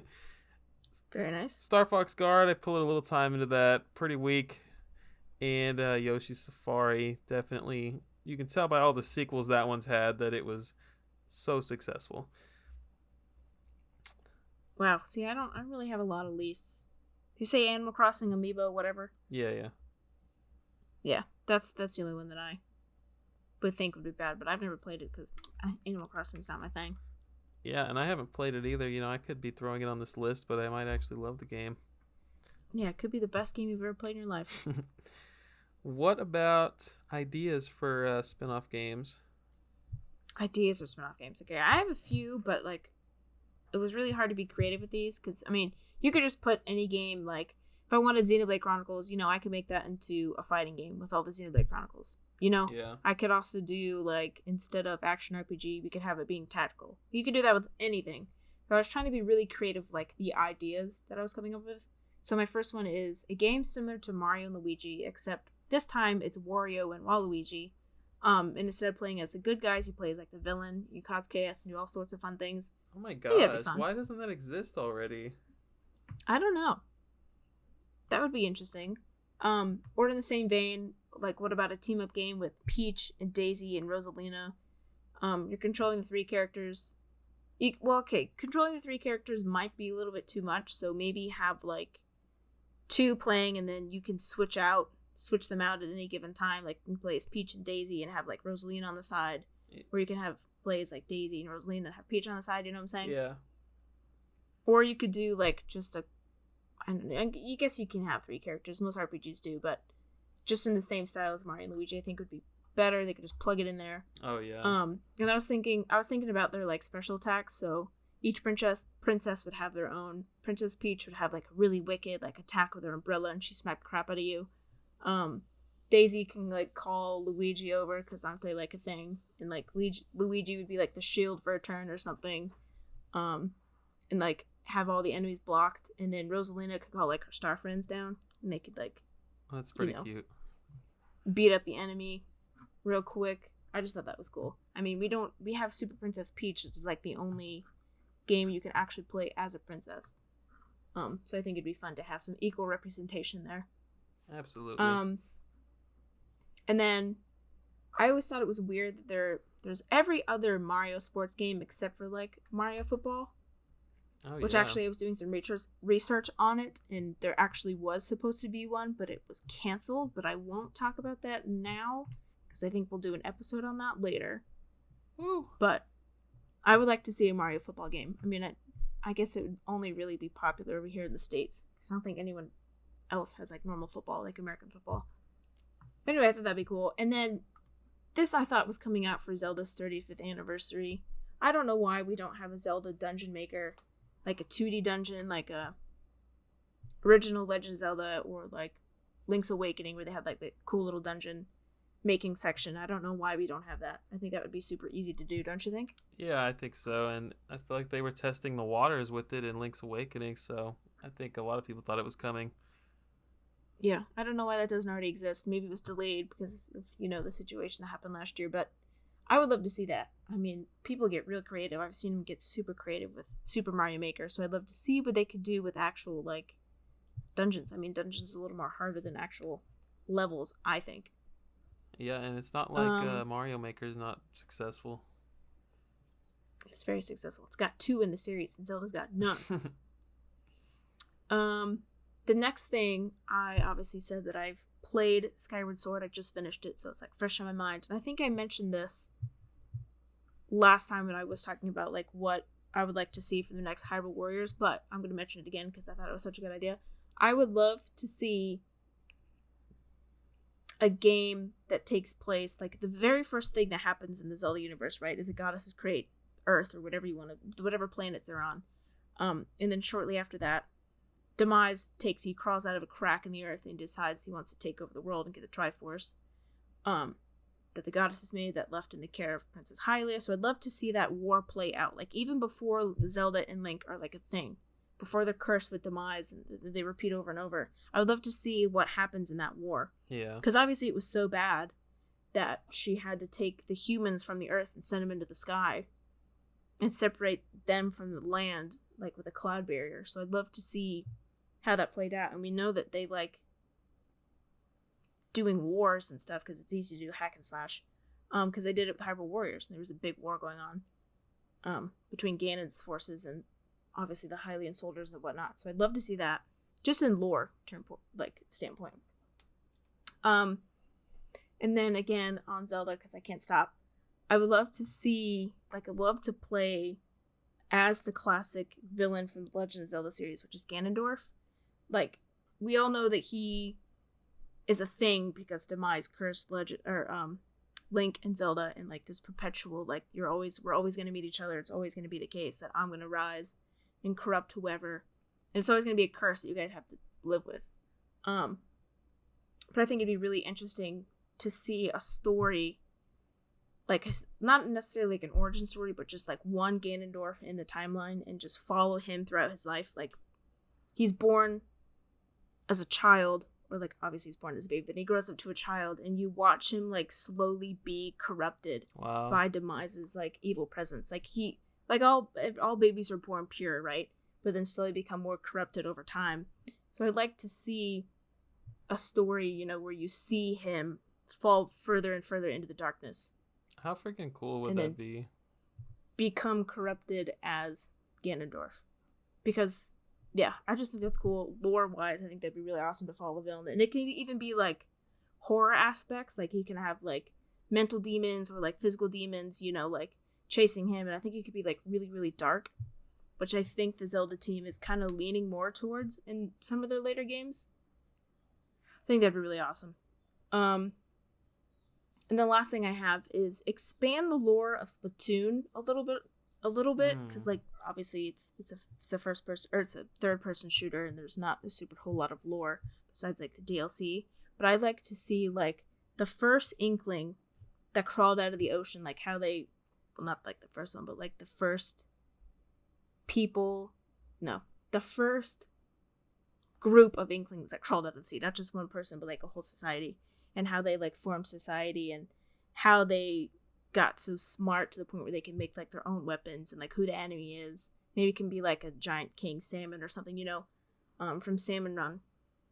Very nice. Star Fox Guard, I put a little time into that. Pretty weak. And Yoshi's Safari, definitely. You can tell by all the sequels that one's had that it was so successful. Wow. See, I don't really have a lot of leasts. You say Animal Crossing, Amiibo, whatever. Yeah. Yeah, that's the only one that I would think would be bad, but I've never played it because Animal Crossing is not my thing. Yeah, and I haven't played it either. I could be throwing it on this list, but I might actually love the game. Yeah, it could be the best game you've ever played in your life. What about ideas for spin-off games? Ideas for spin-off games. Okay, I have a few, but like, it was really hard to be creative with these because, I mean, you could just put any game, like, if I wanted Xenoblade Chronicles, I could make that into a fighting game with all the Xenoblade Chronicles. Yeah. I could also do, like, instead of action RPG, we could have it being tactical. You could do that with anything. So I was trying to be really creative, like, the ideas that I was coming up with. So my first one is a game similar to Mario and Luigi, except this time it's Wario and Waluigi. And instead of playing as the good guys, you play as, like, the villain. You cause chaos and do all sorts of fun things. Oh my gosh, why doesn't that exist already? I don't know. That would be interesting. Or in the same vein, like, what about a team-up game with Peach and Daisy and Rosalina? You're controlling the three characters. Controlling the three characters might be a little bit too much, so maybe have, like, two playing and then you can switch them out at any given time. Like, you can play as Peach and Daisy and have, like, Rosalina on the side. Or you can have plays like Daisy and Rosalina and have Peach on the side, you know what I'm saying? Yeah. Or you could do, like, just I don't know, I guess you can have three characters. Most RPGs do, but just in the same style as Mario and Luigi, I think would be better. They could just plug it in there. Oh, yeah. And I was thinking about their, like, special attacks, so each princess would have their own. Princess Peach would have, like, a really wicked, like, attack with her umbrella, and she smacked the crap out of you. Daisy can, like, call Luigi over, because aren't they, like, a thing? And, like, Luigi would be, like, the shield for a turn or something. And, like, have all the enemies blocked, and then Rosalina could call, like, her star friends down, and they could, like, that's pretty cute. Beat up the enemy real quick. I just thought that was cool. I mean, we have Super Princess Peach, which is, like, the only game you can actually play as a princess. So I think it'd be fun to have some equal representation there. Absolutely. And then I always thought it was weird that there's every other Mario sports game except for, like, Mario Football. Oh, which yeah. actually I was doing some research on it, and there actually was supposed to be one, but it was canceled. But I won't talk about that now because I think we'll do an episode on that later. Woo. But I would like to see a Mario football game. I mean, I guess it would only really be popular over here in the States because I don't think anyone else has like normal football, like American football. But anyway, I thought that'd be cool. And then this I thought was coming out for Zelda's 35th anniversary. I don't know why we don't have a Zelda dungeon maker, like a 2D dungeon, like a original Legend of Zelda, or like Link's Awakening, where they have like the cool little dungeon making section. I don't know why we don't have that. I think that would be super easy to do, don't you think? Yeah, I think so. And I feel like they were testing the waters with it in Link's Awakening, so I think a lot of people thought it was coming. Yeah, I don't know why that doesn't already exist. Maybe it was delayed because of, the situation that happened last year, but I would love to see that. I mean, people get real creative. I've seen them get super creative with Super Mario Maker, so I'd love to see what they could do with actual, like, dungeons. I mean, dungeons is a little more harder than actual levels, I think. Yeah, and it's not like Mario Maker is not successful. It's very successful. It's got 2 in the series, and Zelda's got none. The next thing, I obviously said that I've played Skyward Sword. I just finished it, so it's like fresh on my mind. And I think I mentioned this last time when I was talking about like what I would like to see for the next Hyrule Warriors, but I'm going to mention it again because I thought it was such a good idea. I would love to see a game that takes place, like the very first thing that happens in the Zelda universe, right, is the goddesses create Earth or whatever whatever planets they're on. And then shortly after that, he crawls out of a crack in the earth and decides he wants to take over the world and get the Triforce that the goddesses made that left in the care of Princess Hylia. So I'd love to see that war play out, like even before Zelda and Link are like a thing, before they're cursed with demise and they repeat over and over. I would love to see what happens in that war. Yeah. Because obviously it was so bad that she had to take the humans from the earth and send them into the sky and separate them from the land, like with a cloud barrier. So I'd love to see how that played out. And we know that they like doing wars and stuff because it's easy to do hack and slash. Because they did it with Hyrule Warriors, and there was a big war going on between Ganon's forces and obviously the Hylian soldiers and whatnot. So I'd love to see that, just in lore standpoint. And then again on Zelda, because I can't stop, I would love to see, like, I'd love to play as the classic villain from the Legend of Zelda series, which is Ganondorf. Like, we all know that he is a thing because Demise cursed Link and Zelda, and like this perpetual, like, we're always going to meet each other. It's always going to be the case that I'm going to rise and corrupt whoever, and it's always going to be a curse that you guys have to live with. But I think it'd be really interesting to see a story, like, not necessarily like an origin story, but just like one Ganondorf in the timeline and just follow him throughout his life. Like, he's born as a child, or like obviously he's born as a baby, but he grows up to a child, and you watch him like slowly be corrupted by Demise's like evil presence. Like all babies are born pure, right? But then slowly become more corrupted over time. So I'd like to see a story, where you see him fall further and further into the darkness. How freaking cool would that be? Become corrupted as Ganondorf. Because, yeah, I just think that's cool. Lore-wise, I think that'd be really awesome to follow the villain. And it can even be, like, horror aspects. Like, he can have, like, mental demons or, like, physical demons, like, chasing him. And I think it could be, like, really, really dark. Which I think the Zelda team is kind of leaning more towards in some of their later games. I think that'd be really awesome. And the last thing I have is expand the lore of Splatoon a little bit, because like obviously it's a first person, or it's a third person shooter, and there's not a super whole lot of lore besides like the DLC. But I'd like to see like the first inkling that crawled out of the ocean, like how they, well, not like the first one, but like the first group of inklings that crawled out of the sea, not just one person, but like a whole society. And how they like form society, and how they got so smart to the point where they can make like their own weapons, and like who the enemy is. Maybe it can be like a giant king salmon or something, from Salmon Run.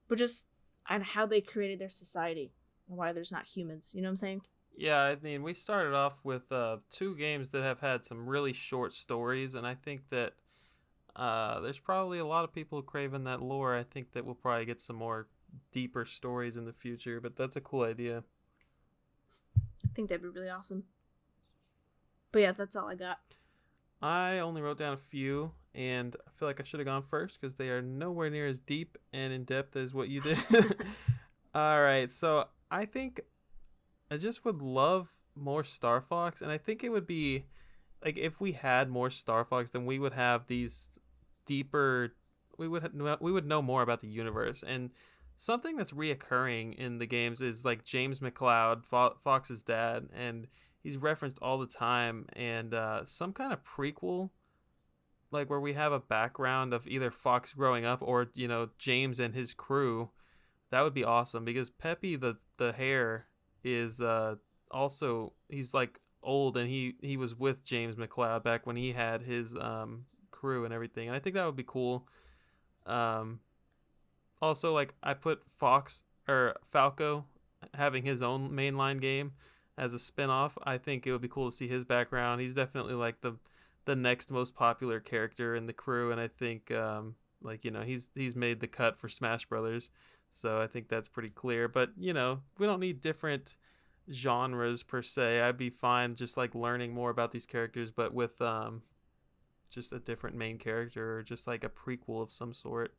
But just and how they created their society and why there's not humans. You know what I'm saying? Yeah, I mean, we started off with 2 games that have had some really short stories, and I think that there's probably a lot of people craving that lore. I think that we'll probably get some more deeper stories in the future, but that's a cool idea. I think that'd be really awesome. But yeah, that's all I got. I only wrote down a few, and I feel like I should have gone first because they are nowhere near as deep and in depth as what you did. All right, so I think I just would love more Star Fox, and I think it would be like if we had more Star Fox, then we would have these deeper. We would know more about the universe, and something that's reoccurring in the games is like James McCloud, Fox's dad, and he's referenced all the time. And some kind of prequel, like where we have a background of either Fox growing up or James and his crew. That would be awesome because Peppy the hare is also, he's like old, and he was with James McCloud back when he had his crew and everything, and I think that would be cool. Also, like, I put Falco having his own mainline game as a spin-off. I think it would be cool to see his background. He's definitely like the next most popular character in the crew, and I think he's made the cut for Smash Brothers, so I think that's pretty clear. But we don't need different genres per se. I'd be fine just like learning more about these characters, but with just a different main character, or just like a prequel of some sort.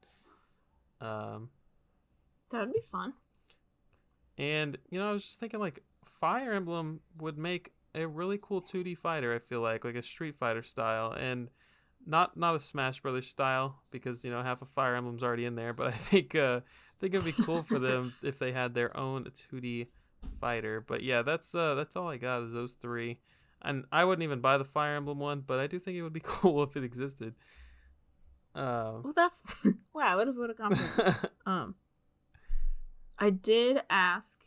That would be fun. And I was just thinking like Fire Emblem would make a really cool 2D fighter. I feel like a Street Fighter style, and not a Smash Brothers style, because half of Fire Emblem's already in there. But I think it'd be cool for them if they had their own 2D fighter. But yeah, that's all I got is those three. And I wouldn't even buy the Fire Emblem one, but I do think it would be cool if it existed. Well, that's wow. What a vote of confidence. I did ask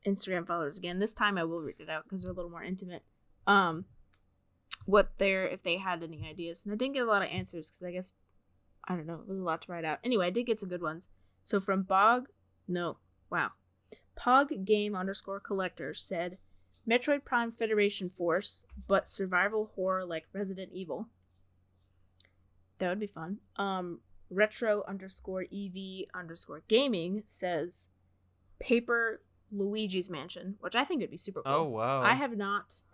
Instagram followers again. This time I will read it out because they're a little more intimate. If they had any ideas, and I didn't get a lot of answers because I guess I don't know. It was a lot to write out. Anyway, I did get some good ones. So from Pog Game _collector said, Metroid Prime Federation Force, but survival horror like Resident Evil. That would be fun. Retro _EV _gaming says Paper Luigi's Mansion, which I think would be super cool. Oh wow. I have not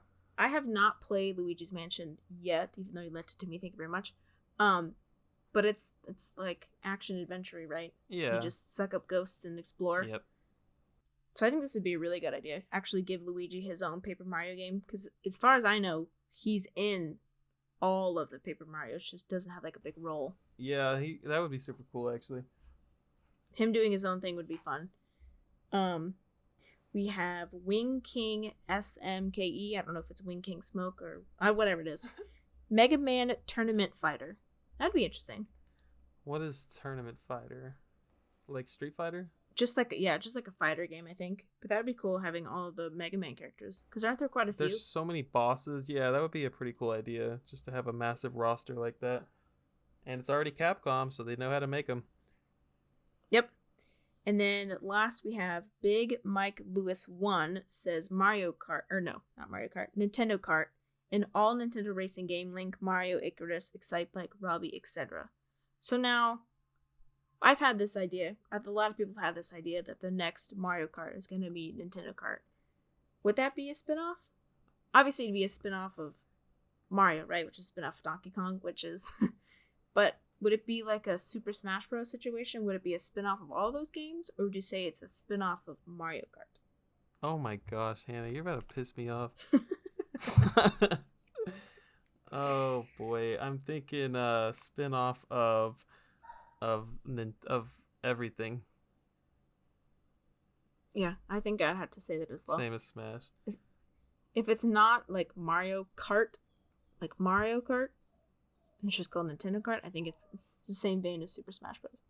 played Luigi's Mansion yet, even though you lent it to me. Thank you very much. But it's like action adventure, right? Yeah. You just suck up ghosts and explore. Yep. So I think this would be a really good idea. Actually give Luigi his own Paper Mario game, because as far as I know, he's in all of the Paper Marios, just doesn't have like a big role. Yeah, that would be super cool actually. Him doing his own thing would be fun. We have Wing King SMKE. I don't know if it's Wing King Smoke or whatever it is. Mega Man Tournament Fighter. That'd be interesting. What is Tournament Fighter? Like Street Fighter? Just like a fighter game, I think. But that would be cool having all of the Mega Man characters. Because aren't there quite a few? There's so many bosses. Yeah, that would be a pretty cool idea. Just to have a massive roster like that. And it's already Capcom, so they know how to make them. Yep. And then last we have Big Mike Lewis 1 says Mario Kart. Or no, not Mario Kart. Nintendo Kart. An all Nintendo racing game. Link, Mario, Icarus, Excitebike, Robbie, etc. So now, I've had this idea. A lot of people have had this idea that the next Mario Kart is going to be Nintendo Kart. Would that be a spinoff? Obviously, it'd be a spinoff of Mario, right? Which is a spinoff of Donkey Kong, which is... But would it be like a Super Smash Bros. Situation? Would it be a spinoff of all those games? Or would you say it's a spinoff of Mario Kart? Oh my gosh, Hannah, you're about to piss me off. Oh boy, I'm thinking spinoff of everything. Yeah, I think I'd have to say that as well. Same as Smash. If it's not like Mario Kart, it's just called Nintendo Kart, I think it's the same vein as Super Smash Bros.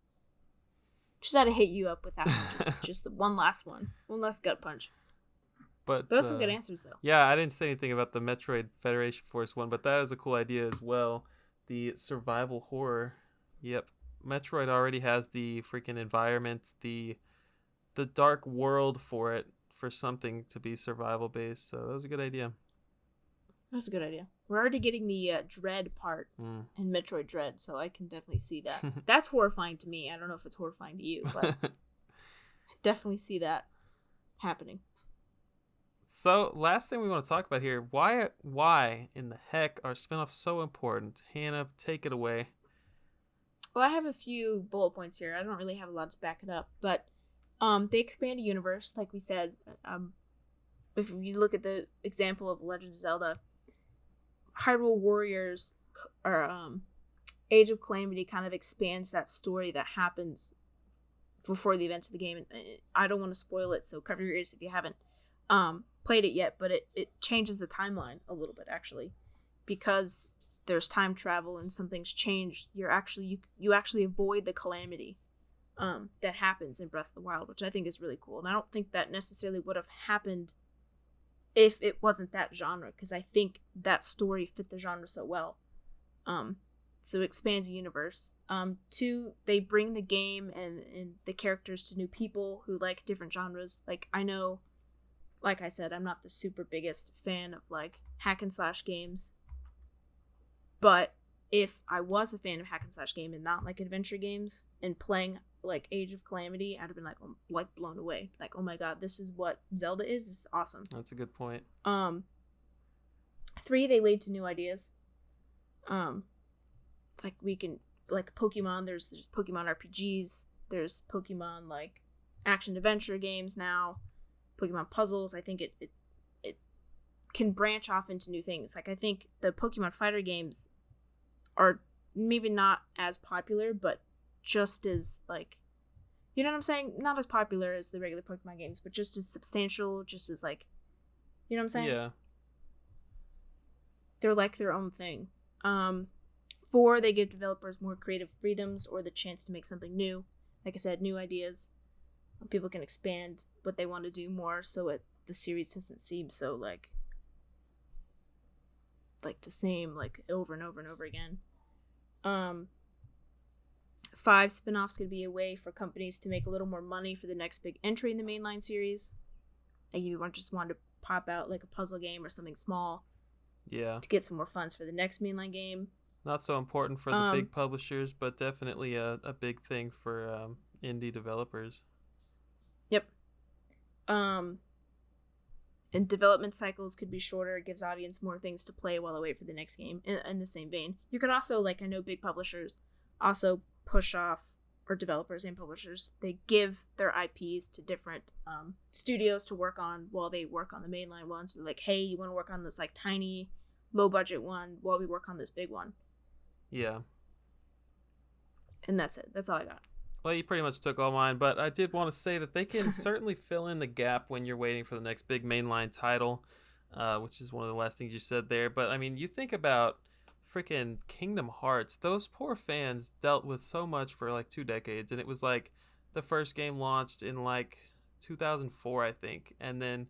Just had to hit you up with that one. Just the one last gut punch. But those are some good answers, though. Yeah, I didn't say anything about the Metroid Federation Force one, but that is a cool idea as well. The survival horror. Yep. Metroid already has the freaking environment, the dark world for it, for something to be survival based. So that was a good idea. That's a good idea. We're already getting the Dread part in Metroid Dread, so I can definitely see that. That's horrifying to me. I don't know if it's horrifying to you, but I definitely see that happening. So, last thing we want to talk about here, why in the heck are spin-offs so important? Hannah, take it away. Well, I have a few bullet points here. I don't really have a lot to back it up, but they expand a universe, like we said. If you look at the example of Legend of Zelda, Hyrule Warriors or Age of Calamity kind of expands that story that happens before the events of the game. And I don't want to spoil it, so cover your ears if you haven't played it yet, but it changes the timeline a little bit, actually, because there's time travel and something's changed. You actually avoid the calamity that happens in Breath of the Wild, which I think is really cool. And I don't think that necessarily would have happened if it wasn't that genre, because I think that story fit the genre so well. So it expands the universe. 2, they bring the game and the characters to new people who like different genres. Like, I know, like I said, I'm not the super biggest fan of like hack and slash games, but if I was a fan of hack and slash game and not like adventure games and playing like Age of Calamity, I'd have been like blown away. Like, oh my god, this is what Zelda is. This is awesome. That's a good point. 3, they lead to new ideas. Like we can, like Pokemon, there's Pokemon RPGs, there's Pokemon like action adventure games now, Pokemon puzzles. I think it can branch off into new things. Like, I think the Pokemon fighter games are maybe not as popular, but just as, like, you know what I'm saying? Not as popular as the regular Pokemon games, but just as substantial, just as, like, you know what I'm saying? Yeah. They're like their own thing. 4, they give developers more creative freedoms or the chance to make something new. Like I said, new ideas. People can expand what they want to do more, so the series doesn't seem so, like the same, like, over and over and over again. 5, spin-offs could be a way for companies to make a little more money for the next big entry in the mainline series. Like, you just want to pop out like a puzzle game or something small, yeah, to get some more funds for the next mainline game. Not so important for the big publishers, but definitely a big thing for indie developers. Yep. And development cycles could be shorter. It gives audience more things to play while they wait for the next game. In the same vein, you could also, like, I know big publishers also push off, or developers and publishers, they give their IPs to different studios to work on while they work on the mainline ones. So they're like, hey, you want to work on this like tiny, low budget one while we work on this big one. Yeah. And that's it. That's all I got. Well, you pretty much took all mine, but I did want to say that they can certainly fill in the gap when you're waiting for the next big mainline title, which is one of the last things you said there. But, I mean, you think about freaking Kingdom Hearts. Those poor fans dealt with so much for, like, 2 decades, and it was, like, the first game launched in, like, 2004, I think. And then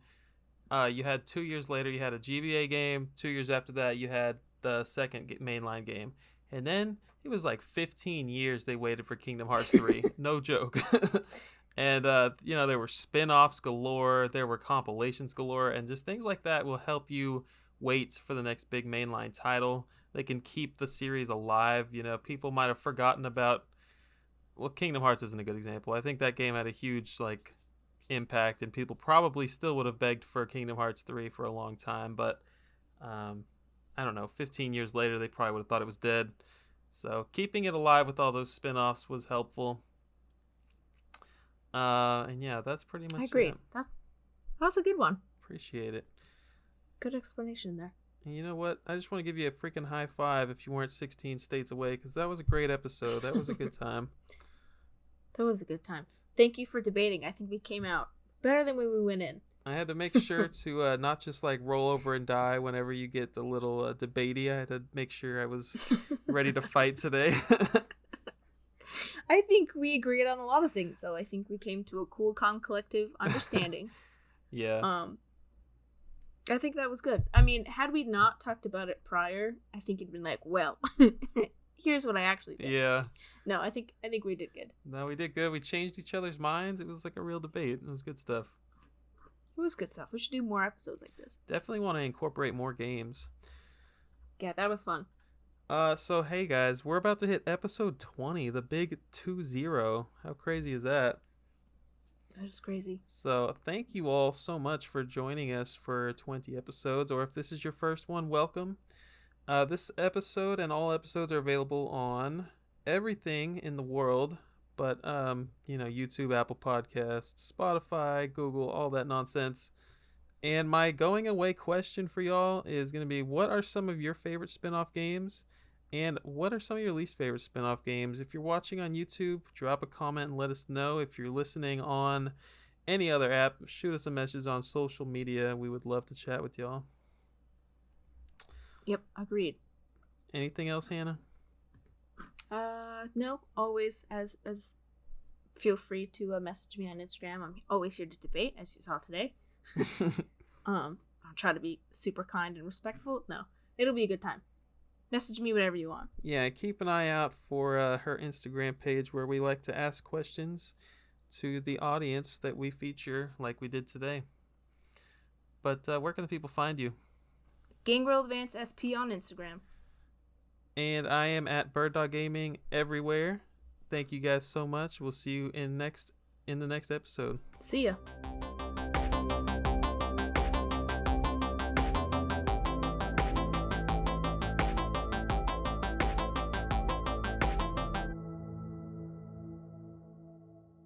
you had 2 years later, you had a GBA game. 2 years after that, you had the second mainline game. And then it was like 15 years they waited for Kingdom Hearts 3. No joke. And, there were spin-offs galore. There were compilations galore. And just things like that will help you wait for the next big mainline title. They can keep the series alive. You know, people might have forgotten about... Well, Kingdom Hearts isn't a good example. I think that game had a huge, like, impact. And people probably still would have begged for Kingdom Hearts 3 for a long time. But... I don't know, 15 years later, they probably would have thought it was dead. So keeping it alive with all those spin-offs was helpful. And yeah, that's pretty much I agree. it. That's a good one. Appreciate it. Good explanation there. And you know what? I just want to give you a freaking high five if you weren't 16 states away, because that was a great episode. That was a good time. That was a good time. Thank you for debating. I think we came out better than when we went in. I had to make sure to not just like roll over and die whenever you get a little debatey. I had to make sure I was ready to fight today. I think we agreed on a lot of things, though. I think we came to a cool, calm, collective understanding. Yeah. I think that was good. I mean, had we not talked about it prior, I think it'd been like, well, here's what I actually did. Yeah. No, I think we did good. No, we did good. We changed each other's minds. It was like a real debate. It was good stuff. It was good stuff. We should do more episodes like this. Definitely want to incorporate more games. Yeah, that was fun. So hey guys, we're about to hit episode 20, the big 2-0. How crazy is that? That is crazy. So thank you all so much for joining us for 20 episodes, or if this is your first one, welcome. This episode and all episodes are available on everything in the world, but YouTube, Apple Podcasts, Spotify, Google, all that nonsense. And my going away question for y'all is going to be, what are some of your favorite spin-off games? And what are some of your least favorite spin-off games? If you're watching on YouTube, drop a comment and let us know. If you're listening on any other app, shoot us a message on social media. We would love to chat with y'all. Yep, agreed. Anything else, Hannah? No. Always, as feel free to message me on Instagram. I'm always here to debate, as you saw today. I'll try to be super kind and respectful. No, it'll be a good time. Message me whatever you want. Yeah, keep an eye out for her Instagram page where we like to ask questions to the audience that we feature like we did today. But where can the people find you? Gangrel Advance SP on Instagram. And I am at Bird Dog Gaming everywhere. Thank you guys so much. We'll see you in the next episode. See ya.